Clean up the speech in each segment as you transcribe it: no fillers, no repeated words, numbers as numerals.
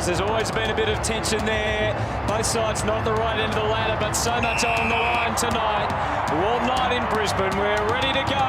There's always been a bit of tension there. Both sides not at the right end of the ladder, but so much on the line tonight. All night in Brisbane. We're ready to go.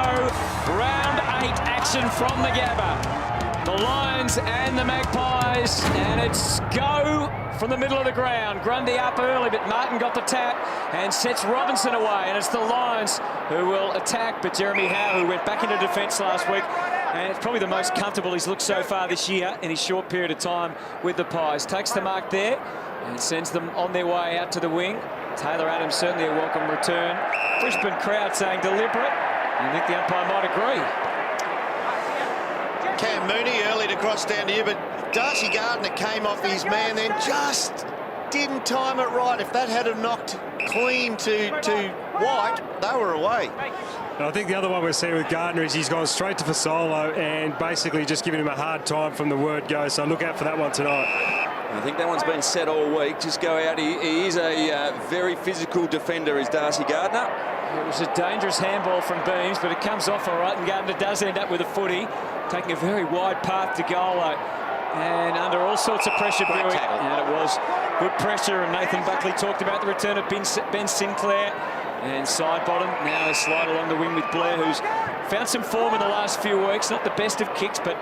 Round 8 action from the Gabba. The Lions and the Magpies, and it's go from the middle of the ground. Grundy up early, but Martin got the tap and sets Robinson away, and it's the Lions who will attack, but Jeremy Howe, who went back into defence last week, and it's probably the most comfortable he's looked so far this year in his short period of time with the Pies. Takes the mark there and sends them on their way out to the wing. Taylor Adams certainly a welcome return. Brisbane crowd saying deliberate. I think the umpire might agree. Cam Mooney early to cross down to you, but Darcy Gardner came off his man, then just didn't time it right. If that had have knocked clean to White, they were away. And I think the other one we're seeing with Gardner is he's gone straight to Fasolo and basically just giving him a hard time from the word go. So look out for that one tonight. I think that one's been set all week. Just go out. He is a very physical defender, is Darcy Gardner. It was a dangerous handball from Beams, but it comes off all right, and Gardner does end up with a footy, taking a very wide path to goal, and under all sorts of pressure. And it was good pressure, and Nathan Buckley talked about the return of Ben Sinclair. And side bottom, now they slide along the wing with Blair, who's found some form in the last few weeks. Not the best of kicks, but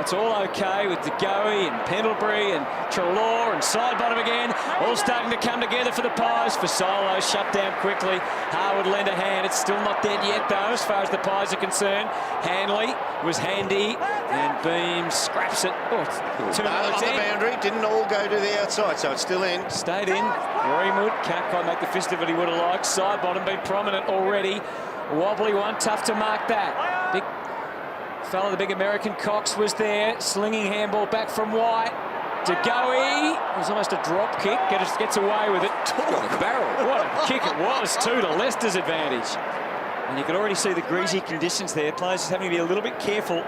it's all okay with DeGoey and Pendlebury and Treloar and side bottom again. All starting to come together for the Pies. Fasolo shut down quickly. Harwood lend a hand. It's still not dead yet, though, as far as the Pies are concerned. Hanley was handy, and Beams scraps it. Oh, it's on the boundary. Didn't all go to the outside, so it's still in. Stayed in. Greenwood can't quite make the fist of it he would have liked. Side bottom been prominent already. A wobbly one, tough to mark that. Big fella, the big American Cox was there, slinging handball back from White. DeGoey, it was almost a drop kick, gets away with it. On the barrel. What a kick it was, too, to Leicester's advantage. And you could already see the greasy conditions there. Players having to be a little bit careful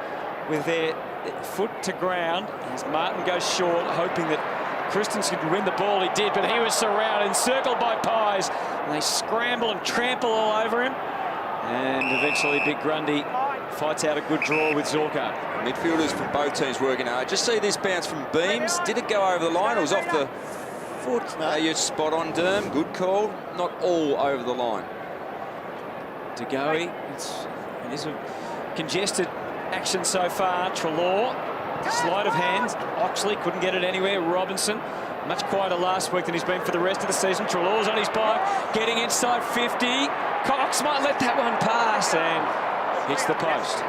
with their foot to ground as Martin goes short, hoping that Christensen could win the ball. He did, but he was surrounded, encircled by Pies, and they scramble and trample all over him. And eventually Big Grundy fights out a good draw with Zorko. Midfielders from both teams working hard. Just see this bounce from Beams. Did it go over the line? It was off the foot. No, you're spot on, Derm. Good call. Not all over the line. DeGoey. It is a congested action so far. Treloar, sleight of hand. Oxley couldn't get it anywhere. Robinson, much quieter last week than he's been for the rest of the season. Treloar's on his bike, getting inside 50. Cox might let that one pass and hits the post.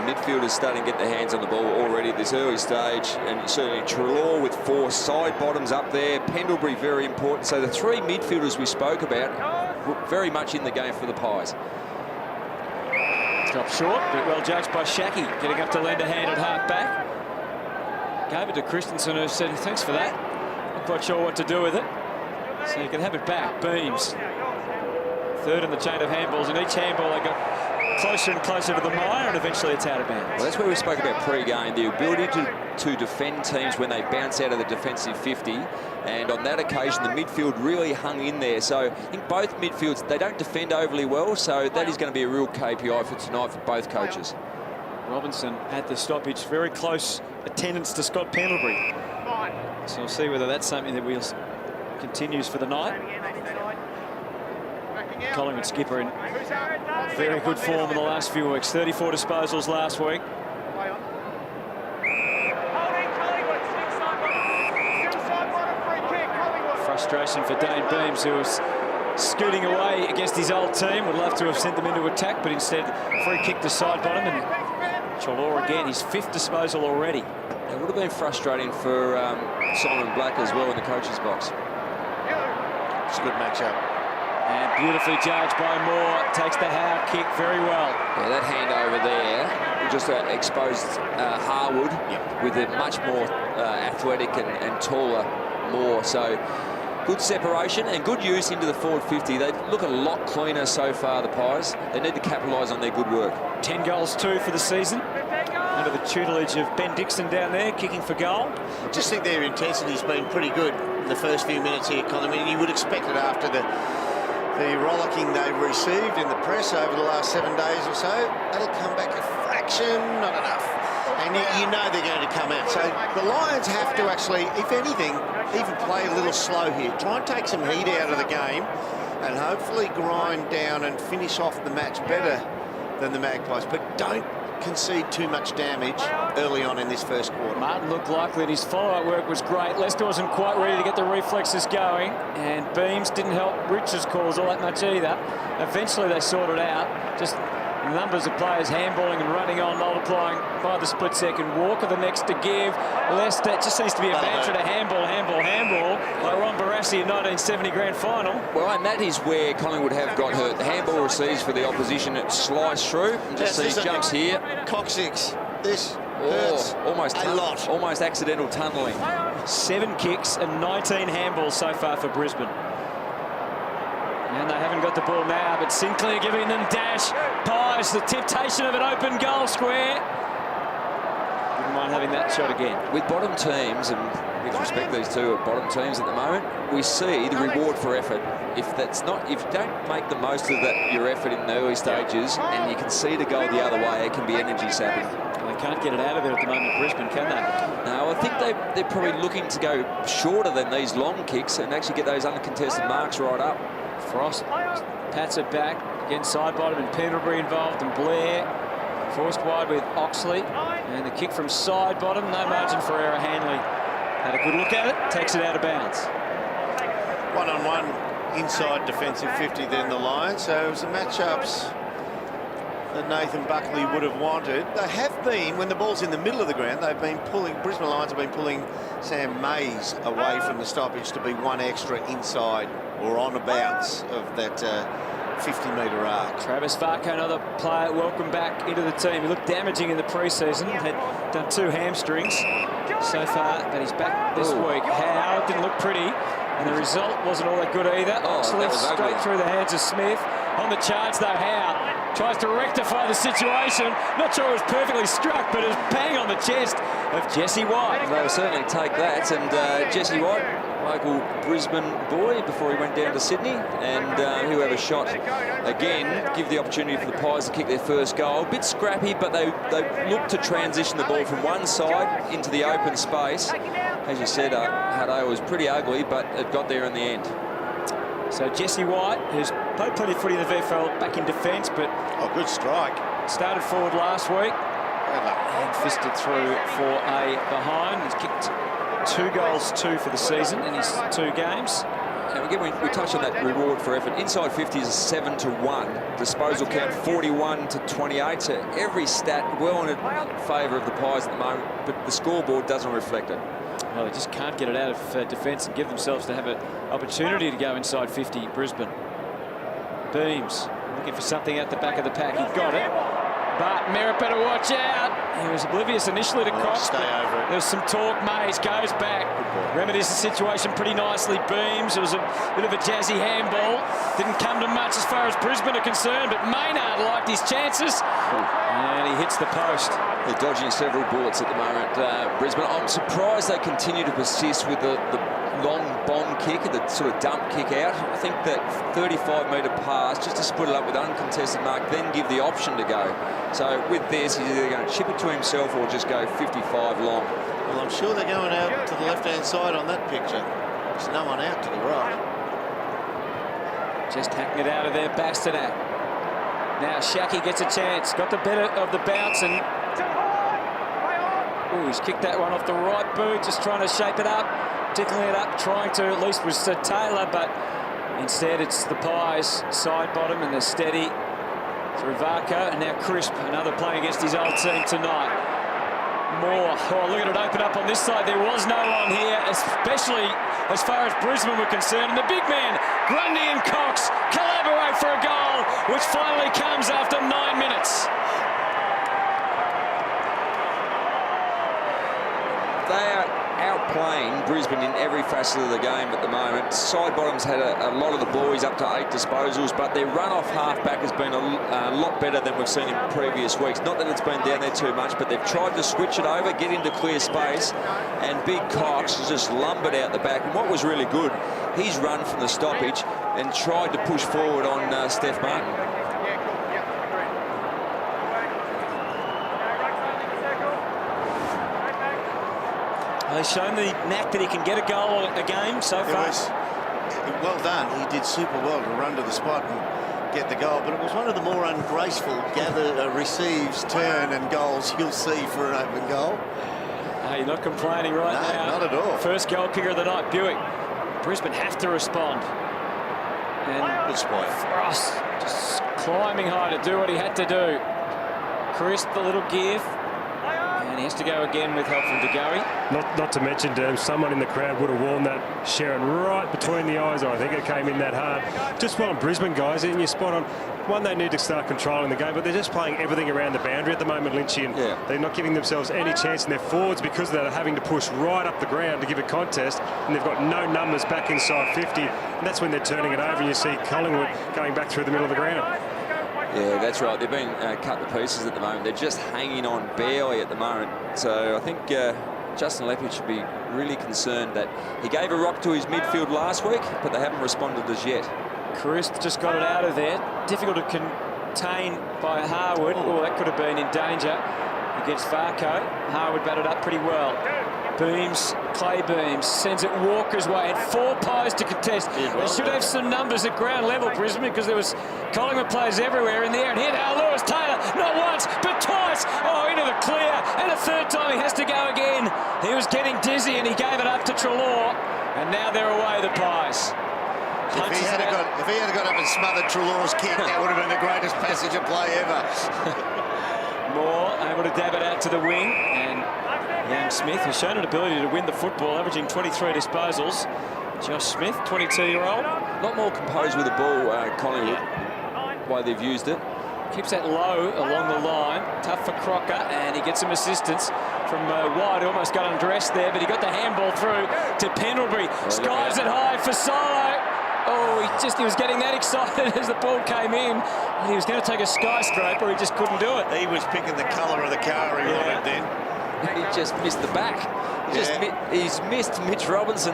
Midfielders starting to get their hands on the ball already at this early stage, and certainly Treloar with 4 side bottoms up there. Pendlebury very important. So the 3 midfielders we spoke about were very much in the game for the Pies. Stop short, but well judged by Shaki, getting up to lend a hand at half back. Gave it to Christensen, who said, thanks for that. Not quite sure what to do with it. So you can have it back. Beams. Third in the chain of handballs, and each handball they got closer and closer to the mire, and eventually it's out of bounds. Well, that's where we spoke about pre-game, the ability to defend teams when they bounce out of the defensive 50, and on that occasion the midfield really hung in there. So I think both midfields, they don't defend overly well, so that is going to be a real KPI for tonight for both coaches. Robinson at the stoppage, very close attendance to Scott Pendlebury. So we'll see whether that's something that continues for the night. Collingwood skipper in very good form in the last few weeks. 34 disposals last week. Frustration for Dane Beams, who was scooting away against his old team. Would love to have sent them into attack, but instead free kick to side bottom. And Treloar again, his 5th disposal already. It would have been frustrating for Simon Black as well in the coach's box. It's a good matchup. And beautifully judged by Moore. Takes the Howe kick very well. Yeah, that hand over there just exposed Harwood with a much more athletic and taller Moore. So good separation and good use into the forward 50. They look a lot cleaner so far, the Pies. They need to capitalise on their good work. 10 goals too for the season. Under the tutelage of Ben Dixon down there, kicking for goal. I just think their intensity's been pretty good in the first few minutes here, Colin. I mean, you would expect it after the rollicking they've received in the press over the last 7 days or so. That'll come back a fraction, not enough. And you know they're going to come out. So the Lions have to actually, if anything, even play a little slow here. Try and take some heat out of the game and hopefully grind down and finish off the match better than the Magpies. But don't concede too much damage early on in this first quarter. Martin looked likely, and his follow-up work was great. Leicester wasn't quite ready to get the reflexes going, and Beams didn't help Rich's calls all that much either. Eventually they sorted out. Just numbers of players handballing and running on, multiplying by the split-second. Walker the next to give. Leicester, it just seems to be a mantra to handball, like Ron Barassi in 1970 grand final. Well, and that is where Collingwood have got hurt. The handball receives for the opposition. It sliced through. And just see jumps here. Coccyx, this hurts almost accidental tunnelling. 7 kicks and 19 handballs so far for Brisbane. And they haven't got the ball now, but Sinclair giving them dash. Pies, the temptation of an open goal square. Wouldn't mind having that shot again. With bottom teams, and with respect, these two are bottom teams at the moment, we see the reward for effort. If you don't make the most of your effort in the early stages, and you can see the goal the other way, it can be energy sapping. They can't get it out of there at the moment, Brisbane, can they? No, I think they're probably looking to go shorter than these long kicks and actually get those uncontested marks right up. Frost pats it back. Again, side bottom, and Pendlebury involved, and Blair forced wide with Oxley. And the kick from side bottom, no margin for error. Hanley had a good look at it, takes it out of bounds. One-on-one inside defensive 50 then the Lions. So it was the matchups that Nathan Buckley would have wanted. They have been, when the ball's in the middle of the ground, they've been pulling, Brisbane Lions have been pulling Sam Mays away from the stoppage to be one extra inside or on a bounce of that 50-metre arc. Travis Varco, another player, welcome back into the team. He looked damaging in the pre-season, had done 2 hamstrings so far, but he's back this week. Howe didn't look pretty, and the result wasn't all that good either. Oxley straight through the hands of Smith. On the charge, though, Howe tries to rectify the situation. Not sure it was perfectly struck, but it was bang on the chest of Jesse White. They'll certainly take that, and Jesse White, local Brisbane boy before he went down to Sydney, and whoever shot again, give the opportunity for the Pies to kick their first goal. A bit scrappy, but they looked to transition the ball from one side into the open space. As you said, Hutto was pretty ugly, but it got there in the end. So Jesse White, who's played plenty of footy in the VFL, back in defence, but good strike. Started forward last week and fisted through for a behind. He's kicked 2 goals, 2 for the season in his 2 games. And again, we touched on that reward for effort. Inside 50 is a 7-1. Disposal count 41-28. So every stat well in favour of the Pies at the moment, but the scoreboard doesn't reflect it. Well, they just can't get it out of defence and give themselves to have an opportunity to go inside 50, Brisbane. Beams looking for something at the back of the pack. He got it. But Merritt better watch out. He was oblivious initially to Cox. Stay over it. There was some talk. Mays goes back. Remedies the situation pretty nicely. Beams. It was a bit of a jazzy handball. Didn't come to much as far as Brisbane are concerned, but Maynard liked his chances. And he hits the post. They're dodging several bullets at the moment, Brisbane. I'm surprised they continue to persist with the long bomb kick and the sort of dump kick out. I think that 35-metre pass, just to split it up with uncontested mark, then give the option to go. So with this, he's either going to chip it to himself or just go 55 long. Well, I'm sure they're going out to the left-hand side on that picture. There's no one out to the right. Just hacking it out of there, Bastanak. Now Shaki gets a chance. Got the better of the bounce, and he's kicked that one off the right boot, just trying to shape it up. Tickling it up, trying to, at least was Taylor, but instead it's the Pies side bottom, and they're steady through Varco, and now Crisp, another playing against his old team tonight. Moore, look at it open up on this side. There was no one here, especially as far as Brisbane were concerned. And the big man, Grundy and Cox, collaborate for a goal, which finally comes after 9 minutes. They are outplaying Brisbane in every facet of the game at the moment. Side bottoms had a lot of the boys up to 8 disposals, but their run-off half-back has been a lot better than we've seen in previous weeks. Not that it's been down there too much, but they've tried to switch it over, get into clear space, and Big Cox has just lumbered out the back. And what was really good, he's run from the stoppage and tried to push forward on Steph Martin. 1 he's shown the knack that he can get a goal a game so far. Well done. He did super well to run to the spot and get the goal, but it was one of the more ungraceful receives, turn and goals you'll see for an open goal. Hey, not complaining right now. No, not at all. First goal kicker of the night, Buick. Brisbane have to respond. And good spot. Frost just climbing high to do what he had to do. Crisp the little give. And he has to go again with help from De Goey. Not to mention, someone in the crowd would have worn that Sharon right between the eyes. I think it came in that hard. Just well on Brisbane, guys, and you're spot on. One, they need to start controlling the game, but they're just playing everything around the boundary at the moment, Lynchy, and they're not giving themselves any chance in their forwards because they're having to push right up the ground to give a contest, and they've got no numbers back inside 50, and that's when they're turning it over, and you see Collingwood going back through the middle of the ground. Yeah, that's right. They've been cut to pieces at the moment. They're just hanging on barely at the moment. So I think Justin Leppard should be really concerned that he gave a rock to his midfield last week, but they haven't responded as yet. Crisp just got it out of there. Difficult to contain by Harwood. Oh, that could have been in danger against Varco. Harwood batted up pretty well. Beams, Clay Beams, sends it Walker's way, and 4 pies to contest. They should have some numbers at ground level, Brisbane, because there was Collingwood players everywhere in the air. And here now, Lewis Taylor, not once, but twice. Oh, into the clear, and a third time he has to go again. He was getting dizzy, and he gave it up to Treloar, and now they're away, the Pies. If he had got up and smothered Treloar's kick, that would have been the greatest passage of play ever. Moore able to dab it out to the wing, and Young Smith has shown an ability to win the football, averaging 23 disposals. Josh Smith, 22-year-old. A lot more composed with the ball, Collingwood, why they've used it. Keeps that low along the line. Tough for Crocker, and he gets some assistance from White. Almost got undressed there, but he got the handball through to Pendlebury. Skies it high for Solo. Oh, he was getting that excited as the ball came in. And he was going to take a skyscraper, he just couldn't do it. He was picking the colour of the car he wanted then. He just missed the back. He's missed Mitch Robinson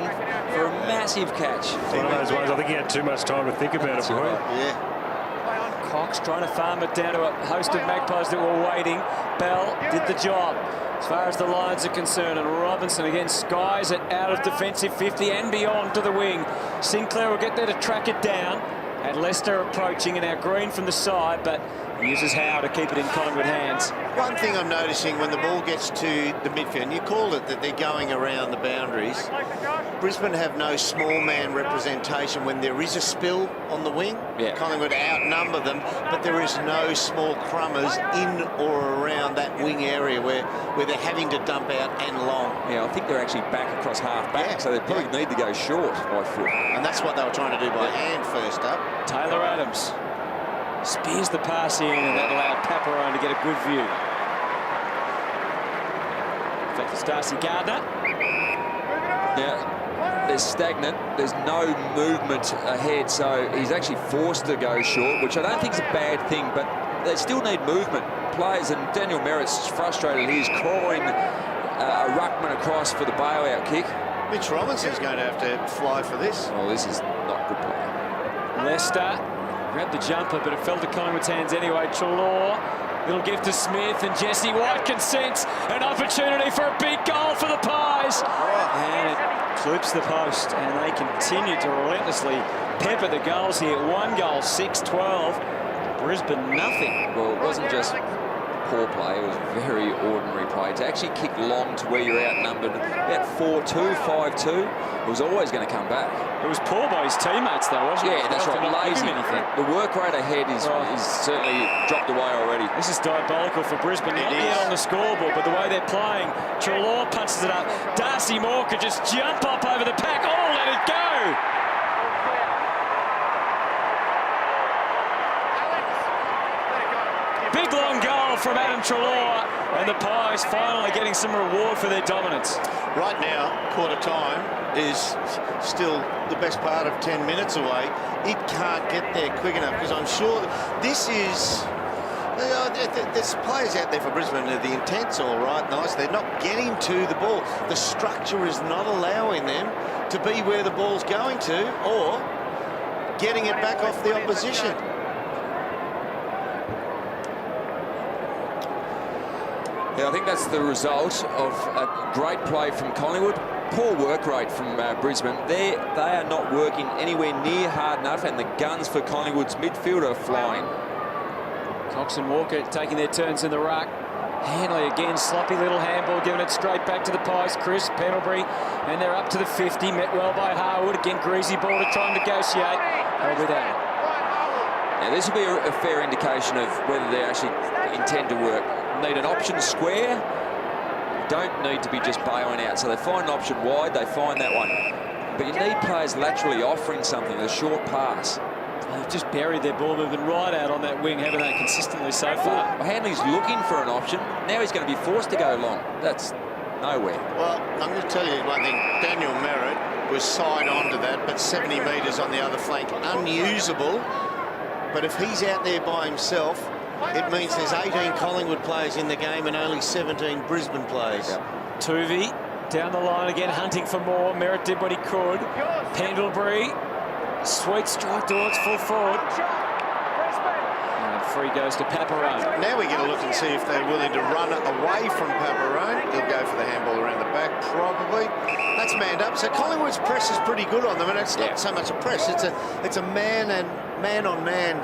for a massive catch. One of those ones, I think he had too much time to think about it, boy. Yeah. Cox trying to farm it down to a host of Magpies that were waiting. Bell did the job as far as the Lions are concerned, and Robinson again skies it out of defensive 50 and beyond to the wing. Sinclair will get there to track it down, and Leicester approaching, and now Green from the side, but he uses Howe to keep it in Collingwood hands. One thing I'm noticing when the ball gets to the midfield, and you called it that they're going around the boundaries, Brisbane have no small man representation when there is a spill on the wing. Collingwood outnumber them, but there is no small crummers in or around that wing area where they're having to dump out and long. Yeah, I think they're actually back across half back, so they probably need to go short by foot. And that's what they were trying to do by hand first up. Taylor Adams spears the pass in, and that allowed Paparone to get a good view. In fact, it's Darcy Gardner. Now, they're stagnant. There's no movement ahead, so he's actually forced to go short, which I don't think is a bad thing, but they still need movement. Players, and Daniel Merritt's frustrated. He's crawling a ruckman across for the bailout kick. Mitch Robinson's going to have to fly for this. Oh, this is not good play. Leicester grabbed the jumper, but it fell to Collingwood's hands anyway. Treloar, little gift to Smith, and Jesse White consents an opportunity for a big goal for the Pies. And it clips the post, and they continue to relentlessly pepper the goals here. 1 goal, 6-12. Brisbane, nothing. Well, it wasn't just poor play, it was very ordinary play. To actually kick long to where you're outnumbered, about 4-2, 5-2, it was always going to come back. It was poor by his teammates, though, wasn't it? Yeah, that's right. Lazy. The work rate ahead is certainly dropped away already. This is diabolical for Brisbane. Not yet on the scoreboard, but the way they're playing. Treloar punches it up. Darcy Moore could just jump up over the pack. Oh, let it go! Big long goal from Adam Treloar, and the Pies finally getting some reward for their dominance. Right now, quarter time is still the best part of 10 minutes away. It can't get there quick enough, because I'm sure this is... there's players out there for Brisbane, the intent's all right, nice. They're not getting to the ball. The structure is not allowing them to be where the ball's going to, or getting it back off the opposition. Yeah, I think that's the result of a great play from Collingwood. Poor work rate from Brisbane. They are not working anywhere near hard enough, and the guns for Collingwood's midfield are flying. Cox and Walker taking their turns in the ruck. Hanley again, sloppy little handball, giving it straight back to the Pies. Chris Pendlebury, and they're up to the 50. Met well by Harwood. Again, greasy ball to try and negotiate. Over there. Now, this will be a fair indication of whether they actually intend to work. Need an option square. Don't need to be just bailing out. So they find an option wide, they find that one. But you need players laterally offering something, a short pass. They've just buried their ball movement right out on that wing, haven't they, consistently so far? Well, Hanley's looking for an option. Now he's going to be forced to go long. That's nowhere. Well, I'm going to tell you one thing. Daniel Merritt was side on to that, but 70 metres on the other flank, unusable. But if he's out there by himself, it means there's 18 Collingwood players in the game and only 17 Brisbane players. Yep. Tuvey down the line again, hunting for more. Merritt did what he could. Pendlebury, sweet strike towards full forward. And free goes to Paparone. Now we get a look and see if they're willing to run away from Paparone. He'll go for the handball around the back, probably. That's manned up. So Collingwood's press is pretty good on them, and it's not so much a press. It's a man-on-man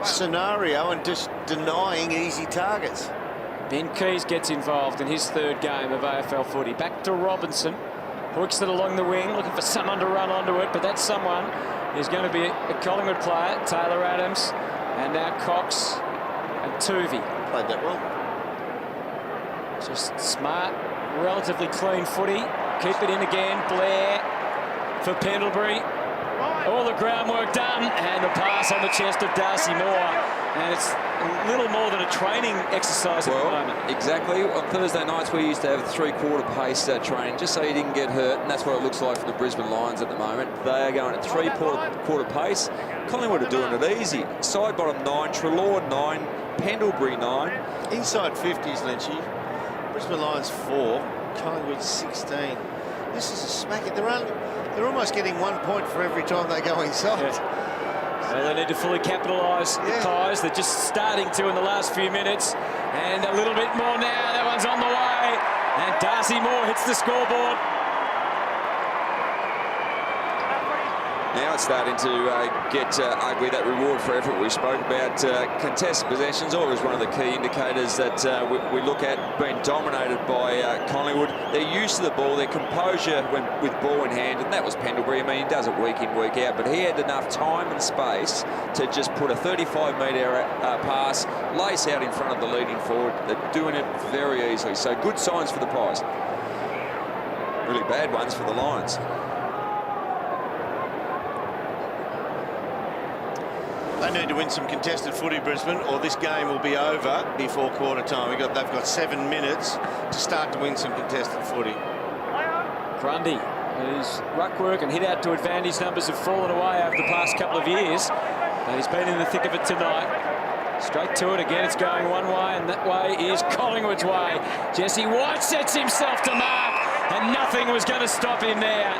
scenario and just denying easy targets. Ben Keys gets involved in his third game of AFL footy. Back to Robinson. Hooks it along the wing, looking for someone to run onto it, but that someone is going to be a Collingwood player, Taylor Adams, and now Cox and Tuvey. Played that well. Just smart, relatively clean footy. Keep it in again. Blair for Pendlebury. All the groundwork done, and the pass on the chest of Darcy Moore. And it's a little more than a training exercise at the moment. Exactly. On Thursday nights, we used to have a three-quarter pace training, just so you didn't get hurt, and that's what it looks like for the Brisbane Lions at the moment. They are going at three-quarter pace. Collingwood are doing it easy. Side bottom 9, Treloar 9, Pendlebury 9. Inside 50s, Lynchy. Brisbane Lions 4, Collingwood 16. This is a smacker. They're almost getting 1 point for every time they go inside. Yeah. So they need to fully capitalise the Pies. They're just starting to in the last few minutes. And a little bit more now. That one's on the way. And Darcy Moore hits the scoreboard. Now it's starting to get ugly, that reward for effort we spoke about. Contested possessions, always one of the key indicators that we look at, being dominated by Collingwood. They're used to the ball, their composure with ball in hand, and that was Pendlebury. I mean, he does it week in, week out, but he had enough time and space to just put a 35-metre pass, lace out in front of the leading forward. They're doing it very easily, so good signs for the Pies. Really bad ones for the Lions. They need to win some contested footy, Brisbane, or this game will be over before quarter time. They've got 7 minutes to start to win some contested footy. Grundy, his ruck work and hit out to advantage numbers have fallen away over the past couple of years. But he's been in the thick of it tonight. Straight to it again, it's going one way, and that way is Collingwood's way. Jesse White sets himself to mark, and nothing was going to stop him there.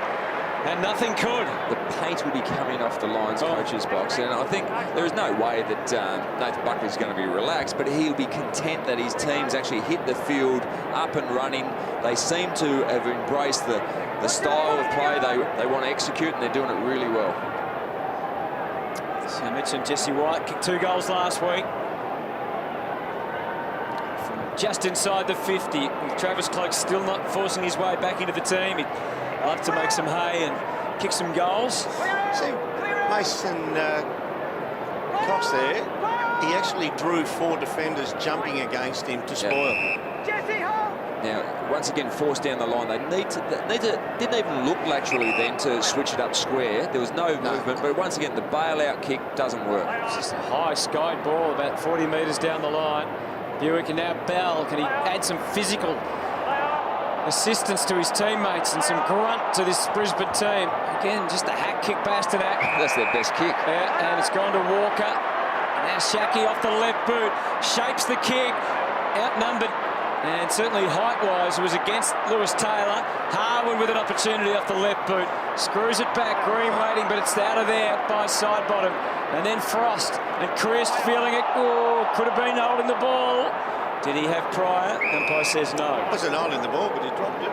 And nothing could. The paint will be coming off the Lions coach's box, and I think there is no way that Nathan Buckley's going to be relaxed, but he'll be content that his team's actually hit the field up and running. They seem to have embraced the style of play they want to execute, and they're doing it really well. So I mentioned Jesse White kicked 2 goals last week. From just inside the 50, with Travis Cloak still not forcing his way back into the team. He'd love to make some hay and kick some goals. See, Mason Cox there, he actually drew 4 defenders jumping against him to spoil. Now, once again, forced down the line. They didn't even look laterally then to switch it up square. There was no movement, but once again, the bailout kick doesn't work. It's just a high skied ball about 40 metres down the line. Buick and now Bell. Can he add some physical assistance to his teammates and some grunt to this Brisbane team? Again, just a hack kick Bastanak. That's their best kick. Yeah, and it's gone to Walker. Now Shaki off the left boot. Shapes the kick. Outnumbered And certainly height-wise, it was against Lewis Taylor. Harwood with an opportunity off the left boot. Screws it back, Green waiting, but it's out of there by side bottom. And then Frost and Christ feeling it. Oh, could have been holding the ball. Did he have prior? Umpire says no. Wasn't holding the ball, but he dropped it.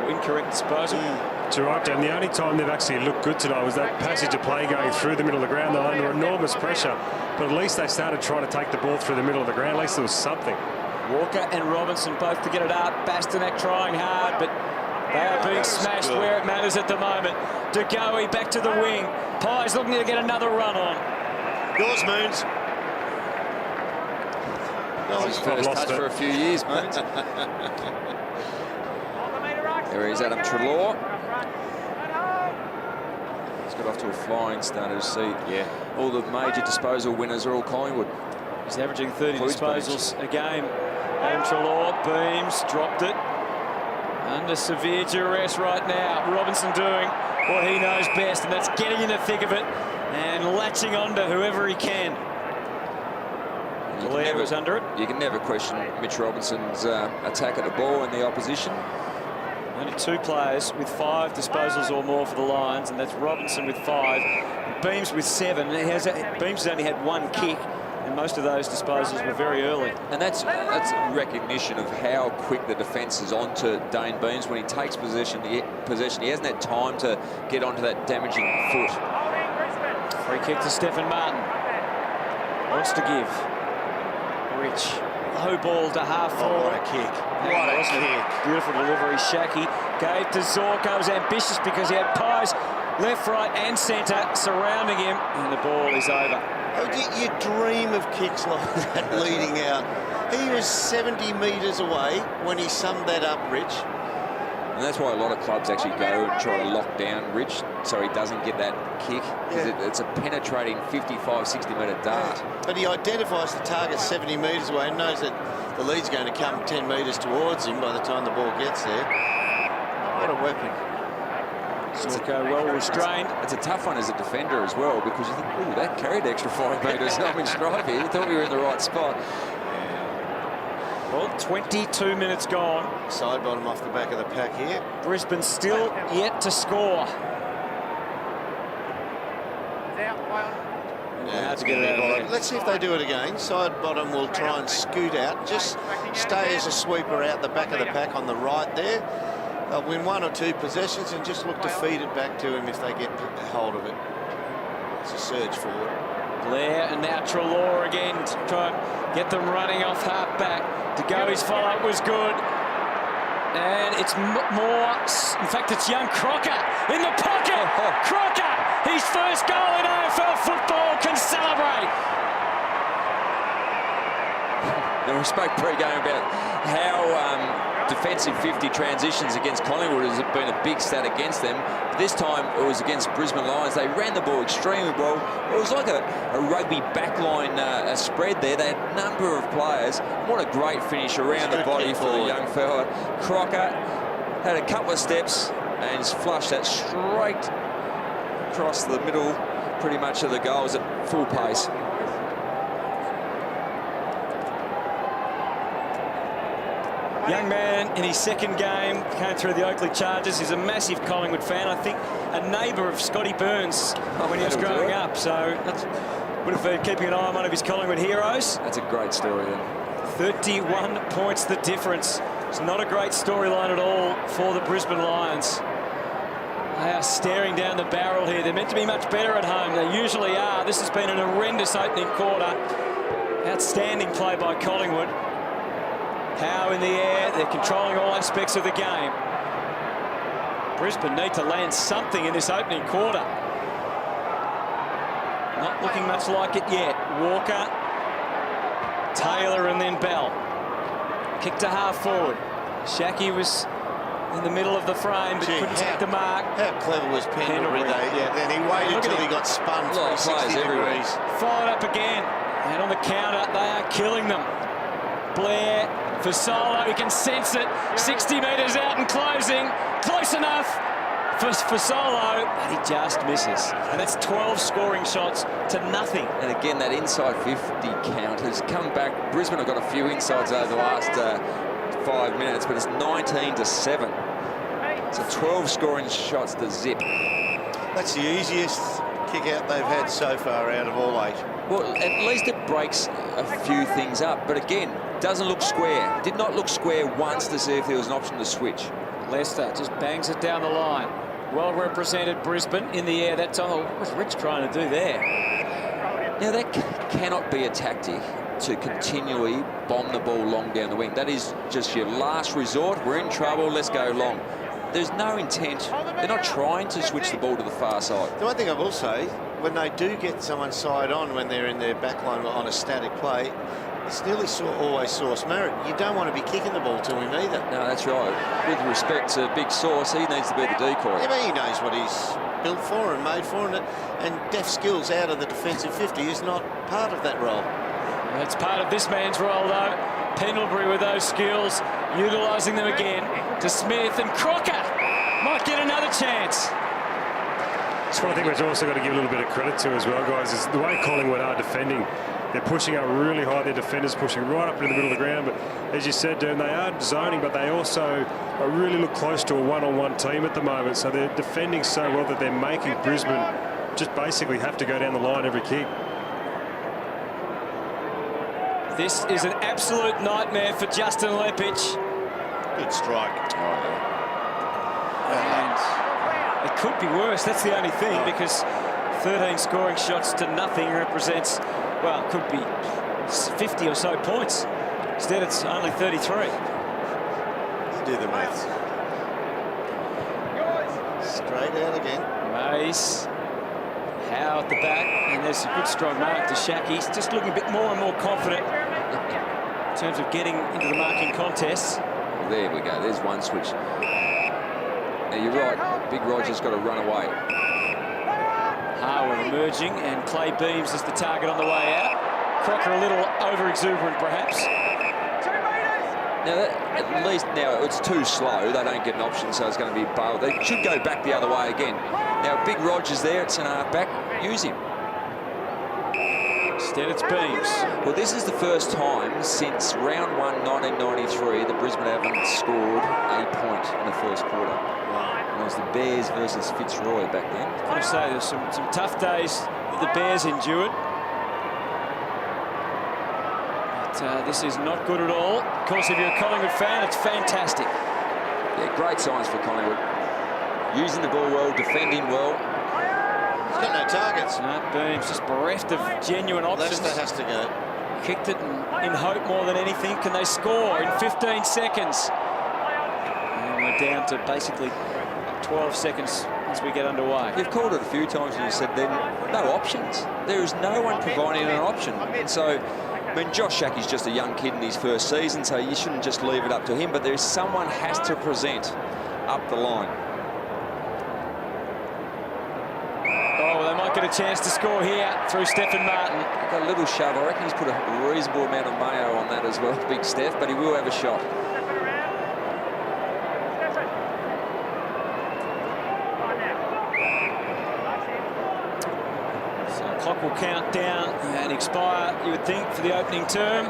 Incorrect disposal. It's right, Dan. The only time they've actually looked good tonight was that passage of play going through the middle of the ground. They're under enormous pressure, but at least they started trying to take the ball through the middle of the ground. At least there was something. Walker and Robinson both to get it up. Bastanak trying hard, but they are being smashed where it matters at the moment. De Goey back to the wing. Pies looking to get another run on. Yours, Moons. His first touch for a few years, Moons. There is Adam Treloar. He's got off to a flying start to see. Yeah. All the major disposal winners are all Collingwood. He's averaging 30 disposals a game. Adam Treloar, Beams, dropped it. Under severe duress right now. Robinson doing what he knows best, and that's getting in the thick of it and latching on to whoever he can. Blair was under it. You can never question Mitch Robinson's attack at the ball in the opposition. Only 2 players with 5 disposals or more for the Lions, and that's Robinson with 5, Beams with 7. Beams has only had 1 kick, and most of those disposals were very early. And that's recognition of how quick the defence is onto Dane Beams. When he takes possession, he hasn't had time to get onto that damaging foot. Free kick to Stephen Martin. Wants to give. Rich. Low ball to half forward. What a kick. What a kick. Beautiful delivery. Shaki gave to Zorko. Was ambitious because he had Pies left, right and centre surrounding him, and the ball is over. Oh, you dream of kicks like that leading out. He was 70 metres away when he summed that up, Rich. And that's why a lot of clubs actually go and try to lock down Rich so he doesn't get that kick. Yeah. It's a penetrating 55, 60-metre dart. Yeah. But he identifies the target 70 metres away and knows that the lead's going to come 10 metres towards him by the time the ball gets there. What a weapon. Zorko well restrained. It's a tough one as a defender as well, because you think, ooh, that carried extra 5 metres. I'm in stripe here. You thought we were in the right spot. Well, 22 minutes gone. Side bottom off the back of the pack here. Brisbane still yet to score. Yeah, to get it out. Let's see if they do it again. Side bottom will try and scoot out. Just stay as a sweeper out the back of the pack on the right there. They'll win 1 or 2 possessions and just look to feed it back to him if they get hold of it. It's a surge forward. Blair and now Treloar again to try and get them running off half back. To go, his follow-up was good. And it's more, in fact, it's young Crocker in the pocket. Crocker, his first goal in AFL football, can celebrate. Now, we spoke pre-game about how defensive 50 transitions against Collingwood has been a big stat against them. This time it was against Brisbane Lions. They ran the ball extremely well. It was like a rugby backline a spread there. They had a number of players. What a great finish around the body for the young fella. Crocker had a couple of steps and just flushed that straight across the middle pretty much of the goals at full pace. Young man in his second game, came through the Oakley Chargers. He's a massive Collingwood fan. I think a neighbour of Scotty Burns when he was growing up. So would have been keeping an eye on one of his Collingwood heroes. That's a great story then. 31 points the difference. It's not a great storyline at all for the Brisbane Lions. They are staring down the barrel here. They're meant to be much better at home. They usually are. This has been an horrendous opening quarter. Outstanding play by Collingwood. Howe in the air. They're controlling all aspects of the game. Brisbane need to land something in this opening quarter. Not looking much like it yet. Walker, Taylor, and then Bell. Kick to half forward. Shaki was in the middle of the frame, but couldn't take the mark. How clever was Pendlebury? Then he waited till he got spun 360 degrees. Followed up again. And on the counter, they are killing them. Blair for Solo, he can sense it. 60 metres out and closing. Close enough for Solo, but he just misses. And that's 12 scoring shots to nothing. And again, that inside 50 count has come back. Brisbane have got a few insides over the last 5 minutes, but it's 19-7. So 12 scoring shots to zip. That's the easiest kick out they've had so far out of all 8. Well, at least it breaks a few things up, but again, doesn't look square. Did not look square once to see if there was an option to switch. Leicester just bangs it down the line. Well represented Brisbane in the air that time. What was Rich trying to do there? Now, that cannot be a tactic to continually bomb the ball long down the wing. That is just your last resort. We're in trouble, let's go long. There's no intent. They're not trying to switch the ball to the far side. The one thing I will say, when they do get someone side on when they're in their back line on a static play, it's nearly always Sauce Marriott. You don't want to be kicking the ball to him either. No, that's right. With respect to Big Sauce, he needs to be the decoy. Yeah, but he knows what he's built for and made for, and deft skills out of the defensive 50 is not part of that role. That's part of this man's role, though. Pendlebury with those skills, utilising them again to Smith, and Crocker might get another chance. That's one thing we've also got to give a little bit of credit to as well, guys, is the way Collingwood are defending. They're pushing up really high. Their defenders pushing right up into the middle of the ground. But as you said, Dern, they are zoning, but they also are really look close to a one-on-one team at the moment. So they're defending so well that they're making Brisbane just basically have to go down the line every kick. This is an absolute nightmare for Justin Lepich. Good strike. And it could be worse. That's the only thing, because 13 scoring shots to nothing represents, well, it could be 50 or so points. Instead, it's only 33. Do the maths. Straight out again. Mace. Howe at the back, and there's a good strong mark to Shaq. He's just looking a bit more and more confident in terms of getting into the marking contests. Well, there we go. There's one switch. Now, you're right. Big Roger's got to run away. Harwood emerging, and Clay Beams is the target on the way out. Crocker a little over-exuberant, perhaps. Now, at least now it's too slow. They don't get an option, so it's going to be bailed. They should go back the other way again. Now, Big Roger's there at centre half back. Use him. Instead, it's Beams. Well, this is the first time since round 1, 1993, that Brisbane haven't scored a point in the first quarter. And it was the Bears versus Fitzroy back then. I've got to say, there's some tough days that the Bears endured. But this is not good at all. Of course, if you're a Collingwood fan, it's fantastic. Yeah, great signs for Collingwood. Using the ball well, defending well. He's got no targets. No, Beams just bereft of genuine options. Leicester has to go. Kicked it in hope more than anything. Can they score in 15 seconds? And we're down to basically 12 seconds as we get underway. You've called it a few times and you said then no options. There is no one providing an option. And so, I mean, Josh Shackey's just a young kid in his first season, so you shouldn't just leave it up to him, but there's someone has to present up the line. Oh, well, they might get a chance to score here through Stephen Martin. Got a little shove. I reckon he's put a reasonable amount of mayo on that as well, Big Steph, but he will have a shot. So the clock will count down and expire, you would think, for the opening term.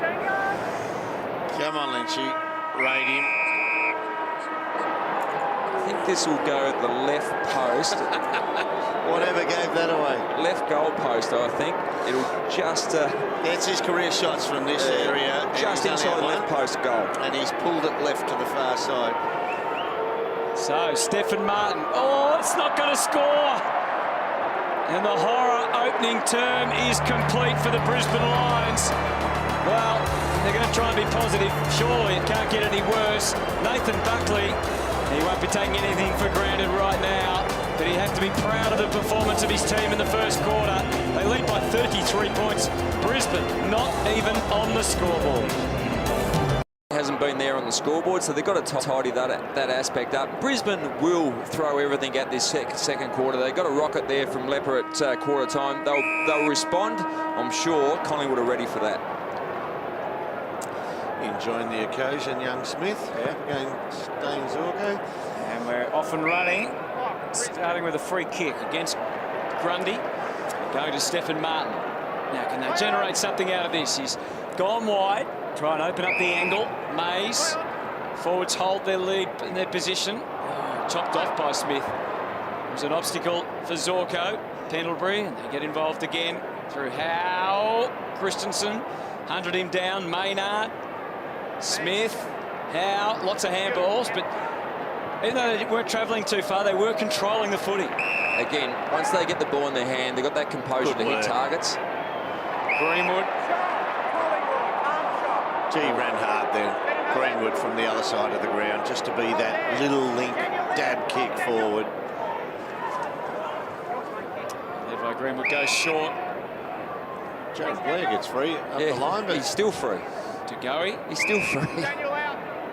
Come on, Lynchy. Raid him. I think this will go at the left post. Whatever gave that away. Left goal post, I think. It'll just... That's his career shots from this area. Just inside the left post goal. And he's pulled it left to the far side. So, Stephen Martin. Oh, it's not going to score. And the horror opening term is complete for the Brisbane Lions. Well, they're going to try and be positive. Surely it can't get any worse. Nathan Buckley, he won't be taking anything for granted right now, but he'd have to be proud of the performance of his team in the first quarter. They lead by 33 points. Brisbane not even on the scoreboard. Hasn't been there on the scoreboard, so they've got to tidy that aspect up. Brisbane will throw everything at this second quarter. They've got a rocket there from Lepper at quarter time. They'll respond. I'm sure Collingwood are ready for that. Enjoying the occasion, young Smith. Yeah, against Dane Zorko. And we're off and running, starting with a free kick against Grundy, going to Stephen Martin. Now, can they generate something out of this? He's gone wide, try and open up the angle. Mays Forwards hold their lead in their position. Oh, chopped off by Smith. It was an obstacle for Zorko, Pendlebury, and they get involved again through Howe, Christensen, 100 him down, Maynard, Smith, Howe, lots of handballs, but even though they weren't travelling too far, they were controlling the footy. Again, once they get the ball in their hand, they've got that composure to hit targets. Greenwood. Gee, ran hard there. Greenwood from the other side of the ground, just to be that little link, dab kick forward. Levi Greenwood goes short. James Blair gets free up the line, but he's still free. To Goey. He's still free.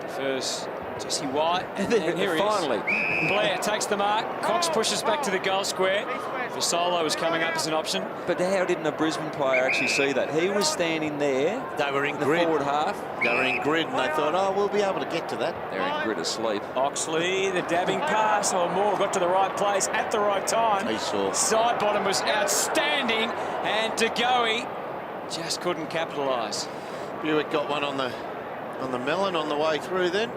First, Jesse White, and then here finally. he is. Blair takes the mark. Cox pushes back to the goal square. Vasolo was coming up as an option. But how didn't a Brisbane player actually see that? He was standing there. they were in the grid. Forward half. They were in grid, and they thought, oh, we'll be able to get to that. They're in grid asleep. Oxley, the dabbing pass, or Moore got to the right place at the right time. He saw. Side bottom was outstanding, and De Goey just couldn't capitalise. Buick got one on the melon on the way through then.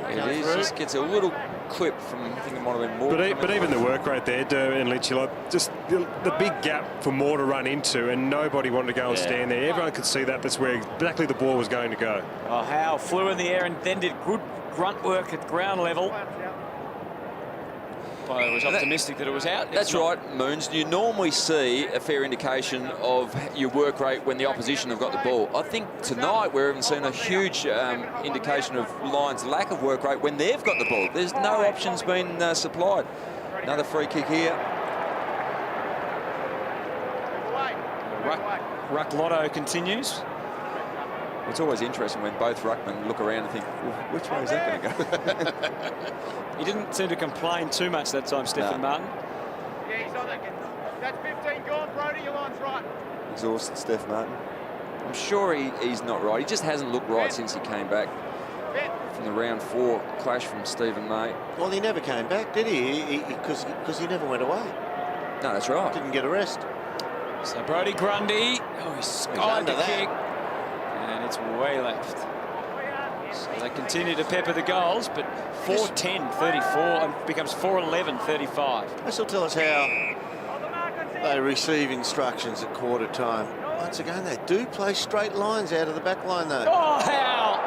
It is, just gets a little clip from, I think it might have been Moore. But even the work rate there, and Lynchy, like, just the big gap for Moore to run into, and nobody wanted to go and stand there. Everyone could see that. That's where exactly the ball was going to go. Oh, Howe flew in the air and then did good grunt work at ground level. I was optimistic that it was out. That's right, Moons. You normally see a fair indication of your work rate when the opposition have got the ball. I think tonight we're even seeing a huge indication of Lions' lack of work rate when they've got the ball. There's no options being supplied. Another free kick here. Ruck Lotto continues. It's always interesting when both ruckmen look around and think, well, which way is that going to go? He didn't seem to complain too much that time, Stephen Martin. Yeah, he's on it. That's 15 gone, Brody. Your line's right. Exhausted, Steph Martin. I'm sure he's not right. He just hasn't looked right since he came back from the round 4 clash from Stephen May. Well, he never came back, did he? Because he never went away. No, that's right. Didn't get a rest. So Brody Grundy, he skied the kick, and it's way left. So they continue to pepper the goals, but 4-10, 34, and becomes 4-11, 35. This will tell us how they receive instructions at quarter time. Once again, they do play straight lines out of the back line, though. Oh, how!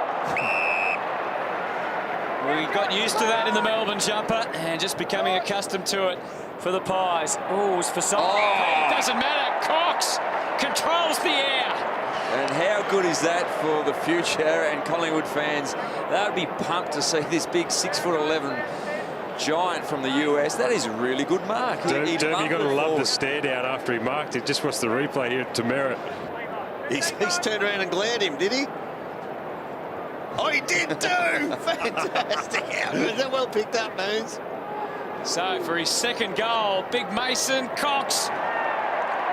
We got used to that in the Melbourne jumper and just becoming accustomed to it for the Pies. Oh, it's for something. Oh. Doesn't matter. Cox controls the air. And how good is that for the future and Collingwood fans? They would be pumped to see this big 6'11" giant from the US. That is a really good mark. Derby, you got to love the stare down after he marked it. Just watch the replay here to Merritt. He's turned around and glared him, did he? Oh, he did too! Fantastic. Was that well picked up, Moons? So for his second goal, Big Mason, Cox,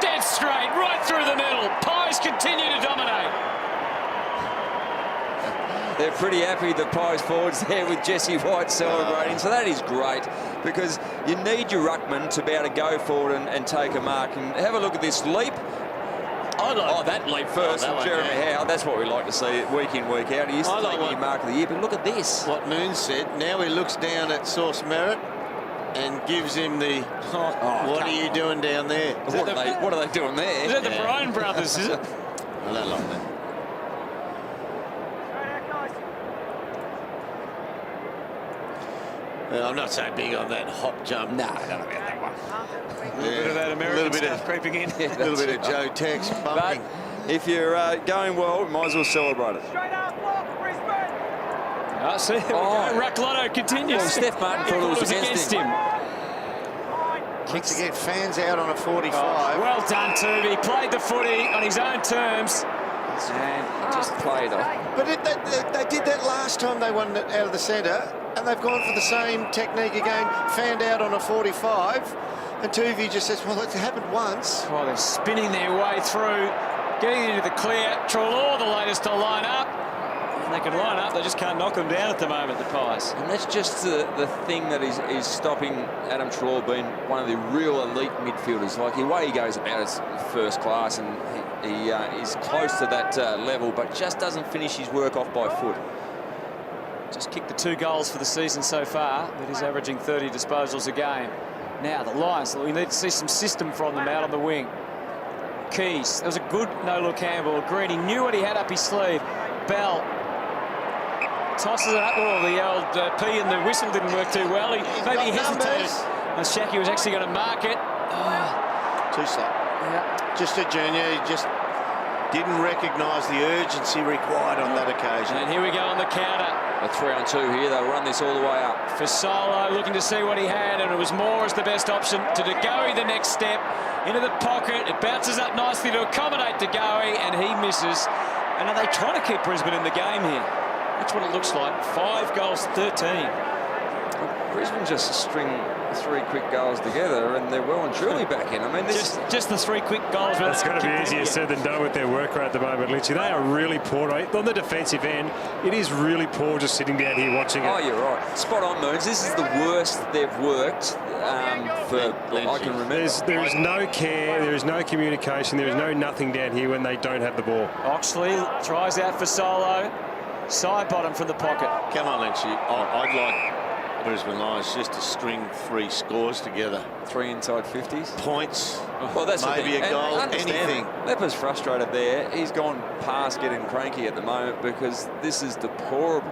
dead straight, right through the middle. Pies continue to dominate. They're pretty happy, the Pies forwards there with Jesse White celebrating. So that is great because you need your ruckman to be able to go forward and take a mark. And have a look at this leap. That leap first from Jeremy Howe. That's what we like to see week in, week out. He used to take your mark of the year, but look at this. What Moon said, now he looks down at Sauce Merritt and gives him the, what are you doing down there? What are they doing there? Is that the Bryan brothers, is it? I don't like that. I'm not so big on that hop jump. No, I don't know about that one. A little bit of that American stuff creeping in. A little bit of Joe Tex bumping. But if you're going well, might as well celebrate it. Straight up, block, Brisbane. See, there we go. Ruck Lotto continues. Well, Steph Martin thought it was against him. Once again, fans out on a 45. Well done, Tooby. Played the footy on his own terms. And just played off. But they did that last time they won it out of the centre, and they've gone for the same technique again. Fanned out on a 45, and Tuvey just says, well, it's happened once. Oh, they're spinning their way through, getting into the clear. Treloar, the latest to line up. And They can line up, they just can't knock them down at the moment, the Pies. And that's just the thing that is stopping Adam Treloar being one of the real elite midfielders. Like, the way he goes about is first class, and he is close to that level, but just doesn't finish his work off by foot. Just kicked the 2 goals for the season so far, but he's averaging 30 disposals a game. Now, the Lions, we need to see some system from them out on the wing. Keys, that was a good no-look handball. Green, he knew what he had up his sleeve. Bell tosses it up. Oh, the old P and the whistle didn't work too well. He maybe hesitated. And Shaki was actually going to mark it. Too slow. Yeah. Just a junior. He just didn't recognise the urgency required on that occasion. And here we go on the counter. A 3-on-2 here. They'll run this all the way up. Fasolo looking to see what he had, and it was Moore as the best option. To De Goey, the next step into the pocket. It bounces up nicely to accommodate De Goey, and he misses. And are they trying to keep Brisbane in the game here? That's what it looks like. 5 goals, 13. Brisbane just string 3 quick goals together, and they're well and truly back in. I mean, this just the 3 quick goals. It's going to be easier said than done with their work rate at the moment, Lynchy. They are really poor. On the defensive end, it is really poor just sitting down here watching it. Oh, you're right. Spot on, Moons. This is the worst they've worked for I can remember. There is no care, there is no communication, there is no nothing down here when they don't have the ball. Oxley tries out for Solo. Side bottom from the pocket. Come on, Lynchy. I'd like Brisbane Lions just to string 3 scores together. 3 inside 50s. Points. Well, that's maybe a goal. Anything. Lepper's frustrated there. He's gone past getting cranky at the moment because this is deplorable.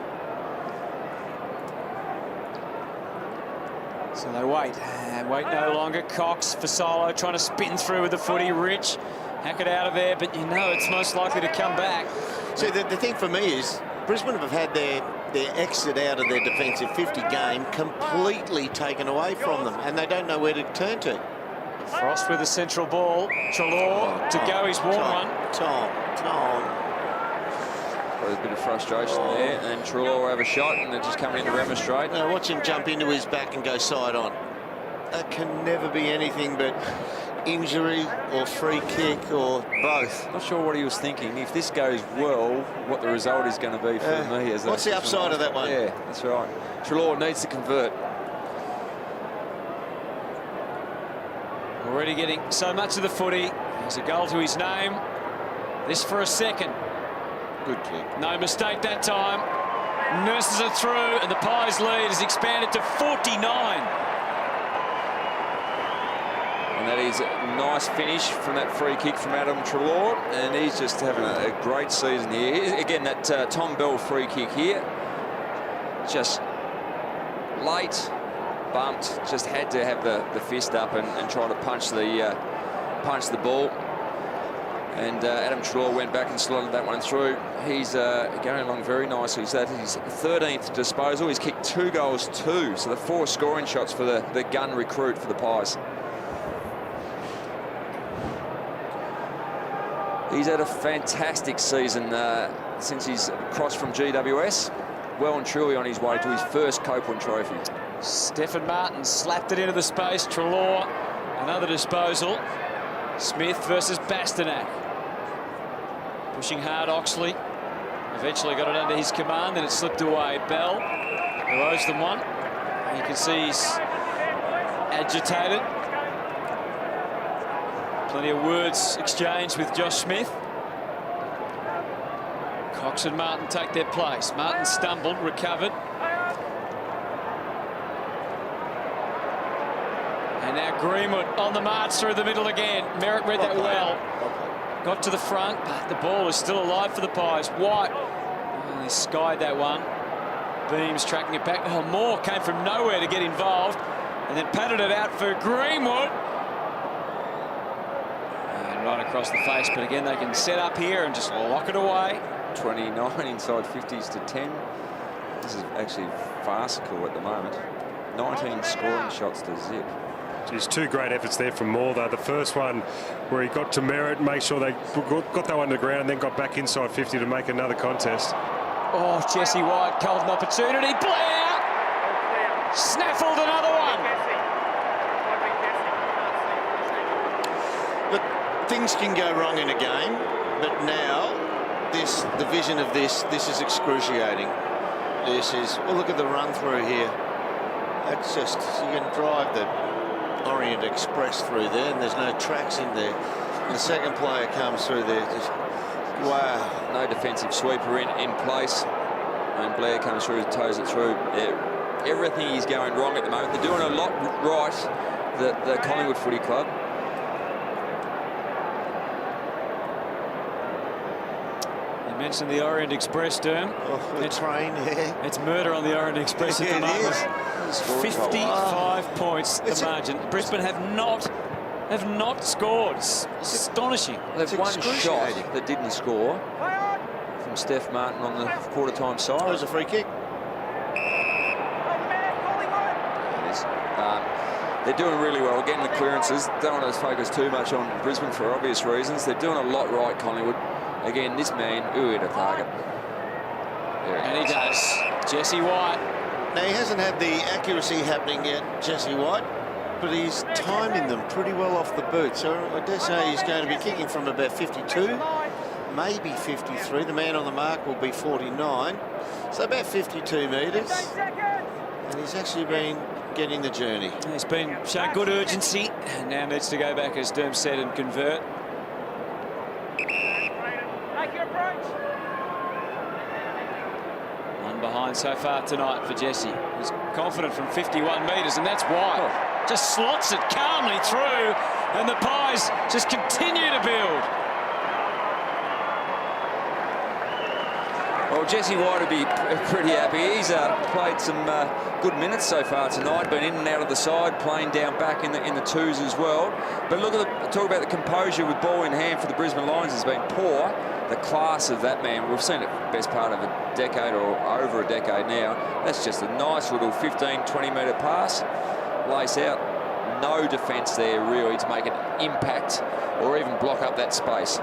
So they wait and wait no longer. Cox for Solo trying to spin through with the footy. Rich hack it out of there, but you know it's most likely to come back. See, the thing for me is Brisbane have had their exit out of their defensive 50 game completely taken away from them, and they don't know where to turn to. Frost with the central ball. Treloar to go his warm one. Tom. There's a bit of frustration there, and Treloar will have a shot, and they're just coming in to remonstrate. Now watch him jump into his back and go side on. That can never be anything but injury or free kick or both. Not sure what he was thinking. If this goes well, what the result is going to be for me. What's the upside of that one? Yeah, that's right. Treloar needs to convert. Already getting so much of the footy. There's a goal to his name. This for a second. Good kick. No mistake that time. Nurses it through, and the Pies lead is expanded to 49. And that is a nice finish from that free kick from Adam Treloar, and he's just having a great season here. Again, that Tom Bell free kick here, just late, bumped, just had to have the fist up and try to punch the ball. And Adam Treloar went back and slotted that one through. He's going along very nicely. So that's his 13th disposal. He's kicked 2 goals, 2. So the 4 scoring shots for the gun recruit for the Pies. He's had a fantastic season since he's crossed from GWS. Well and truly on his way to his first Copeland Trophy. Stephen Martin slapped it into the space. Treloar, another disposal. Smith versus Bastanak. Pushing hard, Oxley. Eventually got it under his command, then it slipped away. Bell, who owes them one. You can see he's agitated. Plenty of words exchanged with Josh Smith. Cox and Martin take their place. Martin stumbled, recovered. And now Greenwood on the march through the middle again. Merritt read that well. Got to the front, but the ball is still alive for the Pies. White, he skied that one. Beams tracking it back. Oh, Moore came from nowhere to get involved and then patted it out for Greenwood. And right across the face, but again, they can set up here and just lock it away. 29 inside 50s to 10. This is actually farcical at the moment. 19 scoring shots to zip. Geez, 2 great efforts there from Moore, though. The first one where he got to Merritt, make sure they got that one to the ground, then got back inside 50 to make another contest. Oh, Jesse White, golden opportunity. Blair! Snaffled another one. Look, things can go wrong in a game, but now this, the vision of this is excruciating. This is, well, look at the run through here. That's just, you can drive the Orient Express through there and there's no tracks in there. And the second player comes through there. Just, wow. No defensive sweeper in place. And Blair comes through, toes it through. Everything is going wrong at the moment. They're doing a lot right, the Collingwood Footy Club. You mentioned the Orient Express, Derm. Oh, the train, yeah. It's murder on the Orient Express at the moment. 55 points, the margin. Brisbane have not scored. It's astonishing. They've one shot that didn't score from Steph Martin on the quarter-time side. That was a free kick. They're doing really well, getting the clearances. Don't want to focus too much on Brisbane for obvious reasons. They're doing a lot right, Collingwood. Again, this man, hit a target. And he does. Jesse White. Now, he hasn't had the accuracy happening yet, Jesse White, but he's timing them pretty well off the boot. So I dare say he's going to be kicking from about 52, maybe 53. The man on the mark will be 49. So about 52 metres. And he's actually been getting the journey. He's been showing good urgency and now needs to go back, as Derm said, and convert. One behind so far tonight for Jesse. He's confident from 51 metres, and that's why. Just slots it calmly through, and the Pies just continue to build. Well, Jesse White will be pretty happy. He's played some good minutes so far tonight, been in and out of the side, playing down back in the twos as well. But look at talk about the composure with ball in hand for the Brisbane Lions has been poor. The class of that man, we've seen it best part of a decade or over a decade now. That's just a nice little 15, 20 metre pass. Lace out. No defence there really to make an impact or even block up that space.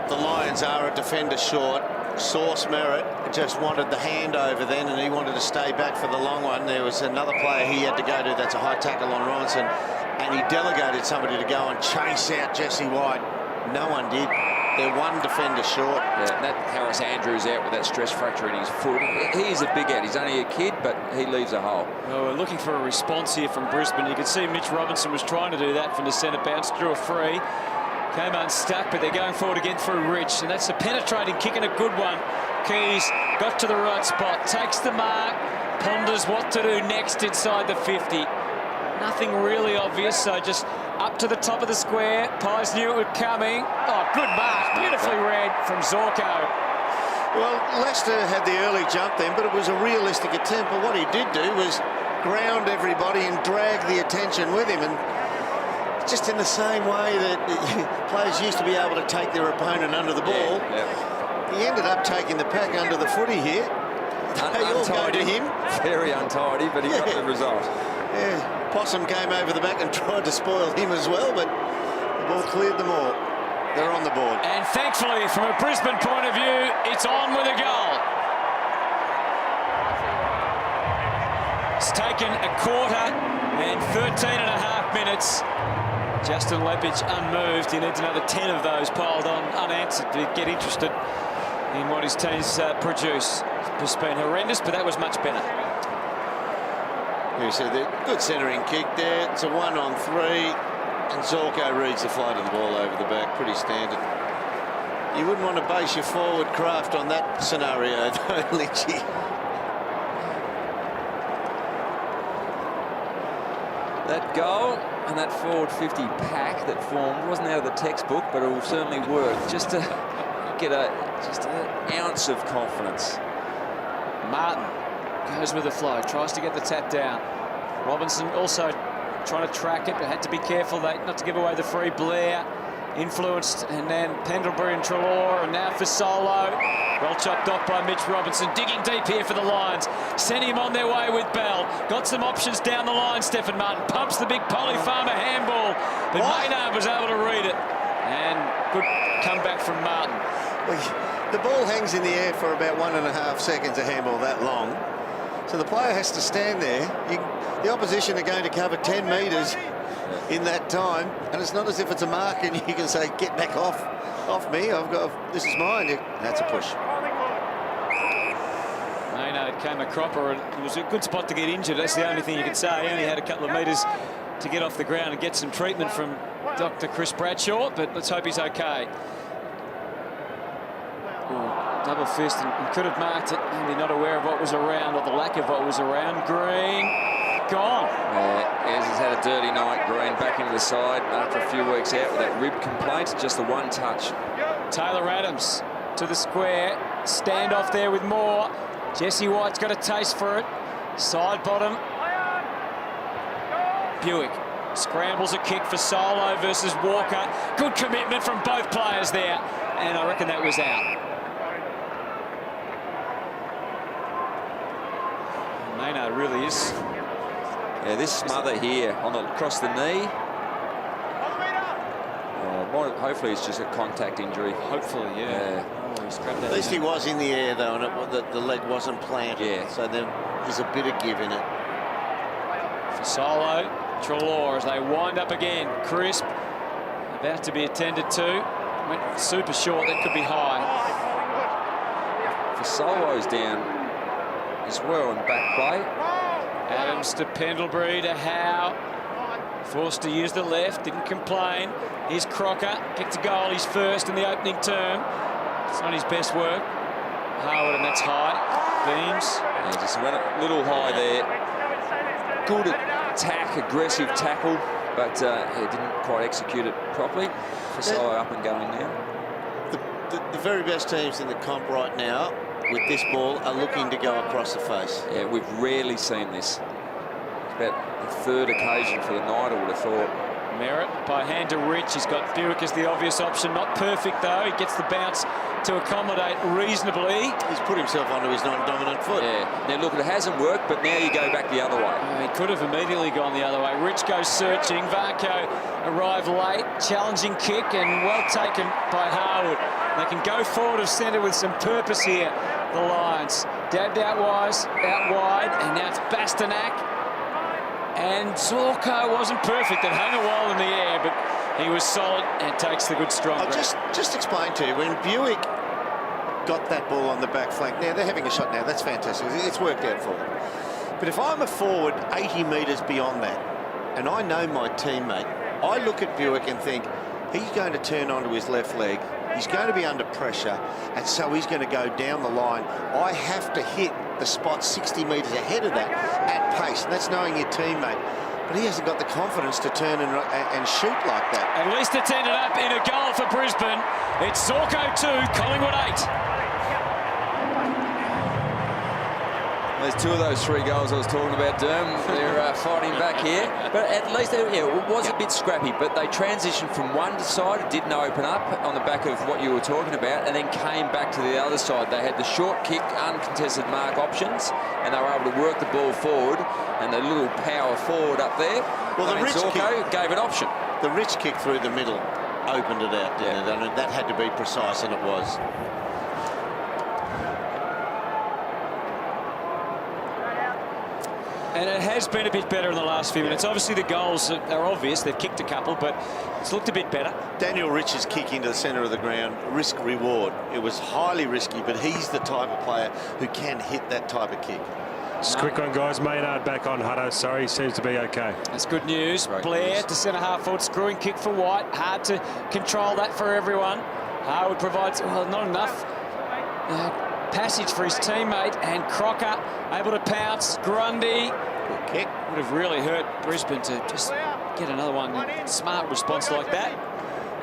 The Lions are a defender short. Sauce Merritt just wanted the handover then, and he wanted to stay back for the long one. There was another player he had to go to. That's a high tackle on Robinson, and he delegated somebody to go and chase out Jesse White. No one did. They're one defender short. Yeah, that Harris Andrews out with that stress fracture in his foot. He is a big out. He's only a kid, but he leaves a hole. Well, we're looking for a response here from Brisbane. You can see Mitch Robinson was trying to do that from the centre bounce, drew a free. Came unstuck, but they're going forward again through Rich, and that's a penetrating kick and a good one. Keys got to the right spot, takes the mark, ponders what to do next inside the 50. Nothing really obvious, so just up to the top of the square. Pies knew it was coming. Oh, good mark, beautifully read from Zorko. Well, Leicester had the early jump then, but it was a realistic attempt. But what he did do was ground everybody and drag the attention with him, and just in the same way that players used to be able to take their opponent under the ball. He ended up taking the pack under the footy here. They all go to him. Very untidy, but he got the result. Yeah, Possum came over the back and tried to spoil him as well, but the ball cleared them all. They're on the board. And thankfully, from a Brisbane point of view, it's on with a goal. It's taken a quarter and 13 and a half minutes. Justin Lepage unmoved. He needs another 10 of those piled on unanswered to get interested in what his teams produce. It's been horrendous, but that was much better. You said the good centering kick there. It's a 1-on-3, and Zorko reads the flight of the ball over the back. Pretty standard. You wouldn't want to base your forward craft on that scenario, though, Lynchy. That goal and that forward 50 pack that formed wasn't out of the textbook, but it will certainly work just to get just an ounce of confidence. Martin goes with the flow, tries to get the tap down. Robinson also trying to track it, but had to be careful not to give away the free. Blair influenced, and then Pendlebury and Treloar, and now for Solo. Well chopped off by Mitch Robinson, digging deep here for the Lions. Sent him on their way with Bell. Got some options down the line, Stephen Martin. Pumps the big Polly Farmer handball, but Maynard was able to read it. And good comeback from Martin. The ball hangs in the air for about 1.5 seconds, a handball that long. So the player has to stand there. The opposition are going to cover 10 metres in that time, and it's not as if it's a mark and you can say, get back off me, this is mine. That's a push. Maynard came a cropper, and it was a good spot to get injured. That's the only thing you could say. He only had a couple of metres to get off the ground and get some treatment from Dr. Chris Bradshaw, but let's hope he's okay. Double fist, and he could have marked it, maybe not aware of what was around, or the lack of what was around. Green, gone. Yeah, he's had a dirty night. Green back into the side after a few weeks out with that rib complaint. Just the one touch. Taylor Adams to the square. Stand off there with Moore. Jesse White's got a taste for it. Side bottom. Buick scrambles a kick for Solo versus Walker. Good commitment from both players there, and I reckon that was out. Maynard really is. Yeah, this smother here across the knee. Hopefully it's just a contact injury. Hopefully, yeah. Oh, he's grabbed that. At least he was in the air, though, and the leg wasn't planted. Yeah. So there's a bit of give in it. For Solo, Treloar as they wind up again. Crisp, about to be attended to. Went super short, that could be high. For Solo's down as well in back play. Adams to Pendlebury to Howe. Forced to use the left, didn't complain. Here's Crocker, kicked a goal, he's first in the opening term. It's not his best work. Harwood, and that's high. Beams. Yeah, just went a little high there. Good attack, aggressive tackle, but he didn't quite execute it properly. For Solo up and going now. The very best teams in the comp right now with this ball are looking to go across the face. Yeah, we've rarely seen this. It's about the third occasion for the night, I would have thought. Merritt by hand to Rich. He's got Buick as the obvious option. Not perfect, though. He gets the bounce to accommodate reasonably. He's put himself onto his non-dominant foot. Yeah. Now, look, it hasn't worked, but now you go back the other way. He could have immediately gone the other way. Rich goes searching. Varco arrived late. Challenging kick, and well taken by Harwood. They can go forward of centre with some purpose here, the Lions. Dabbed out wide, and now it's Bastanak. And Zorko wasn't perfect. It hung a while in the air, but he was solid and takes the good strong. I'll just explain to you, when Buick got that ball on the back flank, now they're having a shot now, that's fantastic. It's worked out for them. But if I'm a forward 80 metres beyond that, and I know my teammate, I look at Buick and think, he's going to turn onto his left leg, he's going to be under pressure, and so he's going to go down the line. I have to hit the spot 60 metres ahead of that at pace, and that's knowing your teammate. But he hasn't got the confidence to turn and shoot like that. At least it's ended up in a goal for Brisbane. It's Zorko 2, Collingwood 8. There's two of those three goals I was talking about, Derm. They're fighting back here. But at least it was a bit scrappy, but they transitioned from one side, it didn't open up on the back of what you were talking about, and then came back to the other side. They had the short kick, uncontested mark options, and they were able to work the ball forward, and the little power forward up there. Well, the Rich Zorko gave an option. The Rich kick through the middle opened it out, didn't it? And that had to be precise, and it was. And it has been a bit better in the last few minutes. Obviously, the goals are obvious. They've kicked a couple, but it's looked a bit better. Daniel Rich's kick into the centre of the ground, risk-reward. It was highly risky, but he's the type of player who can hit that type of kick. Just quick one, guys. Maynard back on Hutto. Sorry, he seems to be okay. That's good news. Great Blair news. to centre-half forward, screwing kick for White. Hard to control that for everyone. Harwood provides, well, not enough passage for his teammate, and Crocker able to pounce. Grundy. Good kick. Would have really hurt Brisbane to just get another one. Smart response like that.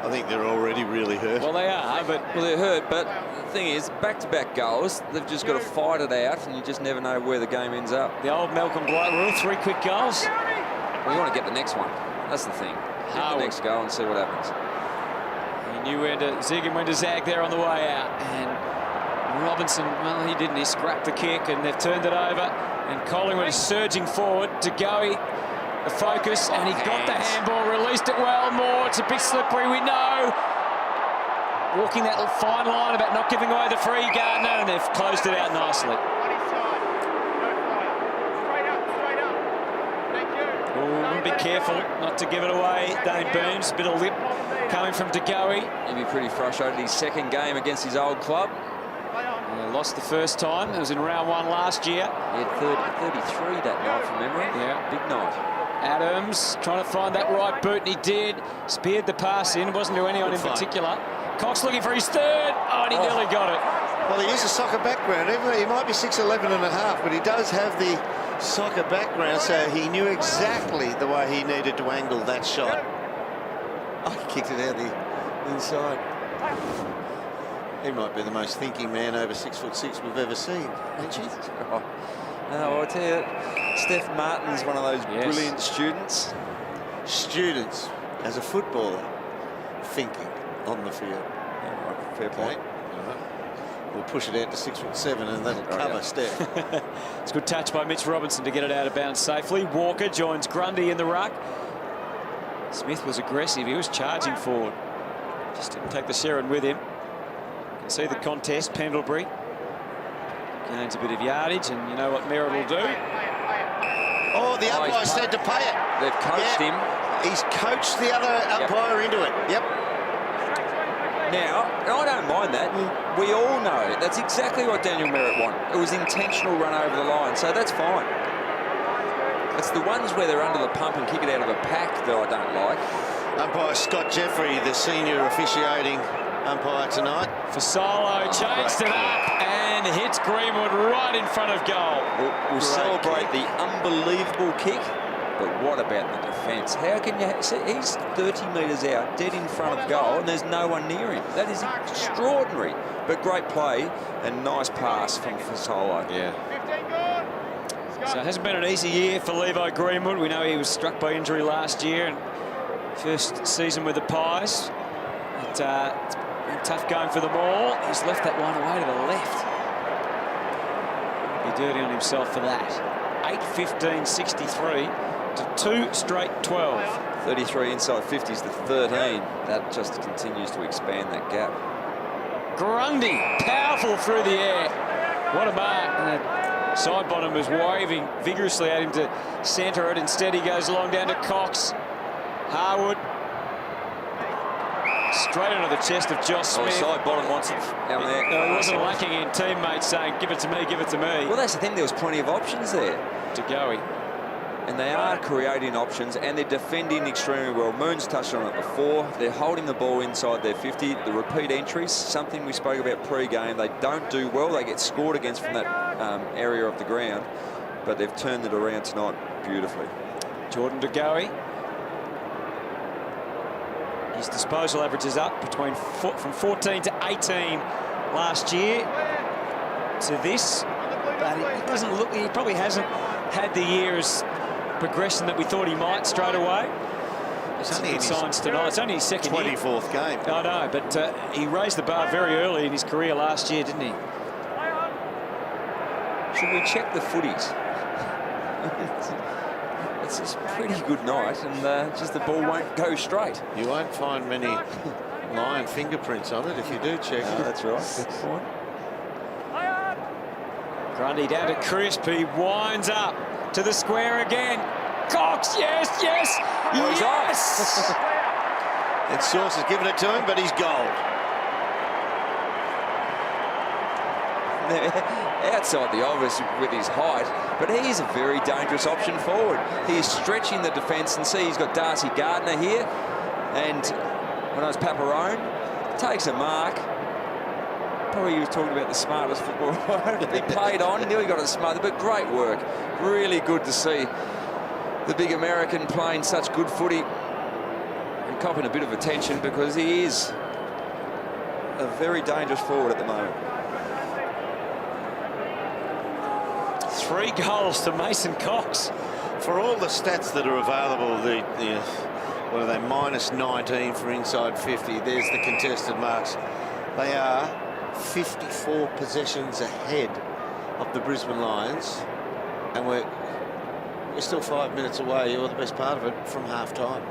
I think they're already really hurt. Well, they are, but Well, they're hurt, but the thing is, back-to-back goals, they've just got to fight it out, and you just never know where the game ends up. the old Malcolm Blight rule, 3 quick goals. We want to get the next one. That's the thing. Get the Harwood. next goal and see what happens. He knew when to zig and when to zag there on the way out. And Robinson, well, he didn't. He scrapped the kick, and they've turned it over. And Collingwood is surging forward. To Goey, the focus, and he got the handball, released it well. More, it's a bit slippery, we know. Walking that fine line about not giving away the free, Gardner, and they've closed it out nicely. Oh, be careful not to give it away. Dane Burns, bit of lip coming from DeGoey. He'd be pretty frustrated. His second game against his old club. Lost the first time. It was in round 1 last year. He had 33 that night from memory. Yeah. Big night. Adams trying to find that right boot, and he did. Speared the pass in. It wasn't to anyone in particular. Cox looking for his third. Oh, and he nearly got it. Well, he is a soccer background. He might be 6'11 and a half, but he does have the soccer background, so he knew exactly the way he needed to angle that shot. Oh, he kicked it out the inside. He might be the most thinking man over 6'6" we've ever seen, ain't he? Oh. No, I'll tell you, Steph Martin's one of those brilliant students. Students, as a footballer, thinking on the field. Yeah, right, fair point. We'll push it out to 6'7" and that'll cover Steph. It's a good touch by Mitch Robinson to get it out of bounds safely. Walker joins Grundy in the ruck. Smith was aggressive. He was charging forward. Just didn't take the Sherrin with him. You can see the contest. Pendlebury gains a bit of yardage, and you know what Merritt will do. Oh, the umpire said to pay it. They've coached him. He's coached the other umpire into it. Yep. Now, I don't mind that. We all know that's exactly what Daniel Merritt wanted. It was intentional run over the line, so that's fine. It's the ones where they're under the pump and kick it out of the pack that I don't like. Umpire Scott Jeffrey, the senior officiating umpire tonight. Fasolo changed it up and hits Greenwood right in front of goal. We'll celebrate the unbelievable kick, but what about the defence? How can you see? He's 30 metres out, dead in front of goal, and there's no one near him. That is extraordinary. But great play and nice pass from Fasolo. Yeah. 15 gone. So it hasn't been an easy year for Levi Greenwood. We know he was struck by injury last year and first season with the Pies. It's been tough going for them all. He's left that one away to the left. Be dirty on himself for that. 8-15-63 to 2 straight 12. 33 inside 50s to 13. That just continues to expand that gap. Grundy, powerful through the air. What a mark. And that side bottom was waving vigorously at him to centre it. Instead, he goes long down to Cox. Harwood. Straight into the chest of Josh Smith. Side bottom wants it down there. No, he wasn't lacking in teammates saying, give it to me, give it to me. Well, that's the thing. There was plenty of options there. DeGoey. And they are creating options, and they're defending extremely well. Moon's touched on it before. They're holding the ball inside their 50. The repeat entries, something we spoke about pre-game, they don't do well. They get scored against from that area of the ground, but they've turned it around tonight beautifully. Jordan DeGoey. His disposal averages up from 14 to 18 last year to this. But it doesn't look, he probably hasn't had the year's progression that we thought he might straight away. It's only signs tonight. It's only his second 24th game. I know, but he raised the bar very early in his career last year, didn't he? Should we check the footies? It's a pretty good night, and just the ball won't go straight. You won't find many lion fingerprints on it if you do check. No, that's right. Good point. Grundy down to Crisp. He winds up to the square again. Cox, yes, yes, yes! And Sauce has given it to him, but he's gold. Outside the obvious with his height, but he is a very dangerous option forward. He is stretching the defence, and see he's got Darcy Gardner here, and when I was Paparone, takes a mark. Probably he was talking about the smartest football. He played on, nearly got it smothered, but great work. Really good to see the big American playing such good footy and copping a bit of attention, because he is a very dangerous forward at the moment. 3 goals to Mason Cox. For all the stats that are available, what are they, minus 19 for inside 50. There's the contested marks. They are 54 possessions ahead of the Brisbane Lions, and we're still 5 minutes away, or the best part of it, from half-time.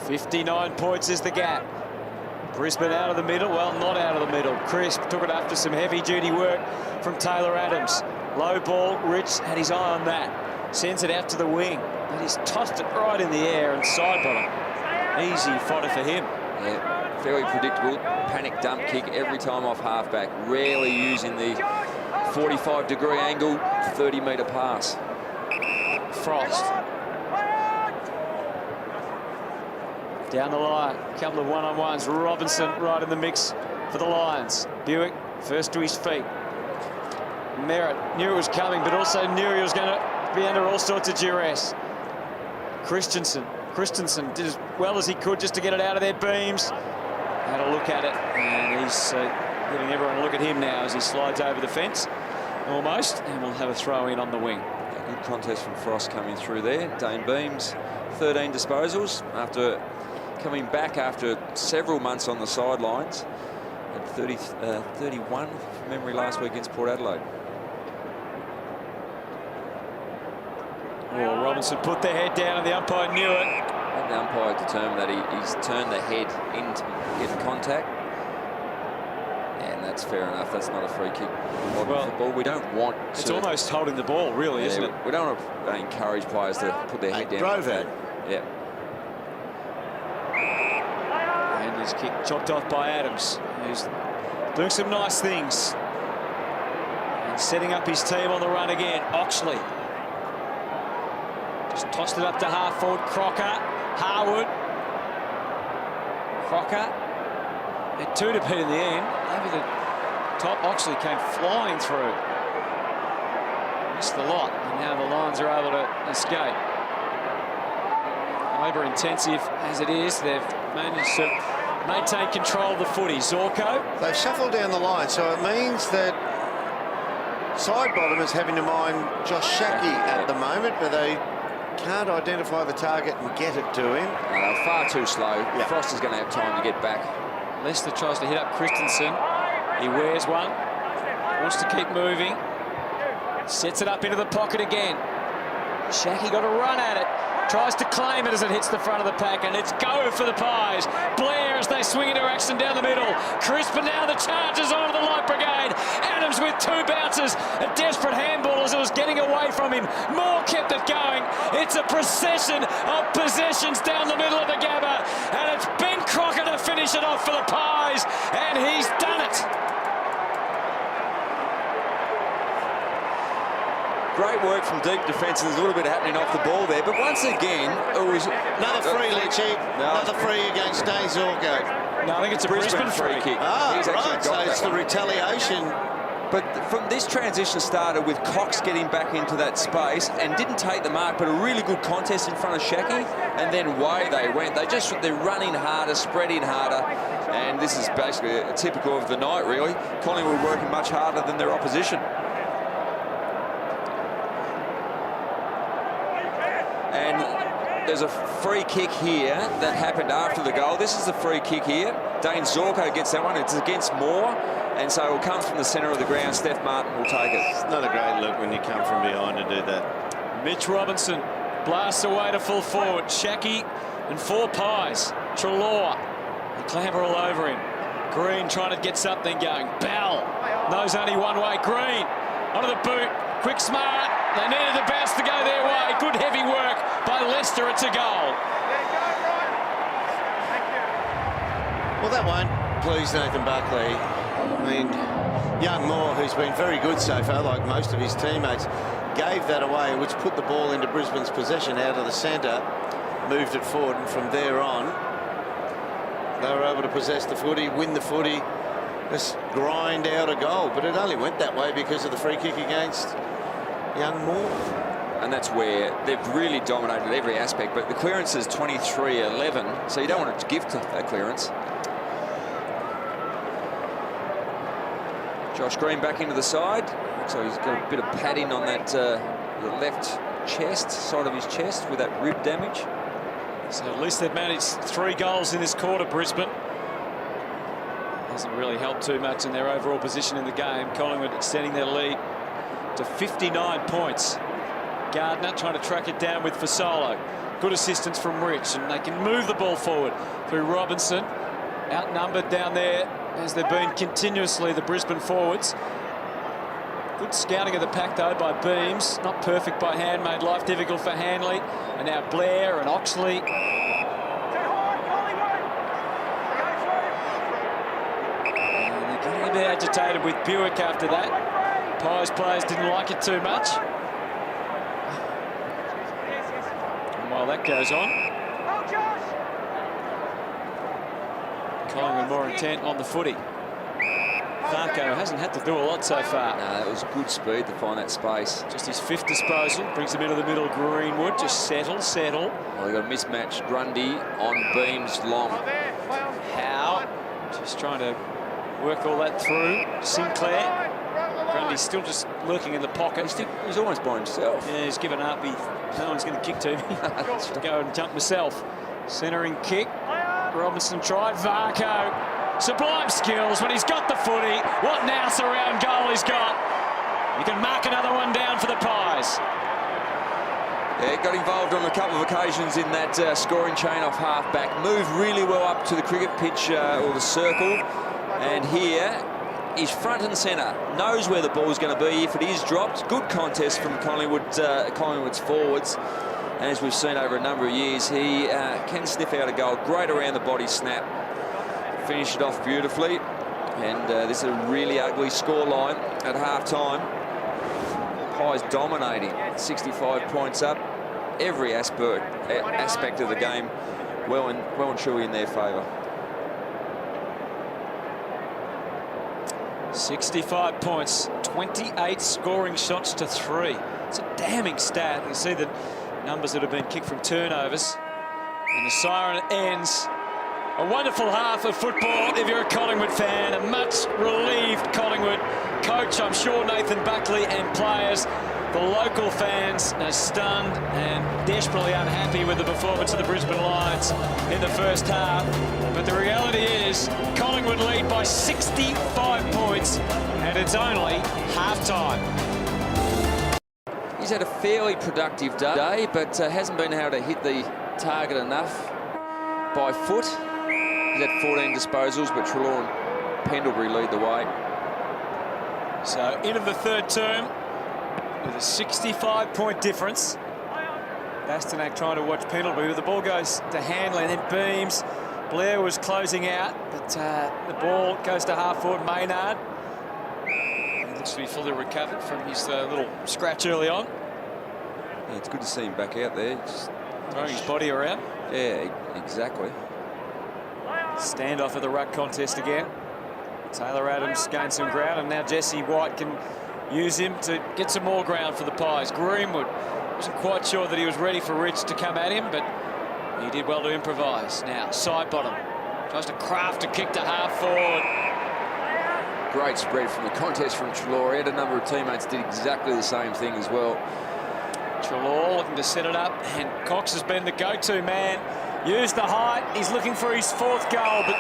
59 points is the gap. Brisbane out of the middle. Well, not out of the middle. Crisp took it after some heavy-duty work from Taylor Adams. Low ball, Rich had his eye on that. Sends it out to the wing. But he's tossed it right in the air and side bottom. Easy fodder for him. Yeah, very predictable. Panic dump kick every time off halfback. Rarely using the 45-degree angle, 30-metre pass. Frost. Down the line, a couple of one-on-ones. Robinson right in the mix for the Lions. Buick first to his feet. Merritt knew it was coming, but also knew he was going to be under all sorts of duress. Christensen did as well as he could just to get it out of their beams. Had a look at it, and he's giving everyone a look at him now as he slides over the fence, almost, and we'll have a throw in on the wing. A good contest from Frost coming through there. Dane Beams, 13 disposals after coming back after several months on the sidelines. Had 31 from memory last week against Port Adelaide. Oh, Robinson put their head down and the umpire knew it. And the umpire determined that he's turned the head in to get contact. And that's fair enough. That's not a free kick. Well, football. We don't want to... It's almost holding the ball, really, isn't it? We don't want to encourage players to put their head down. Drove it. Yeah. And his kick chopped off by Adams, who's doing some nice things. And setting up his team on the run again. Oxley. Just tossed it up to half forward. Crocker, Harwood. Crocker. Had two to beat in the end. Over the top, Oxley came flying through. Missed the lot, and now the Lions are able to escape. Labour intensive as it is, they've managed to maintain control of the footy. Zorko. They've shuffled down the line, so it means that side bottom is having to mind Josh Shackey at the moment, but they can't identify the target and get it to him. Far too slow. Yeah. Frost is going to have time to get back. Leicester tries to hit up Christensen. He wears one. Wants to keep moving. Sets it up into the pocket again. Shackey got a run at it. Tries to claim it as it hits the front of the pack, and it's go for the Pies. Blair as they swing into action down the middle. Crisp, and now the Chargers onto the Light Brigade. Adams with two bounces. A desperate handball as it was getting away from him. Moore kept it going. It's a procession of possessions down the middle of the Gabba, and it's Ben Crocker to finish it off for the Pies, and he's done it. Great work from deep defence, and there's a little bit happening off the ball there. But once again, it was... Another free, Lecce. No. Another free against Dane Zorko. No, I think it's a Brisbane free kick. Ah, right, so it's the retaliation. But from this transition started with Cox getting back into that space and didn't take the mark, but a really good contest in front of Shackey, and then away they went. They're running harder, spreading harder, and this is basically a typical of the night, really. Collingwood working much harder than their opposition. And there's a free kick here that happened after the goal. This is the free kick here. Dane Zorko gets that one. It's against Moore, and so it will come from the centre of the ground. Steph Martin will take it. It's not a great look when you come from behind to do that. Mitch Robinson blasts away to full forward. Shackey and four Pies. Treloar. They clamber all over him. Green trying to get something going. Bell knows only one way. Green onto the boot. Quick smart. They needed the bounce to go their way. Good heavy work by Leicester. It's a goal. Well, that won't please Nathan Buckley. I mean, young Moore, who's been very good so far, like most of his teammates, gave that away, which put the ball into Brisbane's possession out of the centre, moved it forward, and from there on, they were able to possess the footy, win the footy, just grind out a goal. But it only went that way because of the free kick against young Moore. And that's where they've really dominated every aspect, but the clearance is 23-11, so you don't want to give to that clearance. Josh Green back into the side. Looks like he's got a bit of padding on that the left chest, side of his chest, with that rib damage. So at least they've managed 3 goals in this quarter, Brisbane. Hasn't really helped too much in their overall position in the game. Collingwood extending their lead to 59 points. Gardner trying to track it down with Fasolo. Good assistance from Rich, and they can move the ball forward through Robinson. Outnumbered down there, as they've been continuously, the Brisbane forwards. Good scouting of the pack, though, by Beams. Not perfect by hand, made life difficult for Hanley. And now Blair and Oxley. And they're getting a bit agitated with Buick after that. Pies players didn't like it too much. And while that goes on, Collingwood more intent on the footy. Varco hasn't had to do a lot so far. No, that was good speed to find that space. Just his 5th disposal, brings him into the middle. Greenwood, just settle. Well, they got a mismatched Grundy on Beams long. Howe, just trying to work all that through. Sinclair, Grundy's still just lurking in the pocket. He's almost by himself. Yeah, he's given up. No one's going to kick to me. Go and jump myself. Centering kick. Robinson tried. Varco. Sublime skills when he's got the footy. What now surround goal he's got. You can mark another one down for the Pies. Yeah, got involved on a couple of occasions in that scoring chain off half-back. Moved really well up to the cricket pitch or the circle. And here, he's front and centre. Knows where the ball's going to be if it is dropped. Good contest from Collingwood's forwards. And as we've seen over a number of years, he can sniff out a goal. Great around the body snap. Finished it off beautifully. And this is a really ugly scoreline at half-time. Pies dominating. 65 points up. Every aspect of the game well and truly in their favour. 65 points, 28 scoring shots to 3. It's a damning stat. You see the numbers that have been kicked from turnovers. And the siren ends. A wonderful half of football if you're a Collingwood fan. A much relieved Collingwood coach. I'm sure Nathan Buckley and players. The local fans are stunned and desperately unhappy with the performance of the Brisbane Lions in the first half. But the reality is Collingwood lead by 65 points and it's only half-time. He's had a fairly productive day, but hasn't been able to hit the target enough by foot. He's had 14 disposals, but Trelaw and Pendlebury lead the way. So into the third term with a 65-point difference. Bastanak trying to watch Pendlebury, but the ball goes to Hanley and then Beams. Blair was closing out, but the ball goes to half-forward Maynard. He looks to be fully recovered from his little scratch early on. Yeah, it's good to see him back out there. Just throwing his body around. Yeah, exactly. Standoff of the ruck contest again. Taylor Adams gained some ground, and now Jesse White can use him to get some more ground for the Pies. Greenwood wasn't quite sure that he was ready for Rich to come at him, but he did well to improvise. Now, side bottom. Tries to craft a kick to half forward. Great spread from the contest from Trelaw. He had a number of teammates did exactly the same thing as well. Trelaw looking to set it up, and Cox has been the go-to man. Used the height. He's looking for his 4th goal, but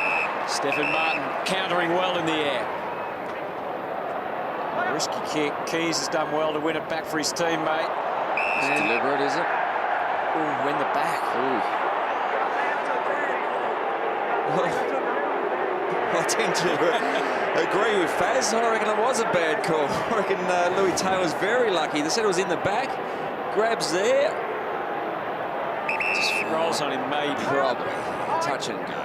Stephen Martin countering well in the air. A risky kick. Keys has done well to win it back for his teammate. It's deliberate, is it? Ooh, in the back. Ooh. I tend to agree with Faz. I reckon it was a bad call. I reckon Louis Taylor's very lucky. They said it was in the back. Grabs there. Just rolls on him, maybe. Probably. Touch and go.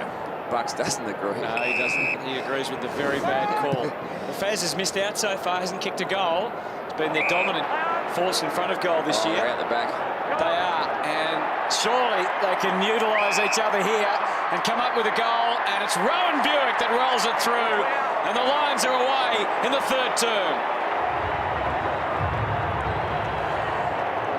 Bucks doesn't agree. No, he doesn't. He agrees with the very bad call. Well, Faz has missed out so far, hasn't kicked a goal. It's been their dominant force in front of goal this year. They're out the back. They are, and surely they can utilise each other here and come up with a goal, and it's Rowan Buick that rolls it through, and the Lions are away in the third term.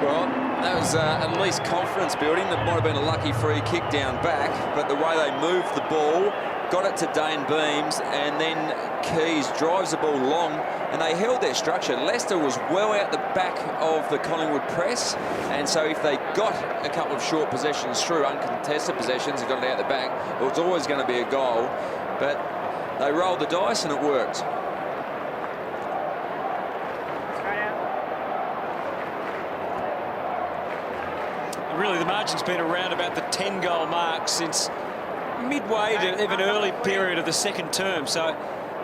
Well, that was at least confidence building. That might have been a lucky free kick down back, but the way they moved the ball, got it to Dane Beams, and then Keys drives the ball long, and they held their structure. Leicester was well out the back of the Collingwood press, and so if they got a couple of short possessions through, uncontested possessions, and got it out the back, it was always going to be a goal, but they rolled the dice and it worked. Really, the margin's been around about the 10-goal mark since midway to even early period of the second term. So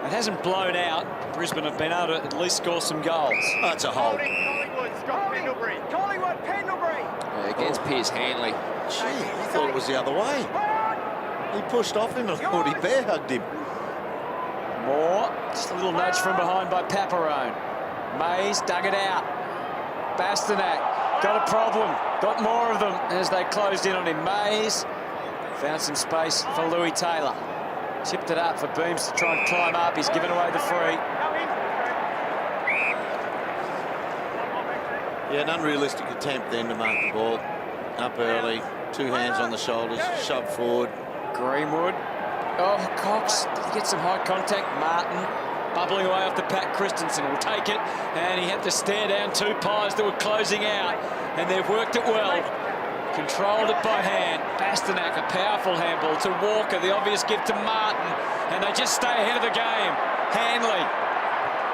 It hasn't blown out. Brisbane have been able to at least score some goals. Oh, it's a hold. Collingwood, Scott Pendlebury. Collingwood, Pendlebury. Yeah, against Pierce Hanley. Gee, I thought it was the other way. He pushed off him and I thought he bear hugged him. Moore, just a little nudge from behind by Paparone. Mays dug it out. Bastanak got a problem. Got more of them as they closed in on him. Mays found some space for Louis Taylor. Chipped it up for Beams to try and climb up. He's given away the free. Yeah, an unrealistic attempt then to mark the ball. Up early, 2 hands on the shoulders, shoved forward. Greenwood. Oh, Cox gets some high contact. Martin bubbling away off the Pat Christensen will take it, and he had to stare down 2 pies that were closing out, and they've worked it well. Controlled it by hand. Bastanak, a powerful handball to Walker, the obvious gift to Martin, and they just stay ahead of the game. Hanley.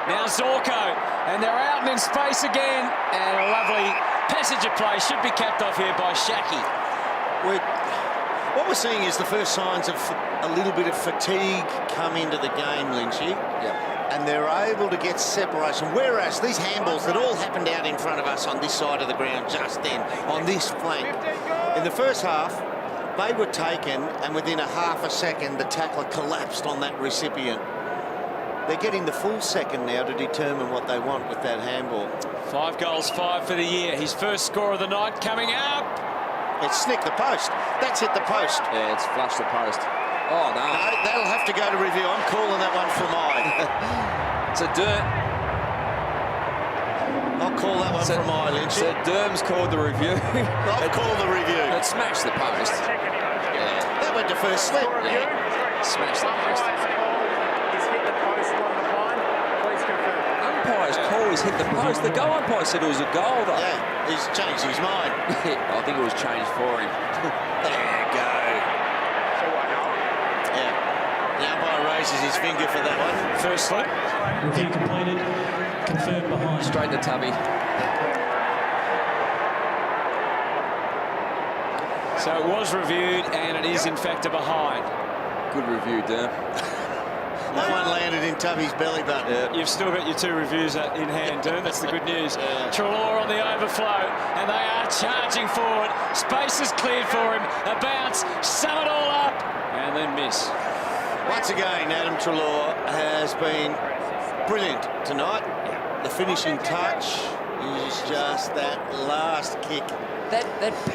Now Zorko, and they're out and in space again, and a lovely passage of play should be capped off here by Shaki. What we're seeing is the first signs of a little bit of fatigue come into the game, Lynchy. Yep. And they're able to get separation. Whereas these handballs that all happened out in front of us on this side of the ground just then, on this flank, in the first half, they were taken, and within a half a second, the tackler collapsed on that recipient. They're getting the full second now to determine what they want with that handball. 5 goals, 5 for the year. His first score of the night coming up. It's snicked the post. That's hit the post. Yeah, it's flushed the post. Oh, no. No, that'll have to go to review. I'm calling that one from eye. It's a Derm. I'll call that one from eye, Lynchy. So Derm's called the review. I've called the review. It smashed the post. Yeah, That went to first slip. yeah. Smashed the post. He's hit the post along the line. Please confirm. Umpire's call is hit the post. The goal umpire said it was a goal, though. Yeah, he's changed his mind. I think it was changed for him. There you go. Yeah. The umpire raises his finger for that one. First slip. Review completed. Confirmed behind. Straight to Tubby. So it was reviewed, and it is in fact a behind. Good review, Derm. That one landed in Tubby's belly button. You've still got your 2 reviews in hand, Dern. That's the good news. Treloar on the overflow, and they are charging forward. Space is cleared for him. A bounce, sum it all up, and then miss. Once again, Adam Treloar has been brilliant tonight. The finishing touch is just that last kick. That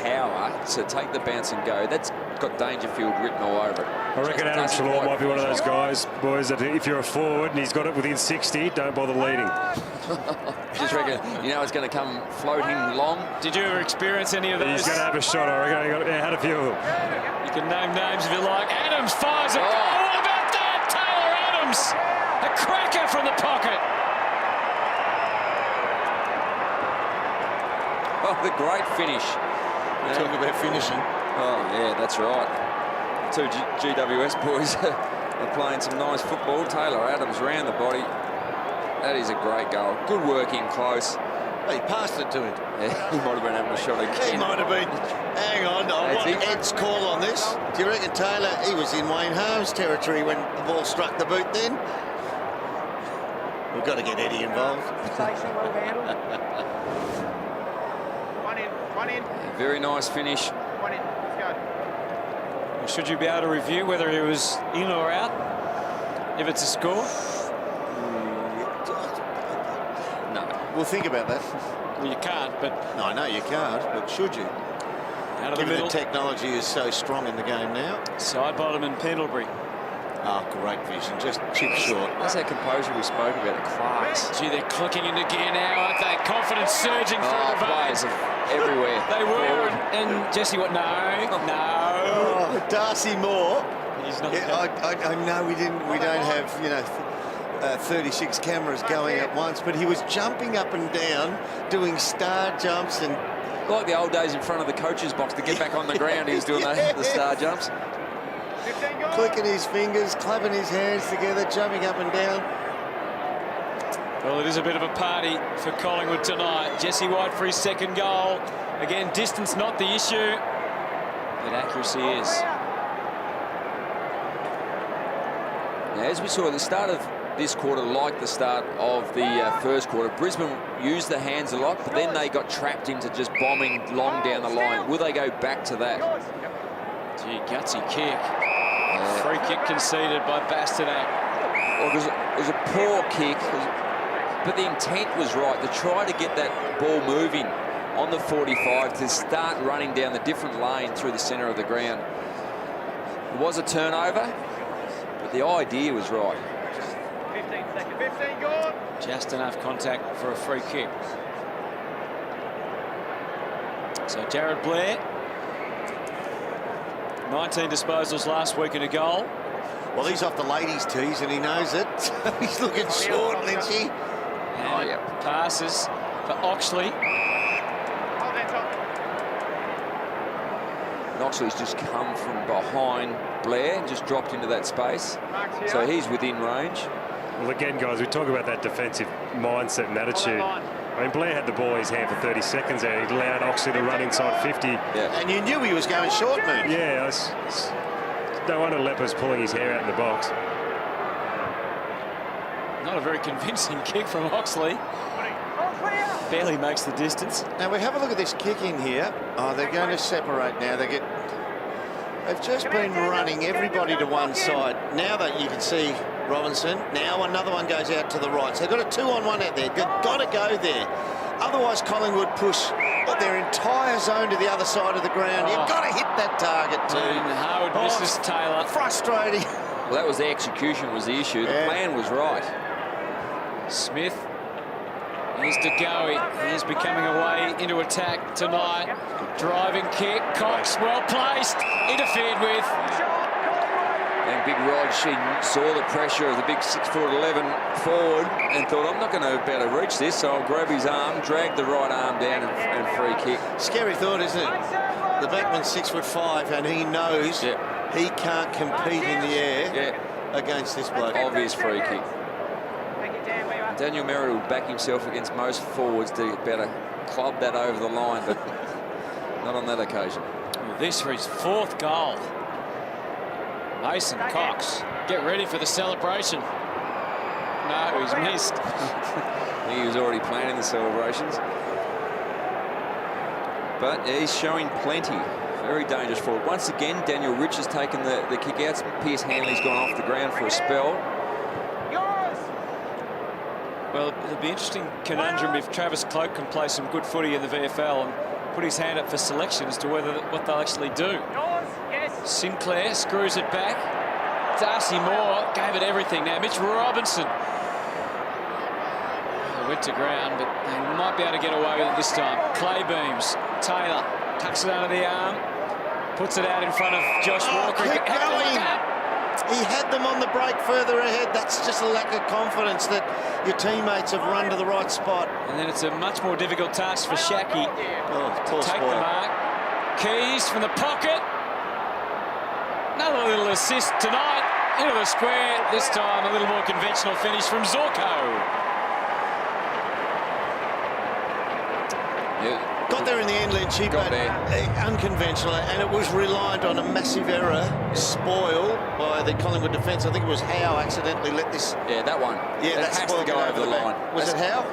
power to take the bounce and go, that's got Dangerfield written all over it. I reckon Adam Treloar might be one of those guys, boys, that if you're a forward and he's got it within 60, don't bother leading. Just reckon, you know, it's going to come floating long. Did you ever experience any of those? He's going to have a shot, I reckon. He had a few of them. You can name names if you like. Adams fires a goal. What about that? Taylor Adams. A cracker from the pocket. Oh, the great finish. Talk about finishing. Oh, yeah, that's right. 2 GWS boys are playing some nice football. Taylor Adams round the body. That is a great goal. Good work in close. He passed it to him. Yeah, he might have been having a shot again. He might have been. Hang on, I want Ed's call on this. Do you reckon Taylor, he was in Wayne Holmes' territory when the ball struck the boot then? We've got to get Eddie involved. One in. Very nice finish. One in. Let's go. Should you be able to review whether he was in or out if it's a score? No. We'll think about that. Well, you can't, but No, I know you can't, but should you? out of the Given middle. the technology is so strong in the game now. Side bottom and Pendlebury. Oh, great vision. Just chip short. That's that composure we spoke about, the class. Gee, they're clicking into gear now, aren't they? Confidence surging through Oh, the veins. players are everywhere. They were, Forward. and Jesse, what? No. Oh, Darcy Moore. He's not. Yeah, I know we don't have, 36 cameras going at once, but he was jumping up and down, doing star jumps and Like the old days in front of the coach's box to get back on the ground, he was doing the star jumps. 15 goals. clicking his fingers, clapping his hands together, jumping up and down. Well, it is a bit of a party for Collingwood tonight. Jesse White for his 2nd goal. Again, distance not the issue, but accuracy is. Now, as we saw at the start of this quarter like the start of the first quarter. Brisbane used the hands a lot, but then they got trapped into just bombing long down the line. Will they go back to that? Gee, gutsy kick. Free kick conceded by Bastanak. Well, it was a poor kick, but the intent was right to try to get that ball moving on the 45 to start running down the different lane through the centre of the ground. It was a turnover, but the idea was right. 15 seconds. 15 gone. Just enough contact for a free kick. So Jared Blair, 19 disposals last week and a goal. Well, he's off the ladies' tees and he knows it. He's looking short, Lynchy. And passes for Oxley. Hold that top. And Oxley's just come from behind Blair and just dropped into that space. So he's within range. Well, again, guys, we talk about that defensive mindset and attitude. I mean, Blair had the ball in his hand for 30 seconds and he allowed Oxley to run inside 50. Yeah. And you knew he was going short, man. Yeah, no wonder Lepper's pulling his hair out in the box. Not a very convincing kick from Oxley. Barely makes the distance. Now we have a look at this kick in here. Oh, they're going to separate now. They've just been running everybody to one side. Now that you can see Robinson, now another one goes out to the right. So they've got a 2-on-1 out there. They've got to go there. Otherwise, Collingwood push their entire zone to the other side of the ground. You've got to hit that target too. And Howard misses Taylor. Frustrating. Well, that was the execution was the issue. The plan was right. Smith. Here's De Goey. He is becoming a way into attack tonight. Driving kick. Cox well placed. Interfered with. And Big Rod, she saw the pressure of the big 6'11" forward and thought, I'm not going to be able to reach this, so I'll grab his arm, drag the right arm down and free kick. Scary thought, isn't it? The backman's 6'5" and he knows he can't compete in the air against this bloke. Obvious free kick. Daniel Merritt will back himself against most forwards to be able to club that over the line, but not on that occasion. Well, this for his 4th goal. Mason Cox, get ready for the celebration. No, he's missed. He was already planning the celebrations. But he's showing plenty. Very dangerous forward. Once again, Daniel Rich has taken the kick outs. Pierce Hanley's gone off the ground for a spell. Well, it'll be interesting conundrum if Travis Cloke can play some good footy in the VFL and put his hand up for selection as to what they'll actually do. Sinclair screws it back. Darcy Moore gave it everything. Now Mitch Robinson went to ground, but they might be able to get away with it this time. Clay beams. Taylor tucks it under the arm, puts it out in front of Josh Walker. Keep going. He had them on the break further ahead. That's just a lack of confidence that your teammates have run to the right spot. And then it's a much more difficult task for Shaki to take spoil. the mark. Keys from the pocket. Another little assist tonight into the square. This time a little more conventional finish from Zorko. Got there in the end, Lynchy, but unconventional, and it was reliant on a massive error, spoil by the Collingwood defence. I think it was Howe accidentally let this. Yeah, that one. Yeah, that has to go over the line. Was it Howe?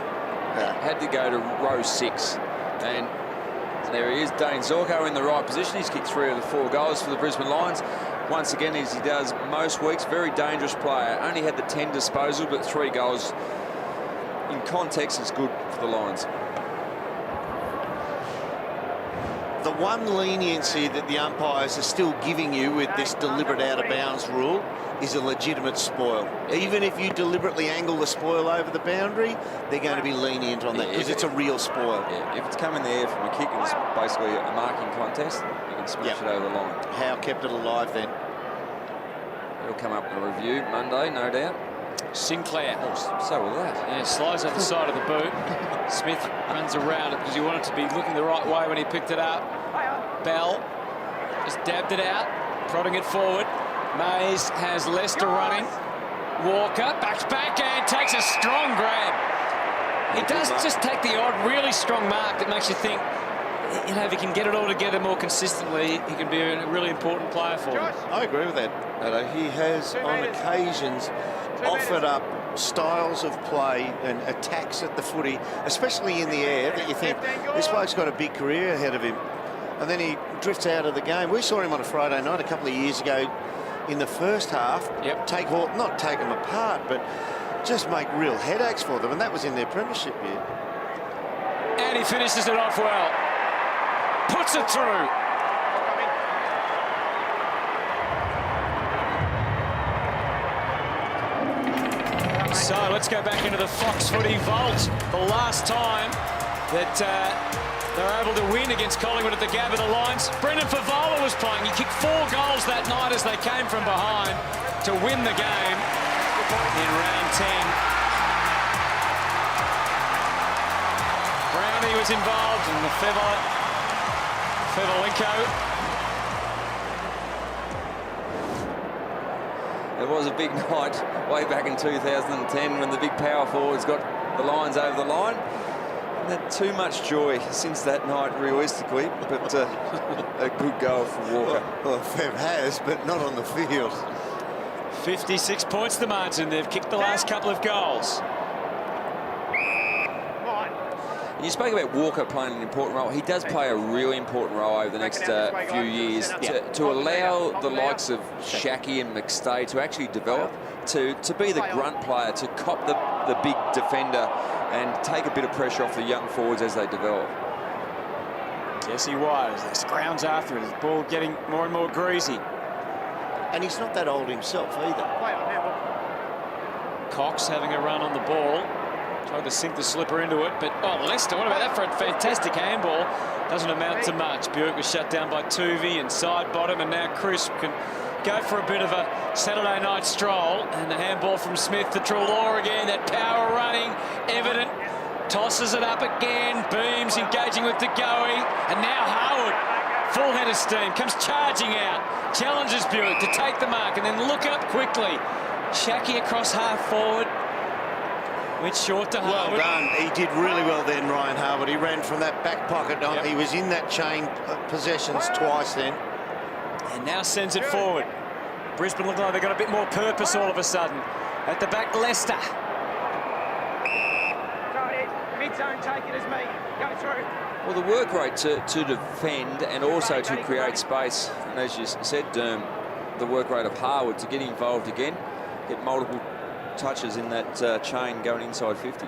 Yeah. Had to go to row 6. And there he is, Dane Zorko in the right position. He's kicked 3 of the 4 goals for the Brisbane Lions. Once again, as he does most weeks, very dangerous player. Only had the 10 disposal, but 3 goals. In context, it's good for the Lions. The one leniency that the umpires are still giving you with this deliberate out-of-bounds rule is a legitimate spoil. Even if you deliberately angle the spoil over the boundary, they're going to be lenient on that because it's a real spoil. Yeah, if it's come in the air from a kick and it's basically a marking contest, you can smash it over the line. Howe kept it alive then. It'll come up in a review Monday, no doubt. Sinclair. Oh, so will that. Yeah, slides off the side of the boot. Smith runs around it because he wanted to be looking the right way when he picked it up. Bell just dabbed it out, prodding it forward. Mays has Lester running. Walker backs back and takes a strong grab. He does just take the odd, really strong mark that makes you think you know, if he can get it all together more consistently, he can be a really important player for them. I agree with that. He has, on occasions, offered up styles of play and attacks at the footy, especially in the air, that you think, this bloke's got a big career ahead of him. And then he drifts out of the game. We saw him on a Friday night a couple of years ago in the first half, not take them apart, but just make real headaches for them, and that was in their premiership year. And he finishes it off well. Puts it through. So let's go back into the Fox Footy vault. The last time that they were able to win against Collingwood at the Gabba, the Lions. Brendan Favola was playing. He kicked 4 goals that night as they came from behind to win the game in round 10. Brownie was involved in the Fevolenko. It was a big night way back in 2010 when the big power forwards got the Lions over the line. Not too much joy since that night, realistically, but a good goal from Walker. Well, Fev has, but not on the field. 56 points the margin. They've kicked the last couple of goals. You spoke about Walker playing an important role. He does play a really important role over the next few years to allow the likes of Shaki and McStay to actually develop, to be the grunt player, to cop the big defender and take a bit of pressure off the young forwards as they develop. Jesse White, as he scrounds after it, his ball getting more and more greasy. And he's not that old himself either. Cox having a run on the ball. Tried to sink the slipper into it, but Lester, what about that for a fantastic handball? Doesn't amount to much. Buick was shut down by Tuvey and side bottom, and now Chris can go for a bit of a Saturday night stroll. And the handball from Smith to Treloar again. That power running, evident. Tosses it up again. Beams engaging with DeGoey, and now Harwood, full head of steam, comes charging out, challenges Buick to take the mark, and then look up quickly. Shaki across half forward. Went short to Harwood. Well done. He did really well then, Ryan Harwood. He ran from that back pocket. Yep. He was in that chain possessions twice then. And now sends it forward. Brisbane look like they've got a bit more purpose all of a sudden. At the back, Leicester. Mid-zone, take it as me. Go through. Well, the work rate to defend and also to create space, and as you said, Derm, the work rate of Harwood to get involved again, get multiple touches in that chain going inside 50.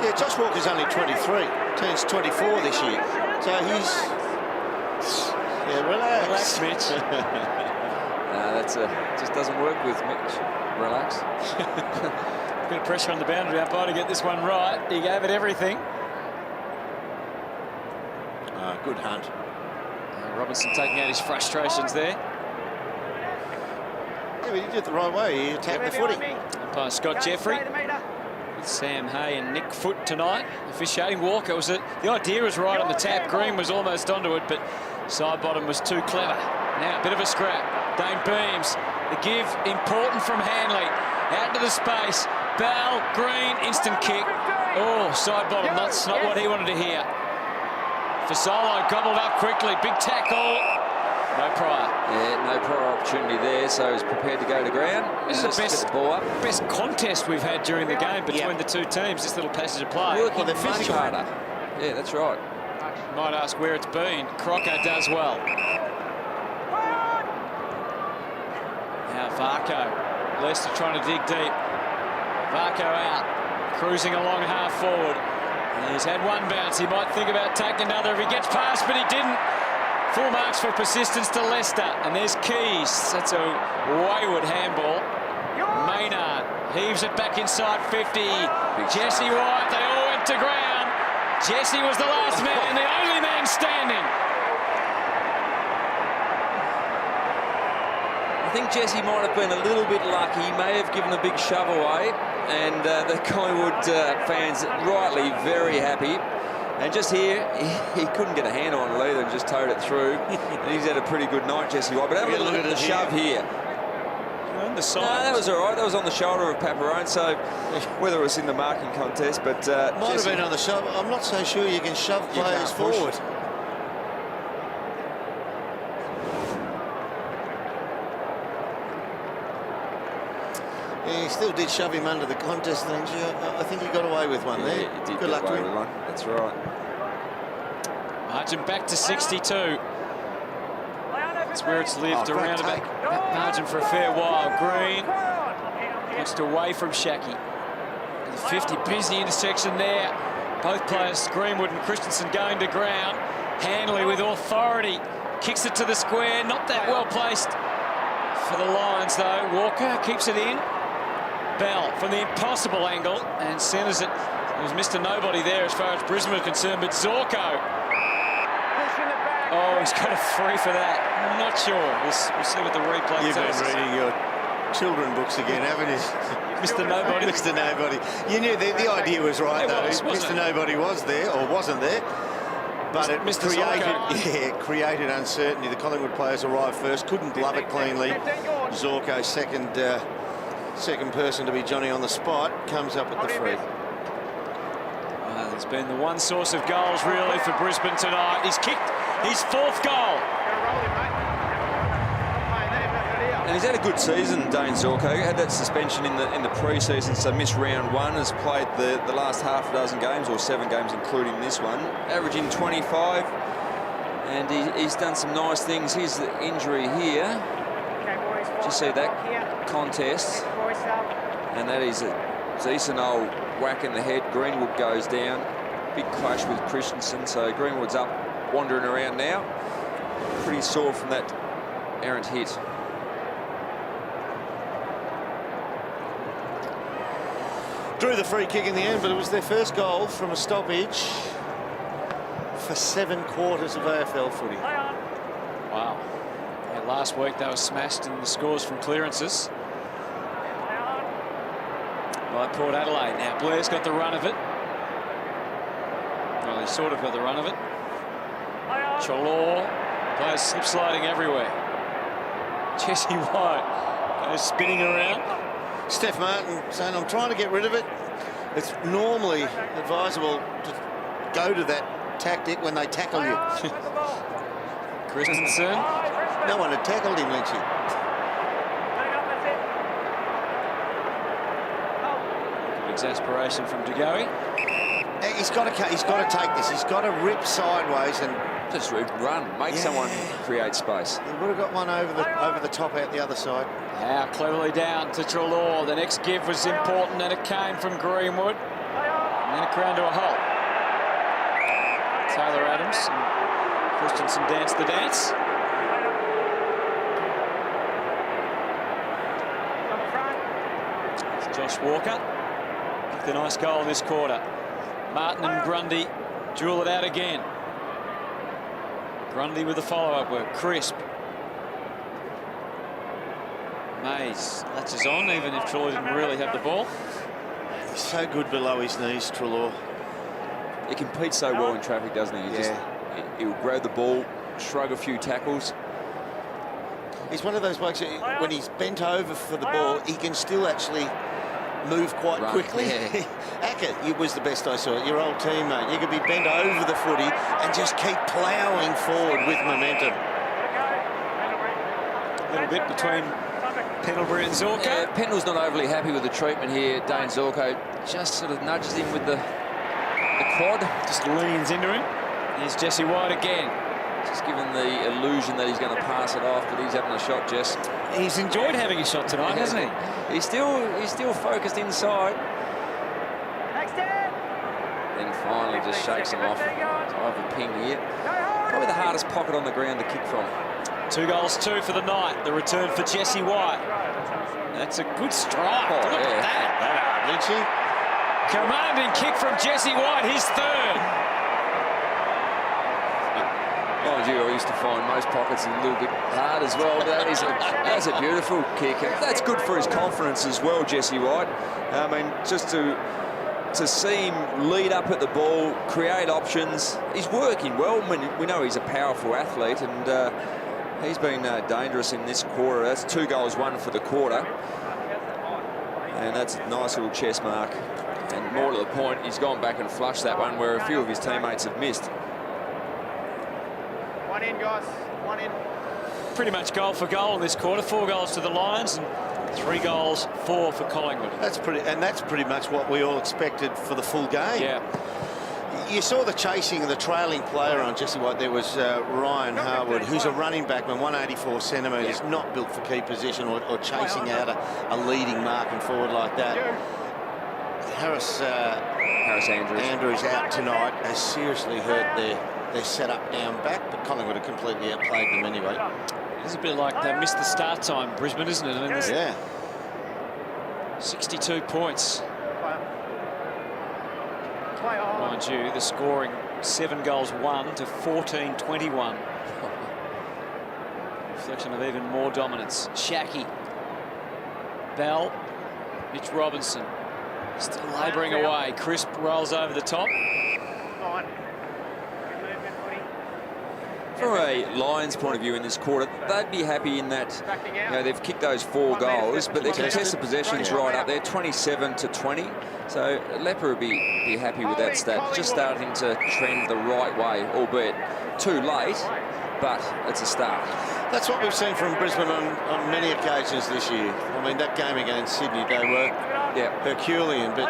Yeah, Josh Walker's only 23, turns 24 this year. So he's... Yeah, relax. Relax, Mitch. No, just doesn't work with Mitch. Relax. Bit of pressure on the boundary umpire to get this one right. He gave it everything. Good hunt. Robinson taking out his frustrations there. Yeah, but he did it the right way. He attacked the footy. Umpire Scott Jeffrey with Sam Hay and Nick Foot tonight officiating. Walker was the idea was right on the tap. Green was almost onto it, but side bottom was too clever. Now a bit of a scrap. Dane Beams, the give important from Hanley. Out to the space. Bell, Green, instant kick. Oh, side bottom. That's not what he wanted to hear. Fasolo gobbled up quickly. Big tackle. No prior. Yeah, no prior opportunity there, so he's prepared to go to ground. This is the best contest we've had during the game between the two teams, this little passage of play. Working much harder. Yeah, that's right. Might ask where it's been. Crocker does well. Now Varco. Leicester trying to dig deep. Varco out. Cruising along half forward. And he's had one bounce. He might think about taking another if he gets past, but he didn't. Full marks for persistence to Leicester. And there's Keys. That's a wayward handball. Maynard heaves it back inside 50. Jesse White, they all went to ground. Jesse was the last man, the only man standing. I think Jesse might have been a little bit lucky. He may have given a big shove away, and the Collingwood fans rightly very happy. And just here, he couldn't get a hand on it either and just towed it through. And he's had a pretty good night, Jesse White. But have a look at the shove here. the side? No, that was all right. That was on the shoulder of Paparone, so whether it was in the marking contest, but... Might have been on the shoulder. I'm not so sure you can shove players forward. Yeah, he still did shove him under the contest thing. I think he got away with one there. He did Good luck to him. with one. That's right. Margin back to 62. That's where it's lived around about that margin for a fair while. Green just away from Shaki. The 50, busy intersection there. Both players, Greenwood and Christensen, going to ground. Hanley with authority. Kicks it to the square. Not that well placed for the Lions, though. Walker keeps it in. Bell from the impossible angle and centres it. It was Mr. Nobody there as far as Brisbane are concerned, but Zorko. Oh, he's got a free for that. I'm not sure. We'll see what the replay You've tells us. been reading your children books again, haven't you? Mr. Nobody. Mr. Nobody. You knew the idea was right, though. Mr. Nobody was there, or wasn't there. But it Mr. created uncertainty. The Collingwood players arrived first, couldn't glove it cleanly. Zorko, second person to be Johnny on the spot, comes up with the free. It's been the one source of goals, really, for Brisbane tonight. He's kicked his 4th goal. And he's had a good season, Dane Zorko. He had that suspension in the pre-season, so missed round 1, has played the last half a dozen games, or 7 games including this one, averaging 25, and he's done some nice things. Here's the injury here. Did you see that contest? And that is a decent old whack in the head. Greenwood goes down. Big clash with Christensen, so Greenwood's up, wandering around now. Pretty sore from that errant hit. Drew the free kick in the end, but it was their first goal from a stoppage for 7 quarters of AFL footy. Wow. Yeah, last week they were smashed in the scores from clearances by Port Adelaide. Now Blair's got the run of it. Well, he sort of got the run of it. Chalor, players slip sliding everywhere. Jesse White goes spinning around. Steph Martin saying, I'm trying to get rid of it. It's normally advisable to go to that tactic when they tackle you. Christensen. No one had tackled him, Lynchy. Exasperation from Degoe. He's got to take this. He's got to rip sideways and Just run, make someone create space. He would have got one over the top out the other side. Now cleverly down to Treloar. The next give was important, and it came from Greenwood. And then it ground to a halt. Taylor Adams and Christensen danced the dance. It's Josh Walker. Kicked a nice goal this quarter. Martin and Grundy duel it out again. Grundy with the follow-up work. Crisp. Mays latches on, even if Treloar didn't really have the ball. He's so good below his knees, Treloar. He competes so well in traffic, doesn't he? He'll grab the ball, shrug a few tackles. He's one of those blokes that when he's bent over for the ball, he can still actually move quite quickly. Yeah. Acker, it was the best I saw. Your old teammate. You could be bent over the footy and just keep ploughing forward with momentum. A little bit between Pendlebury and Zorko. Yeah, Pendle's not overly happy with the treatment here. Dane Zorko just sort of nudges him with the quad. Just leans into him. Here's Jesse White again. Just giving the illusion that he's going to pass it off, but he's having a shot, Jess. He's enjoyed having a shot tonight, hasn't he? He's still focused inside. Then finally just shakes him off. Over ping here. Probably the hardest pocket on the ground to kick from. 2 goals, 2 for the night. The return for Jesse White. That's a good strike. Oh, Look at that. Lynchy. Commanding kick from Jesse White, his 3rd. Mind you, I used to find most pockets a little bit hard as well. That's a beautiful kick. And that's good for his confidence as well, Jesse White. I mean, just to see him lead up at the ball, create options. He's working well. I mean, we know he's a powerful athlete, and He's been dangerous in this quarter. That's 2 goals, 1 for the quarter. And that's a nice little chest mark. And more to the point, he's gone back and flushed that one where a few of his teammates have missed. One in, guys. One in. Pretty much goal for goal in this quarter. 4 goals to the Lions and 3 goals, 4 for Collingwood. That's pretty much what we all expected for the full game. Yeah. You saw the chasing and the trailing player on Jesse White. There was Ryan Harwood, who's a running backman, 184 centimetres, not built for key position or chasing out a leading marking forward like that. Harris Andrews out tonight has seriously hurt their setup down back, but Collingwood have completely outplayed them anyway. It's a bit like they missed the start time, Brisbane, isn't it? I mean, yeah. 62 points. Mind you, the scoring 7 goals 1 to 14-21. Reflection of even more dominance. Shackey, Bell, Mitch Robinson, still labouring away. Crisp rolls over the top. From a Lions point of view in this quarter, they'd be happy in that, you know, they've kicked those 4 goals, but their contested possession's right up there, 27-20. So Leper would be happy with that stat, just starting to trend the right way, albeit too late, but it's a start. That's what we've seen from Brisbane on many occasions this year. I mean, that game against Sydney, they were Herculean, but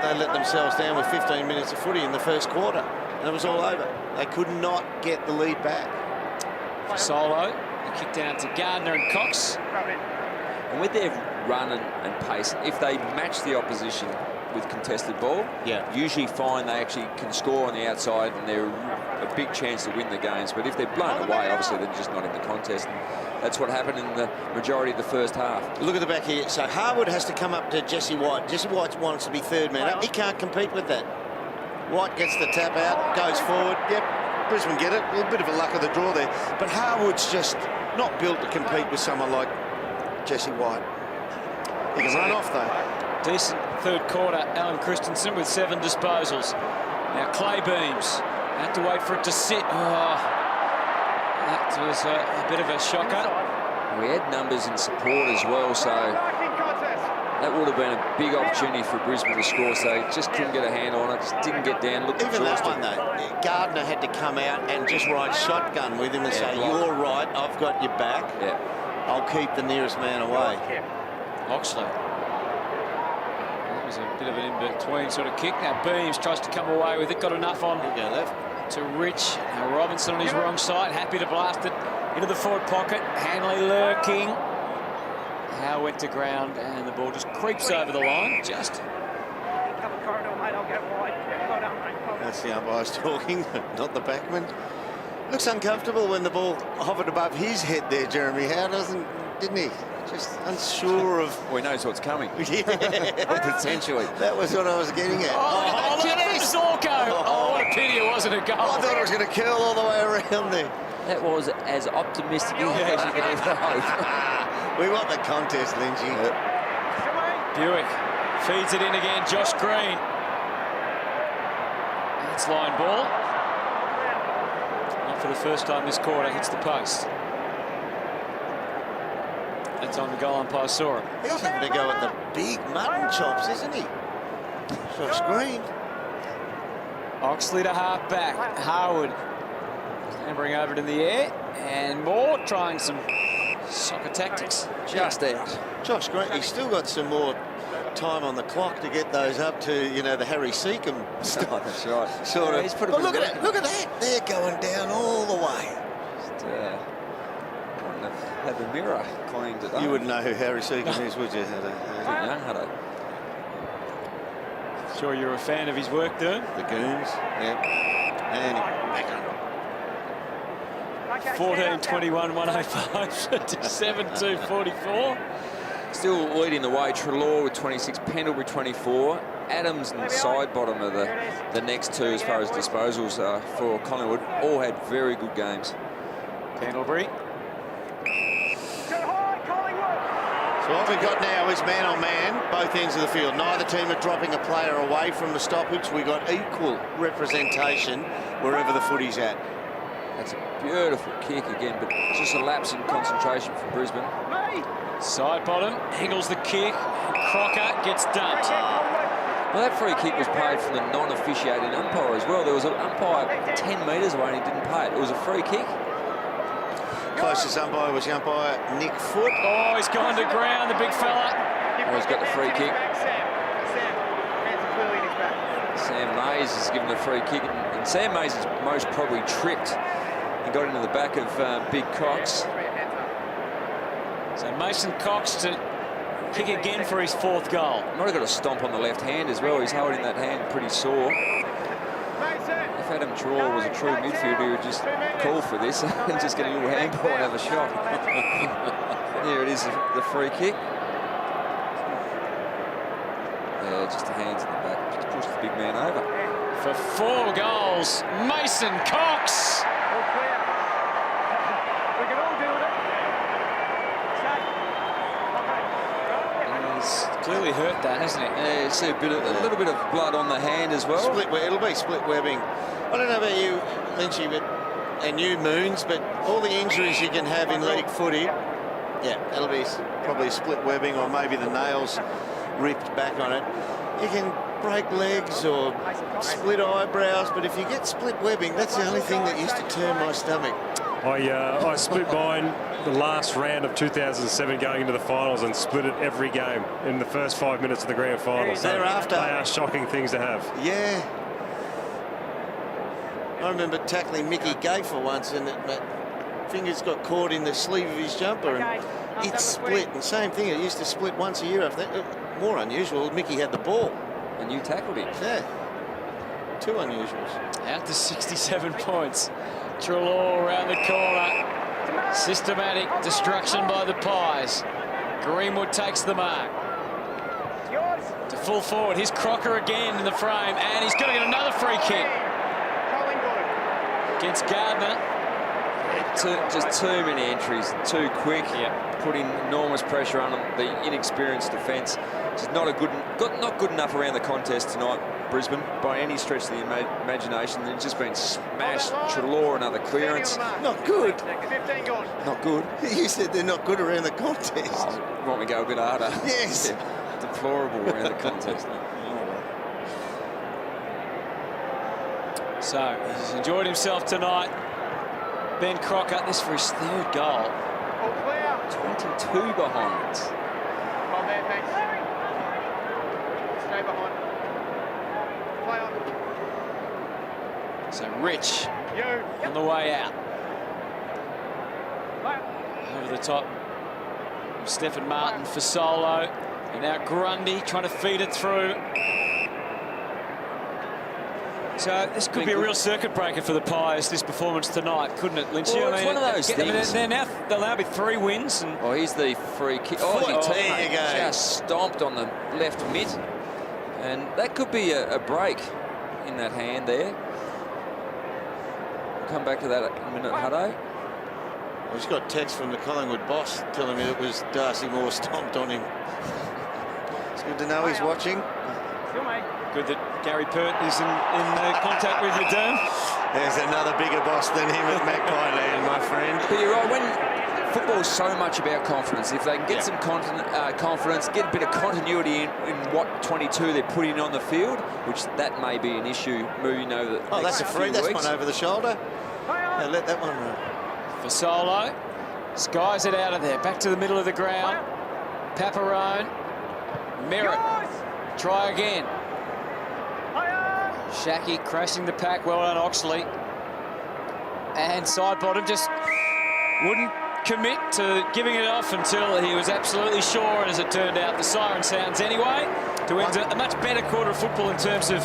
they let themselves down with 15 minutes of footy in the first quarter, and it was all over. They could not get the lead back. Solo, the kick down to Gardner and Cox. And with their run and pace, if they match the opposition with contested ball, usually find they actually can score on the outside and they're a big chance to win the games. But if they're blown away, obviously they're just not in the contest. And that's what happened in the majority of the first half. Look at the back here. So Harwood has to come up to Jesse White. Jesse White wants to be third man up. He can't compete with that. White gets the tap out, goes forward. Yep, Brisbane get it. A little bit of a luck of the draw there. But Harwood's just not built to compete with someone like Jesse White. He can run off, though. Decent third quarter. Alan Christensen with 7 disposals. Now Clay Beams had to wait for it to sit. Oh, that was a bit of a shocker. We had numbers in support as well, so that would have been a big opportunity for Brisbane to score, so they just couldn't get a hand on it, just didn't get down, looked Even exhausted. that one, though, Gardner had to come out and just ride shotgun with him and say, you're right, I've got your back. I'll keep the nearest man away. Oxley. That was a bit of an in-between sort of kick. Now Beams tries to come away with it, got enough on to Rich. Now Robinson on his wrong side, happy to blast it into the forward pocket. Hanley lurking. Howe went to ground and the ball just creeps over the line. Just. That's the umpires talking, not the backman. Looks uncomfortable when the ball hovered above his head there, Jeremy Howe, didn't he? Just unsure of... Well, he knows what's coming. Potentially. That was what I was getting at. Oh, look at Zorko! Oh, what a pity it wasn't a goal. I thought it was going to curl all the way around there. That was as optimistic as you can ever hope. We want the contest, Lynchy. Buick feeds it in again. Josh Green. That's line ball. Not for the first time this quarter. Hits the post. That's on the goal umpire saw him. He's having to go at the big mutton chops, isn't he? Josh Green. Oxley to half back. Harwood clambering over it in the air. And Moore trying some soccer tactics. Just out. Josh Green, he's still got some more time on the clock to get those up to, you know, the Harry Seacombe stuff. That's right. Sort of. He's put But look at it, look at that. They're going down all the way. Just, had the mirror cleaned today. You wouldn't know who Harry Seacombe is, would you? Sure you're a fan of his work, Dern? The Goons, yep. And back under. 14-21, 105 to 7-2-44. Still leading the way, Treloar with 26, Pendlebury 24. Adams and side bottom are the next two as far as disposals for Collingwood. All had very good games. Pendlebury. So what we've got now is man on man, both ends of the field. Neither team are dropping a player away from the stoppage. We've got equal representation wherever the footy's at. That's a beautiful kick again, but just a lapse in concentration from Brisbane. Side bottom, angles the kick, and Crocker gets dumped. Well, that free kick was paid from the non-officiating umpire as well. There was an umpire 10 metres away and he didn't pay it. It was a free kick. Closest umpire was umpire Nick Foote. Oh, he's gone to ground, the big fella. Oh, he's got the free kick. Sam Mays has given the free kick, and Sam Mays is most probably tripped and got into the back of Big Cox. So Mason Cox to kick again for his 4th goal. Might have got a stomp on the left hand as well. He's holding that hand pretty sore. If Adam Traw was a true midfielder, he would just call for this and just get a little handball and have a shot. Here it is, the free kick. Yeah, just the hands in the back. Just push the big man over. For 4 goals, Mason Cox. All clear. We can all deal with it. He's clearly hurt that, hasn't he? Yeah, you see a little bit of blood on the hand as well. It'll be split webbing. I don't know about you, Lynchy, and you, Moons, but all the injuries you can have in league footy, yeah, it'll be probably split webbing or maybe the nails ripped back on it. You can break legs or split eyebrows, but if you get split webbing, that's the only thing that used to turn my stomach. I split mine the last round of 2007 going into the finals and split it every game in the first 5 minutes of the grand final. So Thereafter. they are shocking things to have. Yeah. I remember tackling Mickey Gafer once and my fingers got caught in the sleeve of his jumper and it split. And same thing, it used to split once a year. I think more unusual, Mickey had the ball. And you tackled him. Yeah. 2 unusuals. Out to 67 points. Trelaw around the corner. Systematic destruction by the Pies. Greenwood takes the mark. To full forward, here's Crocker again in the frame, and he's going to get another free kick. Collingwood. Against Gardner. Just too many entries, too quick. Yep. Putting enormous pressure on the inexperienced defence. Just not good enough around the contest tonight, Brisbane, by any stretch of the imagination. They've just been smashed. Trelaw, another clearance. Not good. 15 gone. Not good. You said they're not good around the contest. Oh, want me to go a bit harder? Yes. Yeah, deplorable around the contest. So he's enjoyed himself tonight. Ben Crocker, this for his 3rd goal. All clear. 22 behind. On there, thanks. Stay behind. Play on. So Rich You. on the way out. Play. Over the top. Stephen Martin for Solo. And now Grundy trying to feed it through. So this could be a real circuit breaker for the Pies, this performance tonight, couldn't it, Lynchy? Well, it's one of those things. They'll now be 3 wins. And Oh, here's the free kick. Oh, his there teammate you go. just stomped on the left mitt. And that could be a break in that hand there. We'll come back to that in a minute, Hutto. I just got text from the Collingwood boss telling me it was Darcy Moore stomped on him. It's good to know he's watching. Still, mate. good that Gary Pert is in contact with you, Doom. There's another bigger boss than him at Magpie Land, my friend. But you're right, when football's so much about confidence, if they can get some confidence, get a bit of continuity in what 22 they're putting on the field, which that may be an issue moving over the Oh, that's next a free. few That's weeks. one over the shoulder. Yeah, let that one run. For Solo, skies it out of there, back to the middle of the ground. Paparone, Merritt, try again. Shaki crashing the pack, well done Oxley. And side bottom just wouldn't commit to giving it off until he was absolutely sure, and as it turned out, the siren sounds anyway, to end a much better quarter of football in terms of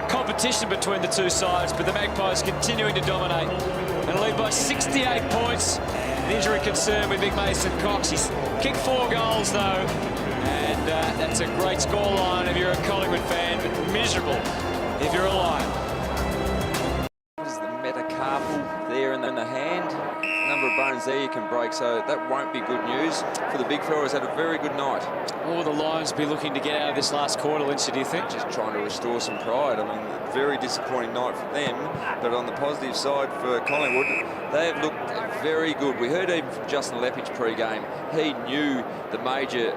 competition between the two sides, but the Magpies continuing to dominate and lead by 68 points. An injury concern with Big Mason Cox. He's kicked 4 goals though, and that's a great scoreline if you're a Collingwood fan, but miserable if you're a Lion. There's the metacarpal there in the hand. A number of bones there you can break, so that won't be good news for the big fella. He's had a very good night. What will the Lions be looking to get out of this last quarter, Lindsay, do you think? Just trying to restore some pride. I mean, very disappointing night for them, but on the positive side for Collingwood, they have looked very good. We heard even from Justin Leppich pre-game. He knew the major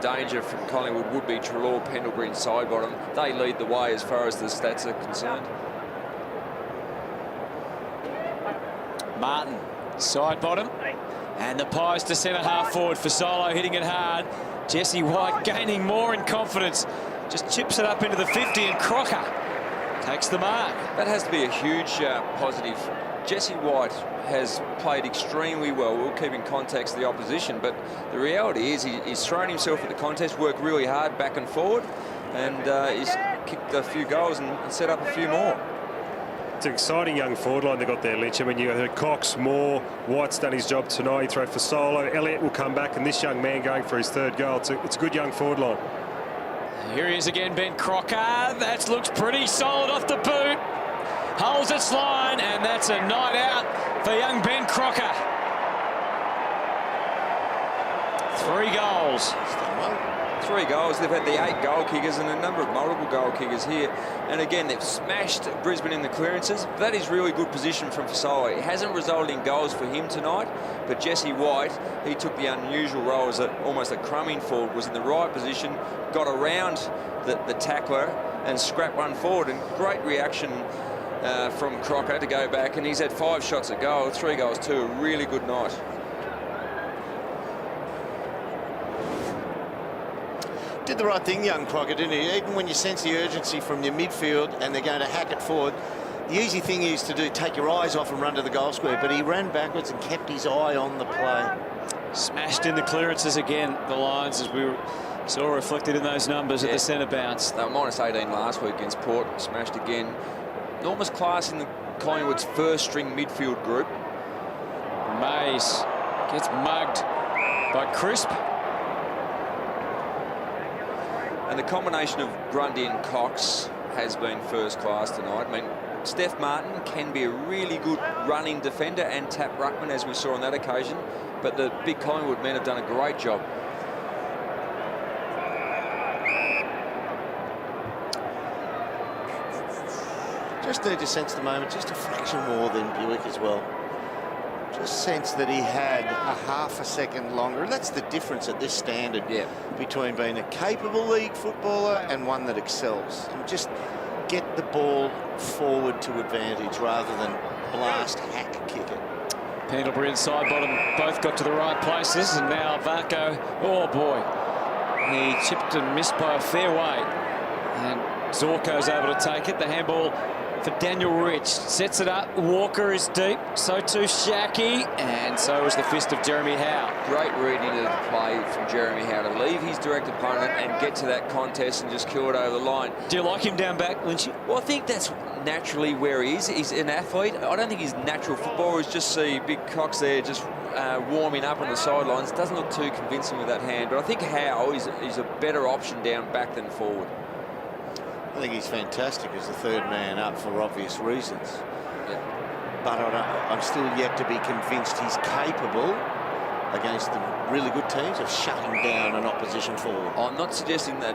danger from Collingwood would be Treloar, Pendlebury and Sidebottom. They lead the way as far as the stats are concerned. Martin, side bottom, and the Pies to centre half forward for Solo, hitting it hard. Jesse White gaining more in confidence, just chips it up into the 50, and Crocker takes the mark. That has to be a huge positive. Jesse White has played extremely well. We'll keep in context the opposition, but the reality is he's thrown himself at the contest, worked really hard back and forward, and he's kicked a few goals and set up a few more. It's an exciting young forward line they got there, Lynch. I mean, you heard Cox, Moore, White's done his job tonight. He threw for Solo. Elliott will come back, and this young man going for his third goal. It's a good young forward line. Here he is again, Ben Crocker. That looks pretty solid off the boot. Holds its line, and that's a night out for young Ben Crocker. 3 goals. 3 goals. They've had the 8 goal kickers and a number of multiple goal kickers here. And again, they've smashed Brisbane in the clearances. That is really good position from Fasolo. It hasn't resulted in goals for him tonight, but Jesse White, he took the unusual role as almost a crumbing forward, was in the right position, got around the tackler and scrapped one forward. And great reaction from Crocker to go back. And he's had 5 shots at goal, 3 goals too. A really good night. Did the right thing, young Crocker, didn't he? Even when you sense the urgency from your midfield and they're going to hack it forward, the easy thing is to do, take your eyes off and run to the goal square, but he ran backwards and kept his eye on the play. Smashed in the clearances again, the Lions, as we saw reflected in those numbers at the centre bounce. They were -18 last week against Port, smashed again. Enormous class in the Collingwood's first string midfield group. Mays gets mugged by Crisp. And the combination of Grundy and Cox has been first class tonight. I mean, Steph Martin can be a really good running defender and tap ruckman, as we saw on that occasion, but the big Collingwood men have done a great job. Just need to sense the moment just a fraction more than Buick as well. Just sense that he had a half a second longer. That's the difference at this standard between being a capable league footballer and one that excels. And just get the ball forward to advantage rather than blast, hack, kick it. Pendlebury and Sidebottom both got to the right places, and now Varco, oh boy, he chipped and missed by a fair way. And Zorko's able to take it. The handball for Daniel Rich, sets it up. Walker is deep, so too Shaki, and so is the fist of Jeremy Howe. Great reading of the play from Jeremy Howe to leave his direct opponent and get to that contest and just kill it over the line. Do you like him down back, Lynchy? Well, I think that's naturally where he is. He's an athlete. I don't think his natural football is just see big Cox there just warming up on the sidelines. Doesn't look too convincing with that hand, but I think Howe is a better option down back than forward. I think he's fantastic as the third man up for obvious reasons. But I'm still yet to be convinced he's capable against the really good teams of shutting down an opposition forward. I'm not suggesting that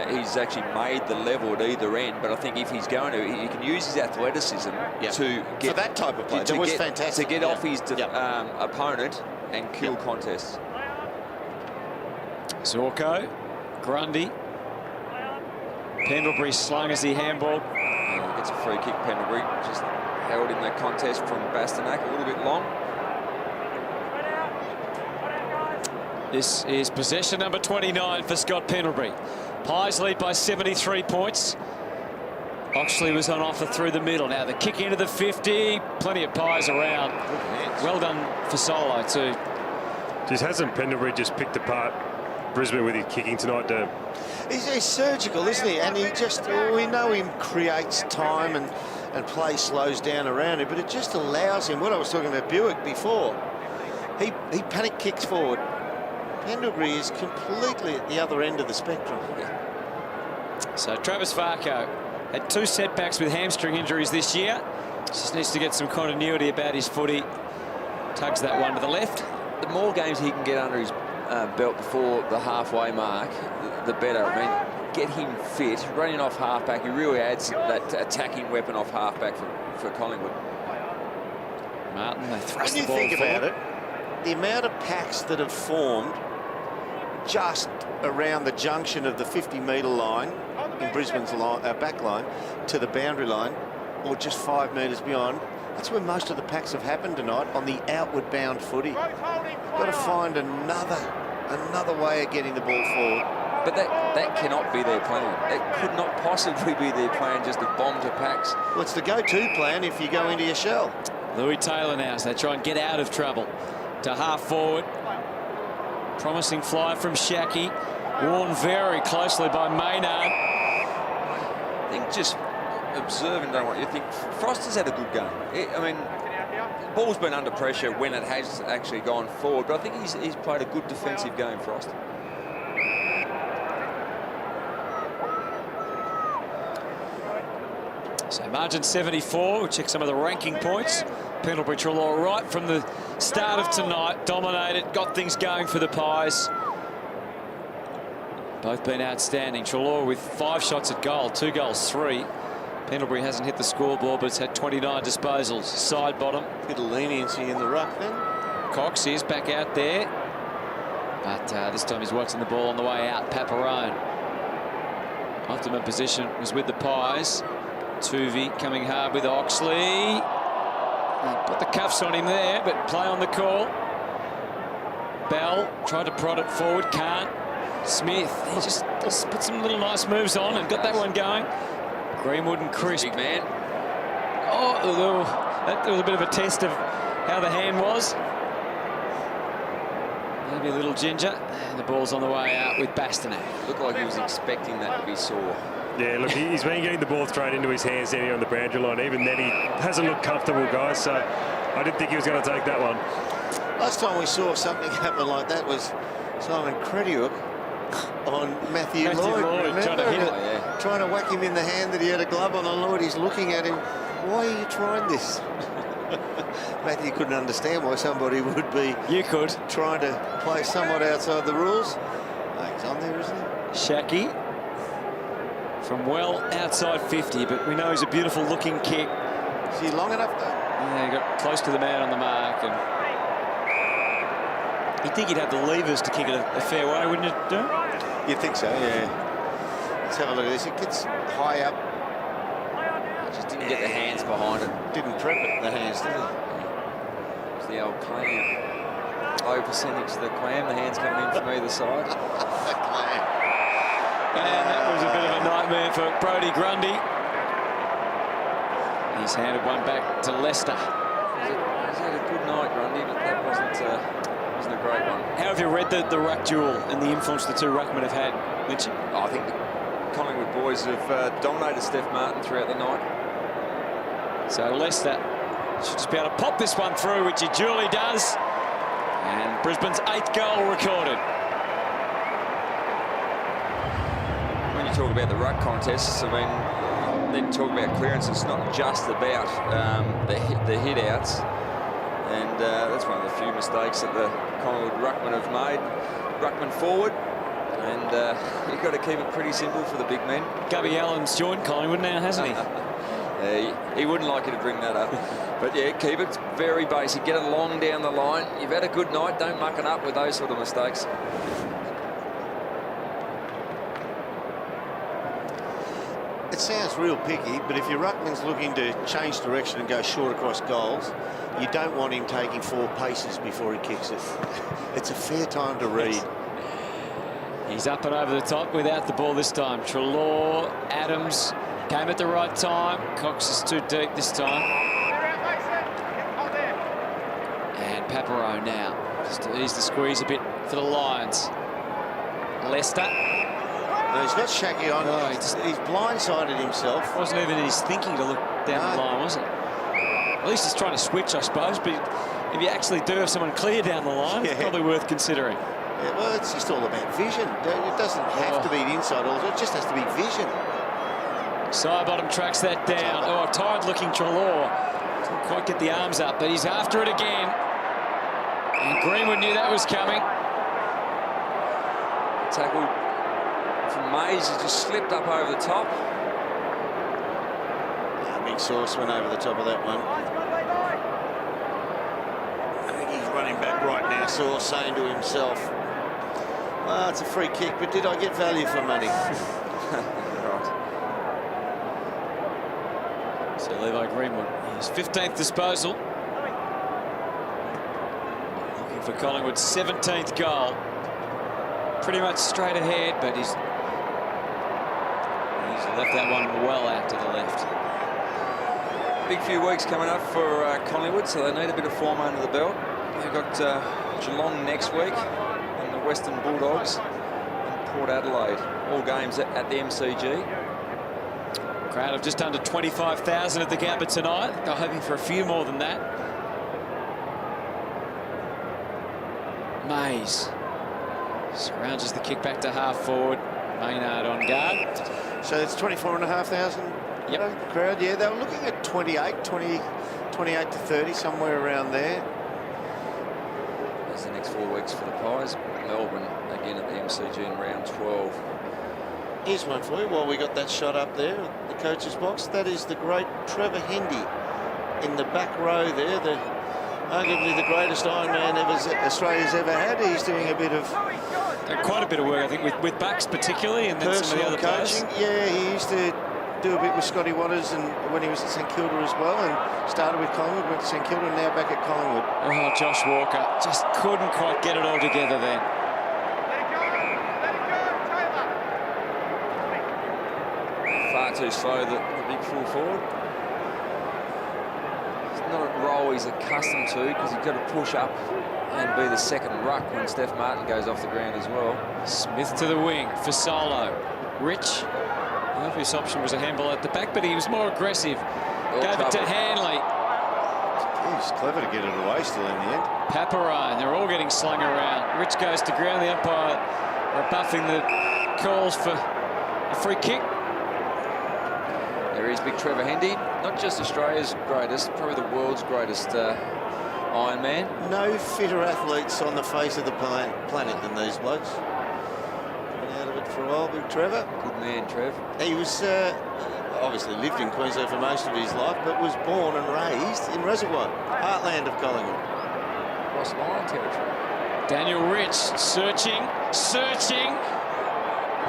he's actually made the level at either end, but I think if he's going to, he can use his athleticism to get... For that type of play, that was fantastic. To get off his opponent and kill contests. Zorko, Grundy. Pendlebury slung as he handballed. Gets a free kick, Pendlebury. Just held in that contest from Bastanak a little bit long. This is possession number 29 for Scott Pendlebury. Pies lead by 73 points. Oxley was on offer through the middle. Now the kick into the 50. Plenty of Pies around. Well done for Solo too. Just hasn't Pendlebury just picked apart Brisbane with his kicking tonight, Derm? He's surgical, isn't he? And he just, we know him creates time and play slows down around him, but it just allows him, what I was talking about Buick before, he panic kicks forward. Pendlebury is completely at the other end of the spectrum. So Travis Varco had 2 setbacks with hamstring injuries this year. Just needs to get some continuity about his footy. Tugs that one to the left. The more games he can get under his belt before the halfway mark, the better. I mean, get him fit, running off halfback. He really adds that attacking weapon off halfback for Collingwood. Martin, they thrust the When you ball think forward. about it, the amount of packs that have formed just around the junction of the 50-metre line in Brisbane's back line to the boundary line, or just 5 metres beyond, that's where most of the packs have happened tonight, on the outward bound footy. Got to find another way of getting the ball forward. But that cannot be their plan. That could not possibly be their plan, just to bomb to packs. Well, it's the go-to plan if you go into your shell. Louis Taylor now, so they try and get out of trouble. To half forward. Promising fly from Shackey. Worn very closely by Maynard. I think just observing, don't what you think. Frost has had a good game. I mean, the ball's been under pressure when it has actually gone forward, but I think he's played a good defensive game, Frost. So margin 74. We'll check some of the ranking points. Pendlebury Treloar right from the start of tonight. Dominated, got things going for the Pies. Both been outstanding. Treloar with 5 shots at goal, 2 goals, 3. Pendlebury hasn't hit the scoreboard, but it's had 29 disposals. Side bottom. Bit of leniency in the ruck then. Cox is back out there. But this time he's watching the ball on the way out. Paparone. Optimum position was with the Pies. Tuvey coming hard with Oxley. Put the cuffs on him there, but play on the call. Bell tried to prod it forward, can't. Smith, he just put some little nice moves on and got that one going. Greenwood and Crisp. Big man. Oh, that was a bit of a test of how the hand was. Maybe a little ginger. And the ball's on the way out with Bastanak. Looked like he was expecting that to be sore. Yeah, look, he's been getting the ball thrown into his hands down here on the boundary line. Even then, he hasn't looked comfortable, guys. So I didn't think he was going to take that one. Last time we saw something happen like that was Simon Crediuk on Matthew Lloyd. Remember? Trying to hit it. Trying to whack him in the hand that he had a glove on Lloyd. He's looking at him. Why are you trying this? Matthew couldn't understand why somebody would be trying to play somewhat outside the rules. He's on there, isn't he? Shackey from well outside 50, but we know he's a beautiful looking kick. Is he long enough though? Yeah, he got close to the man on the mark, and you'd think he'd have the levers to kick it a fair way, wouldn't you, do? You'd think so, yeah. Let's have a look at this. It gets high up. Just didn't get the hands behind it. Didn't prep it, the hands, did it? It's the old clam. Low percentage of the clam. The hands coming in from either side. And that was a bit of a nightmare for Brodie Grundy. He's handed one back to Leicester. He's had a good night, Grundy, but that wasn't a great one. How have you read the ruck duel and the influence the two ruckmen have had, Lynchy? Oh, I think the Collingwood boys have dominated Steph Martin throughout the night. So Leicester should just be able to pop this one through, which he duly does. And Brisbane's 8th goal recorded. When you talk about the ruck contests, I mean, then talk about clearance. It's not just about the hit outs, and that's one of the few mistakes that the Collingwood ruckmen have made. Ruckman forward, and you've got to keep it pretty simple for the big men. Gubby Allen's joined Collingwood now, hasn't he? He wouldn't like you to bring that up. But yeah, keep it very basic. Get it long down the line. You've had a good night. Don't muck it up with those sort of mistakes. It sounds real picky, but if your ruckman's looking to change direction and go short across goals, you don't want him taking 4 paces before he kicks it. It's a fair time to read. He's up and over the top without the ball this time. Treloar, Adams came at the right time. Cox is too deep this time. And Paparone now. Just to ease the squeeze a bit for the Lions. Leicester. No, he's got Shackey on. Oh, he's blindsided himself. Wasn't even in his thinking to look down the line, was it? At least he's trying to switch, I suppose. But if you actually do have someone clear down the line, it's probably worth considering. Yeah, well, it's just all about vision. It doesn't have to be the inside also. It just has to be vision. Sidebottom tracks that down. Oh, tired-looking Treloar. Didn't quite get the arms up, but he's after it again. And Greenwood knew that was coming. Tackle from Mays, he just slipped up over the top. Big Sauce went over the top of that one. I think he's running back right now, Sauce, saying to himself, well, it's a free kick, but did I get value for money? Right. So Levi Greenwood, his 15th disposal. Looking for Collingwood's 17th goal. Pretty much straight ahead, but he's left that one well out to the left. Big few weeks coming up for Collingwood, so they need a bit of form under the belt. They've got Geelong next week, and the Western Bulldogs, and Port Adelaide. All games at the MCG. Crowd of just under 25,000 at the Gabba tonight. They're hoping for a few more than that. Mays surrounds as the kick back to half forward. Maynard on guard. So it's 24,500 crowd. Yeah, they were looking at 28 to 30, somewhere around there. There's the next 4 weeks for the Pies. Melbourne again at the MCG in round 12. Here's one for you while we got that shot up there at the coach's box. That is the great Trevor Hendy in the back row there. Arguably the greatest Ironman Australia's ever had. He's doing a bit of quite a bit of work, I think, with backs particularly, and then some of the other coaching. players. Yeah, he used to do a bit with Scotty Waters and when he was at St Kilda as well, and started with Collingwood, went to St Kilda, and now back at Collingwood. Oh, Josh Walker just couldn't quite get it all together then. Far too slow, the big full forward. It's not a role he's accustomed to, because he's got to push up and be the second ruck when Steph Martin goes off the ground as well. Smith to the wing for Solo. Rich. The obvious option was a handball at the back, but he was more aggressive. Gave it to Hanley. He's clever to get it away still in the end. Paparine, they're all getting slung around. Rich goes to ground. The umpire rebuffing the calls for a free kick. There is big Trevor Hendy, not just Australia's greatest, probably the world's greatest Ironman. No fitter athletes on the face of the planet than these blokes. Been out of it for a while, big Trevor. Good man, Trev. He was obviously lived in Queensland for most of his life, but was born and raised in Reservoir, heartland of Collingwood. Cross line territory. Daniel Rich searching.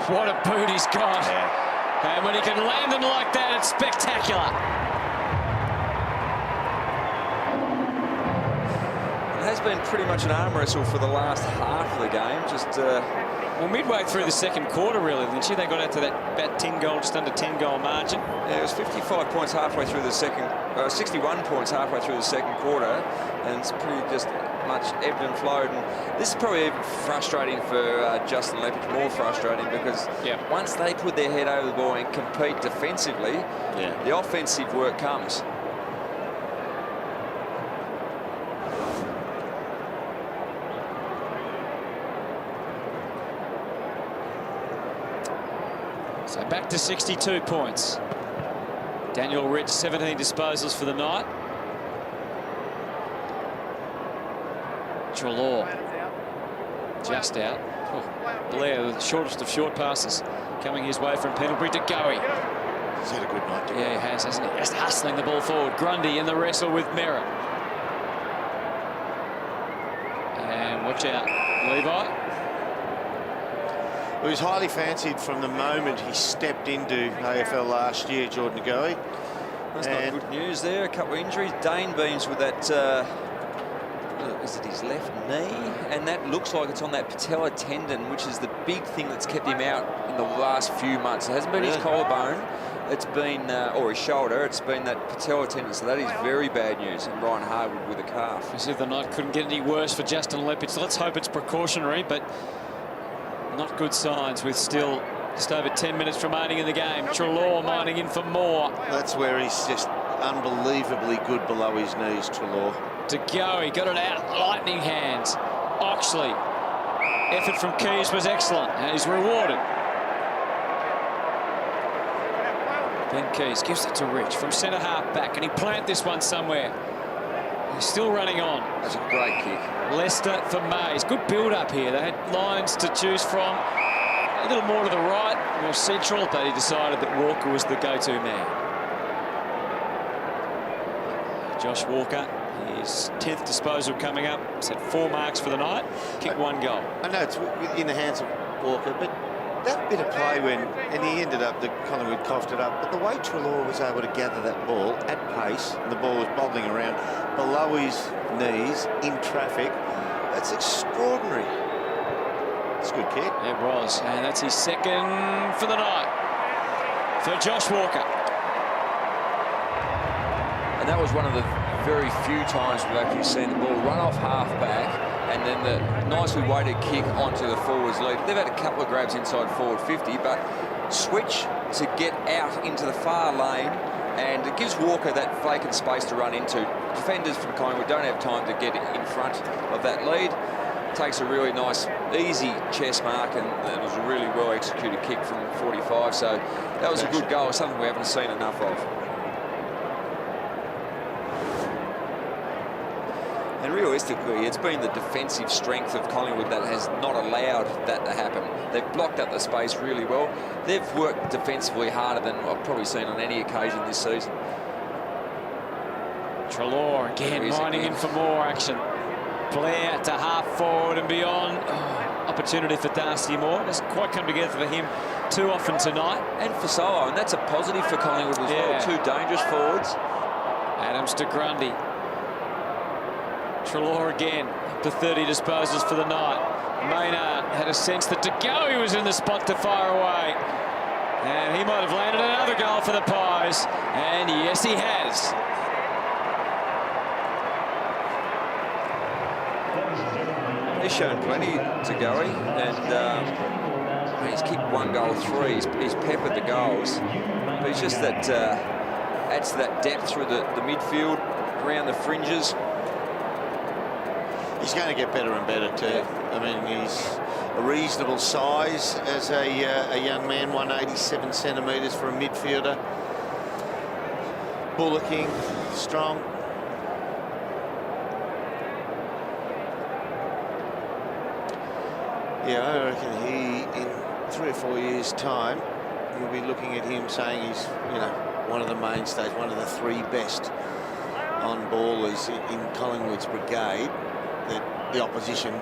What a boot he's got. Yeah. And when he can land them like that, it's spectacular. It has been pretty much an arm wrestle for the last half of the game. Just well, midway through the second quarter, really, Lynchy, they got out to that about 10 goal, just under 10 goal margin. yeah, it was 55 points halfway through the second, 61 points halfway through the second quarter, and it's pretty just much ebbed and flowed. And this is probably even frustrating for Justin Leppich, more frustrating, because once they put their head over the ball and compete defensively, the offensive work comes. So back to 62 points. Daniel Rich, 17 disposals for the night. Trelaw just out. Oh, Blair, the shortest of short passes, coming his way from Pendlebury to Goey. He's had a good night. Yeah, he has, hasn't he? Just hustling the ball forward. Grundy in the wrestle with Merritt. And watch out, Levi. He was highly fancied from the moment he stepped into AFL last year, Jordan Goey. That's not good news there. A couple of injuries. Dane Beams with that, is it his left knee? And that looks like it's on that patella tendon, which is the big thing that's kept him out in the last few months. It hasn't been his collarbone. It's been, or his shoulder. It's been that patella tendon. So that is very bad news. And Ryan Harwood with a calf. As if the night couldn't get any worse for Justin Leppich. So let's hope it's precautionary, but not good signs with still just over 10 minutes remaining in the game. Trelaw mining in for more. That's where he's just unbelievably good below his knees, Trelaw. To go, he got it out, lightning hands. Oxley, effort from Keys was excellent, and he's rewarded. Ben Keys gives it to Rich from centre half back. Can he plant this one somewhere? He's still running on. That's a great kick. Leicester for Mays. Good build-up here. They had lines to choose from. A little more to the right, more central, but he decided that Walker was the go-to man. Josh Walker, his 10th disposal coming up. He's had 4 marks for the night, kicked 1 goal. I know it's in the hands of Walker, but that bit of play and he ended up, the Collingwood coughed it up, but the way Treloar was able to gather that ball at pace, and the ball was bobbling around below his knees in traffic, that's extraordinary. It's a good kick. It was, and that's his 2nd for the night for Josh Walker. And that was one of the very few times we've actually seen the ball run off half-back and then the nicely weighted kick onto the forwards lead. They've had a couple of grabs inside forward 50, but switch to get out into the far lane, and it gives Walker that vacant space to run into. Defenders from Collingwood don't have time to get in front of that lead. Takes a really nice, easy chest mark, and it was a really well-executed kick from 45. So that was a good goal, something we haven't seen enough of. And realistically, it's been the defensive strength of Collingwood that has not allowed that to happen. They've blocked up the space really well. They've worked defensively harder than I've probably seen on any occasion this season. Treloar again lining in for more action. Blair to half forward and beyond. Oh, opportunity for Darcy Moore. Doesn't quite come together for him too often tonight. And for Solo, and that's a positive for Collingwood as well. 2 dangerous forwards. Adams to Grundy. Treloar again, up to 30 disposals for the night. Maynard had a sense that to go, he was in the spot to fire away. And he might have landed another goal for the Pies. And yes, he has. He's shown plenty to go, and he's kicked 1 goal 3. He's peppered the goals, but it's just that adds to that depth through the midfield, around the fringes. He's going to get better and better too. Yeah. I mean, he's a reasonable size as a young man, 187 centimetres for a midfielder. Bullocking, strong. Yeah, I reckon he, in 3 or 4 years' time, we'll be looking at him saying he's, you know, one of the mainstays, one of the 3 best on ballers in Collingwood's brigade that the opposition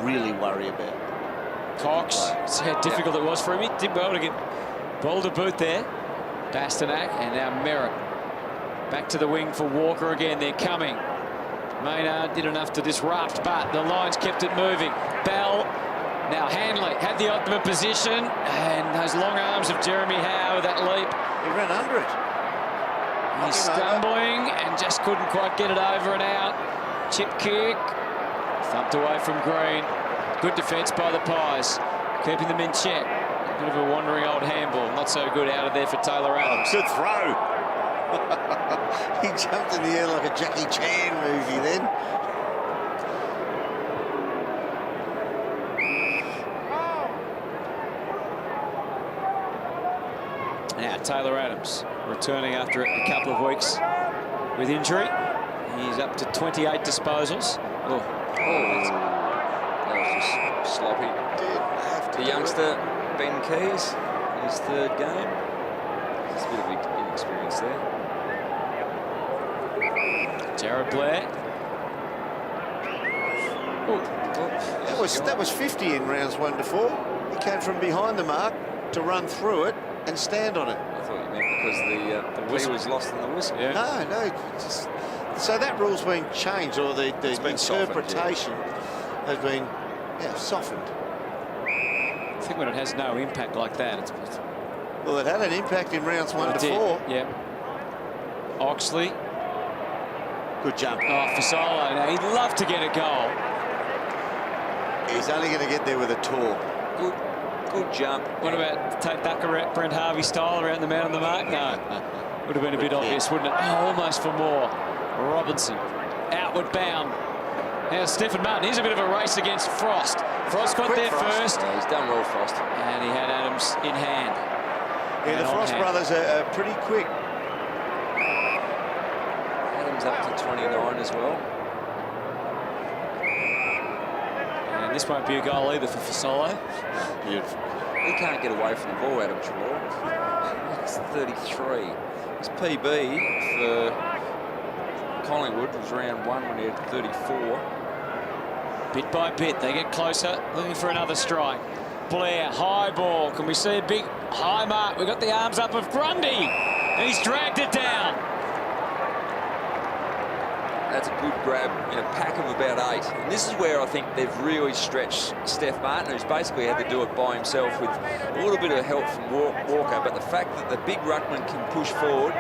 really worry about. Cox, see how difficult it was for him. He did well to get ball to boot there. Bastanak and now Merritt. Back to the wing for Walker again. They're coming. Maynard did enough to disrupt, but the Lions kept it moving. Bell. Now Hanley had the optimum position, and those long arms of Jeremy Howe with that leap. He ran under it. He's stumbling and just couldn't quite get it over and out. Chip kick. Thumped away from Green. Good defence by the Pies, keeping them in check. A bit of a wandering old handball. Not so good out of there for Taylor Adams. Good throw. He jumped in the air like a Jackie Chan movie then. Now Taylor Adams returning after a couple of weeks with injury. He's up to 28 disposals. That was just sloppy. The youngster, Ben Keys, in his 3rd game. There's a bit of inexperience there. Jared Blair. That was 50 in rounds 1 to 4. He came from behind the mark to run through it and stand on it. I thought you meant because the whistle was lost in the whistle. Yeah. No, just, so that rule's been changed, or the interpretation has been softened. I think when it has no impact like that, it's... Well, it had an impact in rounds 1 to 4. Yeah. Oxley. Good jump. Oh, Fasolo. Now, he'd love to get a goal. He's only going to get there with a talk. Good jump. What about take duck around Brent Harvey style around the man on the mark? No. Would have been a bit obvious, wouldn't it? Oh, almost for more. Robinson. Outward bound. Now, Stephen Martin. Here's a bit of a race against Frost. Frost got there first. Yeah, he's done well, Frost. And he had Adams in hand. Yeah, the Frost brothers are pretty quick. games up to 29 as well. And this won't be a goal either for Fasolo. Beautiful. He can't get away from the ball, Adam Treloar. It's 33. His PB for Collingwood was round 1 when he had 34. Bit by bit, they get closer, looking for another strike. Blair, high ball. Can we see a big high mark? We've got the arms up of Grundy, and he's dragged it down. That's a good grab in a pack of about 8. And this is where I think they've really stretched Steph Martin, who's basically had to do it by himself with a little bit of help from Walker. But the fact that the big ruckman can push forward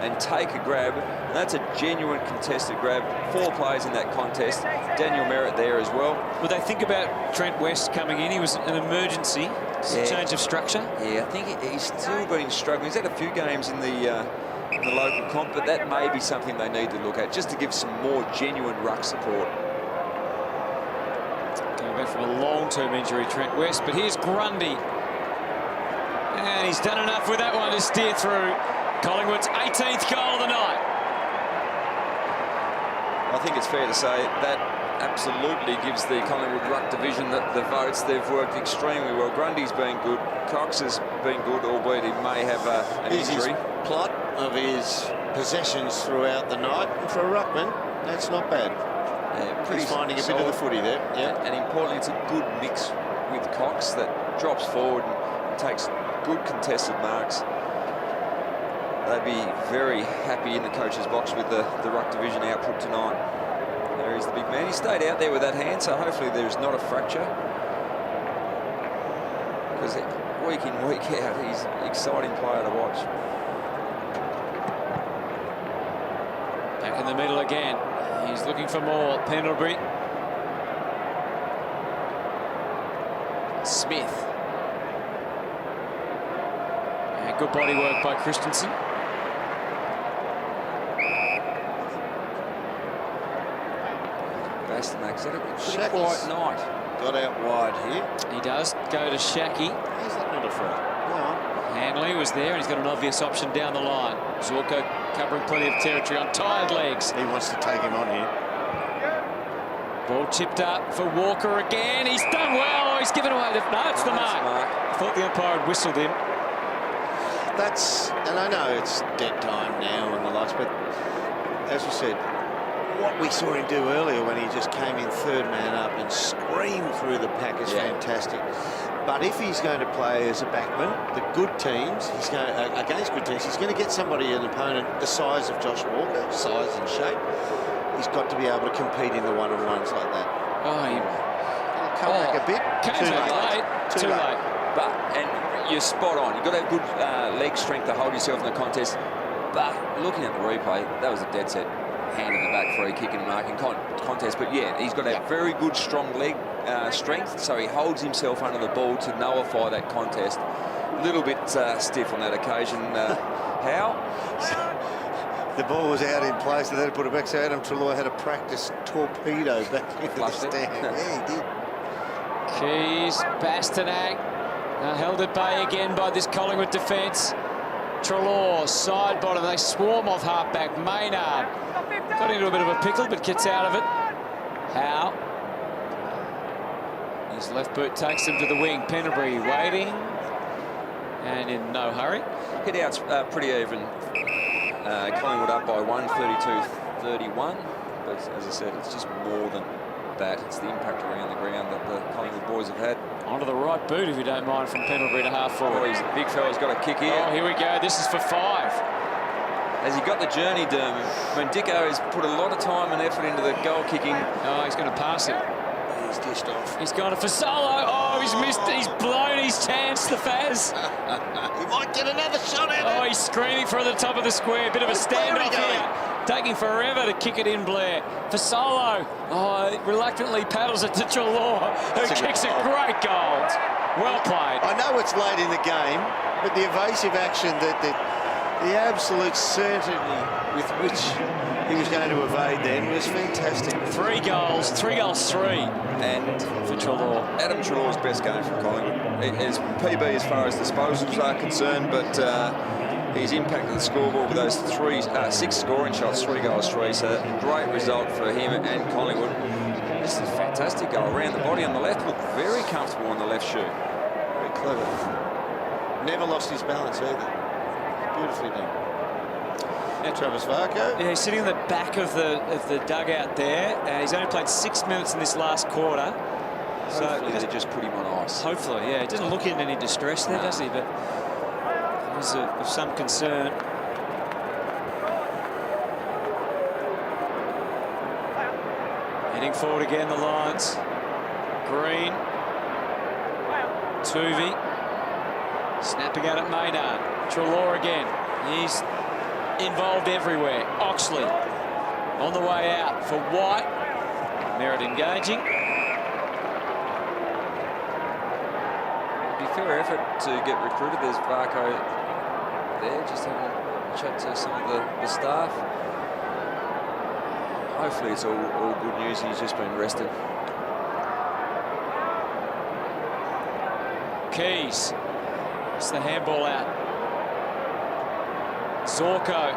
and take a grab, and that's a genuine contested grab. 4 players in that contest. Daniel Merritt there as well. Would they think about Trent West coming in? He was an emergency. Yeah. Change of structure. Yeah, I think he's still been struggling. He's had a few games in the local comp, but that may be something they need to look at, just to give some more genuine ruck support. Coming back from a long-term injury, Trent West, but here's Grundy. And he's done enough with that one to steer through Collingwood's 18th goal of the night. I think it's fair to say that absolutely gives the Collingwood ruck division the votes. They've worked extremely well. Grundy's been good. Cox has been good, albeit he may have an injury. Plot of his possessions throughout the night, and for a ruckman, that's not bad. Yeah, He's finding a bit of the footy there. Yeah, and importantly, it's a good mix with Cox that drops forward and takes good contested marks. They'd be very happy in the coach's box with the ruck division output tonight. There is the big man. He stayed out there with that hand, so hopefully there's not a fracture. Because week in, week out, he's an exciting player to watch. Back in the middle again. He's looking for more. Pendlebury. Smith. And good body work by Christensen. Bastonak's had a pretty quiet night. got out wide here. He does go to Shaki. Is that not a front? No. Hanley was there, and he's got an obvious option down the line. Zorko covering plenty of territory on tired legs. He wants to take him on here. Ball chipped up for Walker again. He's done well. Oh, he's given away the... No, it's the mark. I thought the umpire had whistled him. That's... And I know it's dead time now and the likes, but as we said, what we saw him do earlier when he just came in third man up and screamed through the pack is fantastic. But if he's going to play as a backman, the good teams, he's going against good teams, he's going to get somebody, an opponent the size of Josh Walker, size and shape. He's got to be able to compete in the one-on-ones like that. Oh, he come back a bit. Too late. Too late. But, and you're spot on. You've got to have good leg strength to hold yourself in the contest. But looking at the replay, that was a dead set hand in the back free kick and marking contest. But yeah, he's got to have very good strong leg strength, so he holds himself under the ball to nullify that contest. A little bit stiff on that occasion. How? The ball was out in place, and then put it back. So Adam Treloar had a practice torpedo back into the stand. Yeah, he did. Keys, Bastanak, held at bay again by this Collingwood defence. Treloar, side bottom, they swarm off half-back. Maynard got into a bit of a pickle, but gets out of it. Howe. His left boot takes him to the wing. Pendlebury waiting, and in no hurry. Hit out's pretty even. Collingwood up by 1, 32-31. But as I said, it's just more than that. It's the impact around the ground that the Collingwood boys have had. Onto the right boot, if you don't mind, from Pendlebury to half forward. Oh, he's a big fella's got a kick here. Oh, here we go. This is for 5. Has he got the journey, Dermot? I mean, Dicko has put a lot of time and effort into the goal kicking. Oh, he's going to pass it. He's dished off. He's gone for Solo. Oh, he's missed. He's blown his chance, the Faz. He might get another shot at it. Oh, he's screaming for the top of the square. Bit of a standoff here. Taking forever to kick it in, Blair. For Solo. Oh, reluctantly paddles it to Treloar, who kicks a great goal. Well played. I know it's late in the game, but the evasive action, the absolute certainty with which he was going to evade then was fantastic. 3 goals, 3. And for Treloar. Adam Treloar's best game for Collingwood. His PB as far as disposals are concerned, but He's impacted the scoreboard with those 6 scoring shots, 3 goals, 3. So a great result for him and Collingwood. This is a fantastic goal around the body on the left. Looked very comfortable on the left shoe. Very clever. Never lost his balance either. Beautifully done. Now Travis Varco. Yeah, he's sitting in the back of the dugout there, and he's only played 6 minutes in this last quarter. So hopefully they just put him on ice. Hopefully, yeah. He doesn't look in any distress there, does he? But it was of some concern. Heading forward again, the Lions. Green. Tuvey. Snapping out at Maynard. Treloar again. He's involved everywhere. Oxley on the way out for White. Merritt engaging. Fair effort to get recruited. There's Varco there, just having a chat to some of the staff. Hopefully it's all good news. He's just been rested. Keys. It's the handball out. Zorko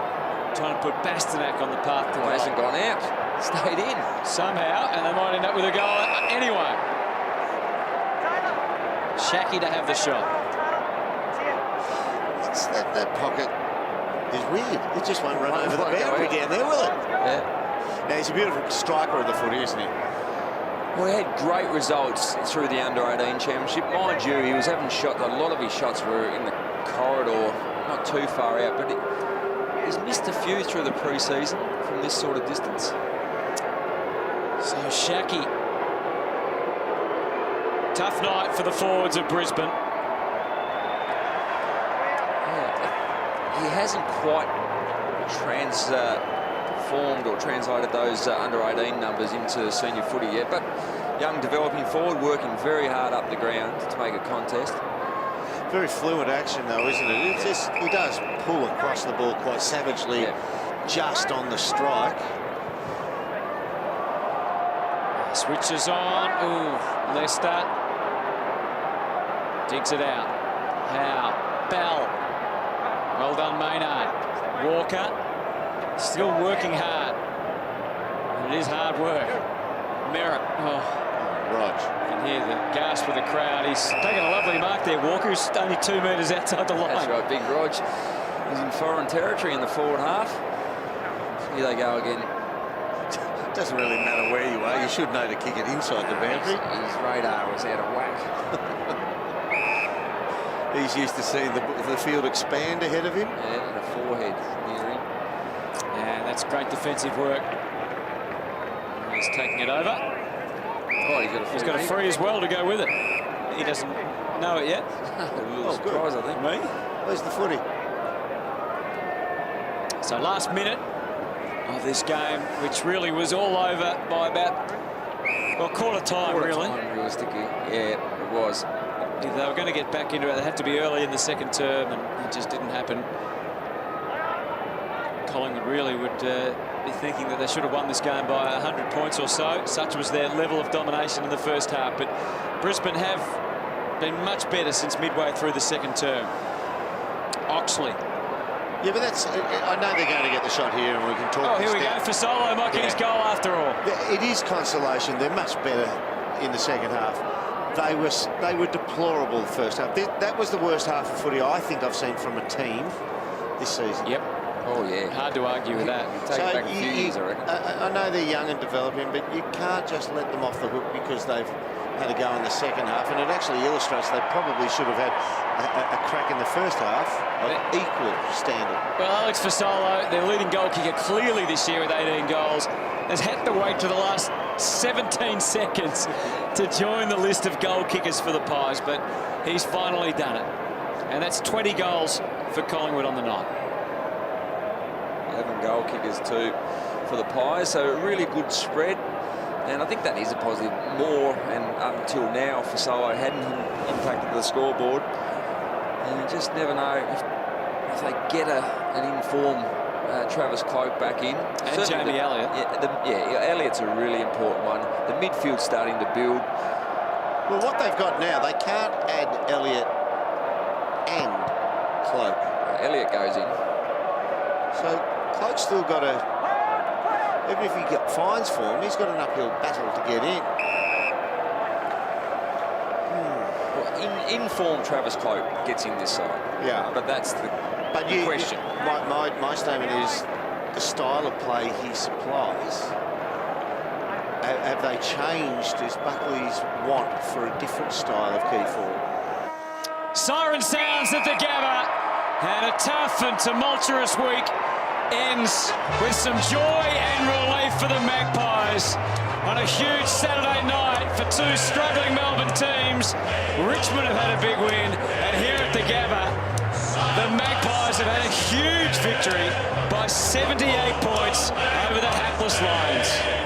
trying to put Bastanak on the path to goal. Hasn't gone out. Stayed in. Somehow, and they might end up with a goal anyway. Shacky to have the shot. That pocket is weird. It just won't run over the boundary down there, will it? Yeah. Now, he's a beautiful striker of the footy, isn't he? Well, he had great results through the under-18 championship. Mind you, he was having shots. A lot of his shots were in the corridor, not too far out, but he's missed a few through the pre-season from this sort of distance. So Shacky. Tough night for the forwards of Brisbane. Yeah, he hasn't quite transformed or translated those under-18 numbers into senior footy yet, but young developing forward, working very hard up the ground to make a contest. Very fluid action, though, isn't it? It's just, he does pull across the ball quite savagely, just on the strike. Switches on. Ooh, Leicester. Digs it out. Howe. Bell. Well done, Maynard. Walker. Still working hard. And it is hard work. Merritt. Oh. Rog. You can hear the gasp of the crowd. He's taken a lovely mark there, Walker, who's only 2 metres outside the line. That's right, Big Rog. He's in foreign territory in the forward half. Here they go again. It doesn't really matter where you are. You should know to kick it inside the boundary. His radar was out of whack. He's used to seeing the field expand ahead of him. Yeah, and a forehead near him. And that's great defensive work. He's taking it over. Oh, he's got a free as well to go with it. He doesn't know it yet. A little surprise, I think. Me? Where's the footy? So last minute of this game, which really was all over by about, well, quarter time, really. Realistically, yeah, it was. If they were going to get back into it, they had to be early in the second term, and it just didn't happen. Collingwood really would be thinking that they should have won this game by 100 points or so. Such was their level of domination in the first half. But Brisbane have been much better since midway through the second term. Oxley. Yeah, but that's... I know they're going to get the shot here, and we can talk. Oh, here we go. For Solo might get his goal after all. It is consolation. They're much better in the second half. They were deplorable the first half. That was the worst half of footy I think I've seen from a team this season. Yep. Oh, yeah. Hard to argue with that. Take it back a few years, I reckon. I know they're young and developing, but you can't just let them off the hook because they've had a go in the second half. And it actually illustrates they probably should have had a crack in the first half of equal standard. Well, Alex Fasolo, their leading goal kicker clearly this year with 18 goals, has had to wait to the last 17 seconds to join the list of goal kickers for the Pies, but he's finally done it. And that's 20 goals for Collingwood on the night. 11 goal kickers too for the Pies, so a really good spread. And I think that is a positive. More, and up until now, Fasolo hadn't impacted the scoreboard. And you just never know if they get an informed Travis Cloak back in. And Jamie Elliott. Yeah, Elliott's a really important one. The midfield's starting to build. Well, what they've got now, they can't add Elliott and Cloak. Elliott goes in. So Cloke's still got a, even if he get fines for him, he's got an uphill battle to get in. Well, in form, Travis Cloke gets in this side. Yeah. But that's the question. My statement is the style of play he supplies. Have they changed his Buckley's want for a different style of key forward? Siren sounds at the Gabba, and a tough and tumultuous week ends with some joy and relief for the Magpies on a huge Saturday night for two struggling Melbourne teams. Richmond have had a big win, and here at the Gabba, the Magpies have had a huge victory by 78 points over the hapless Lions.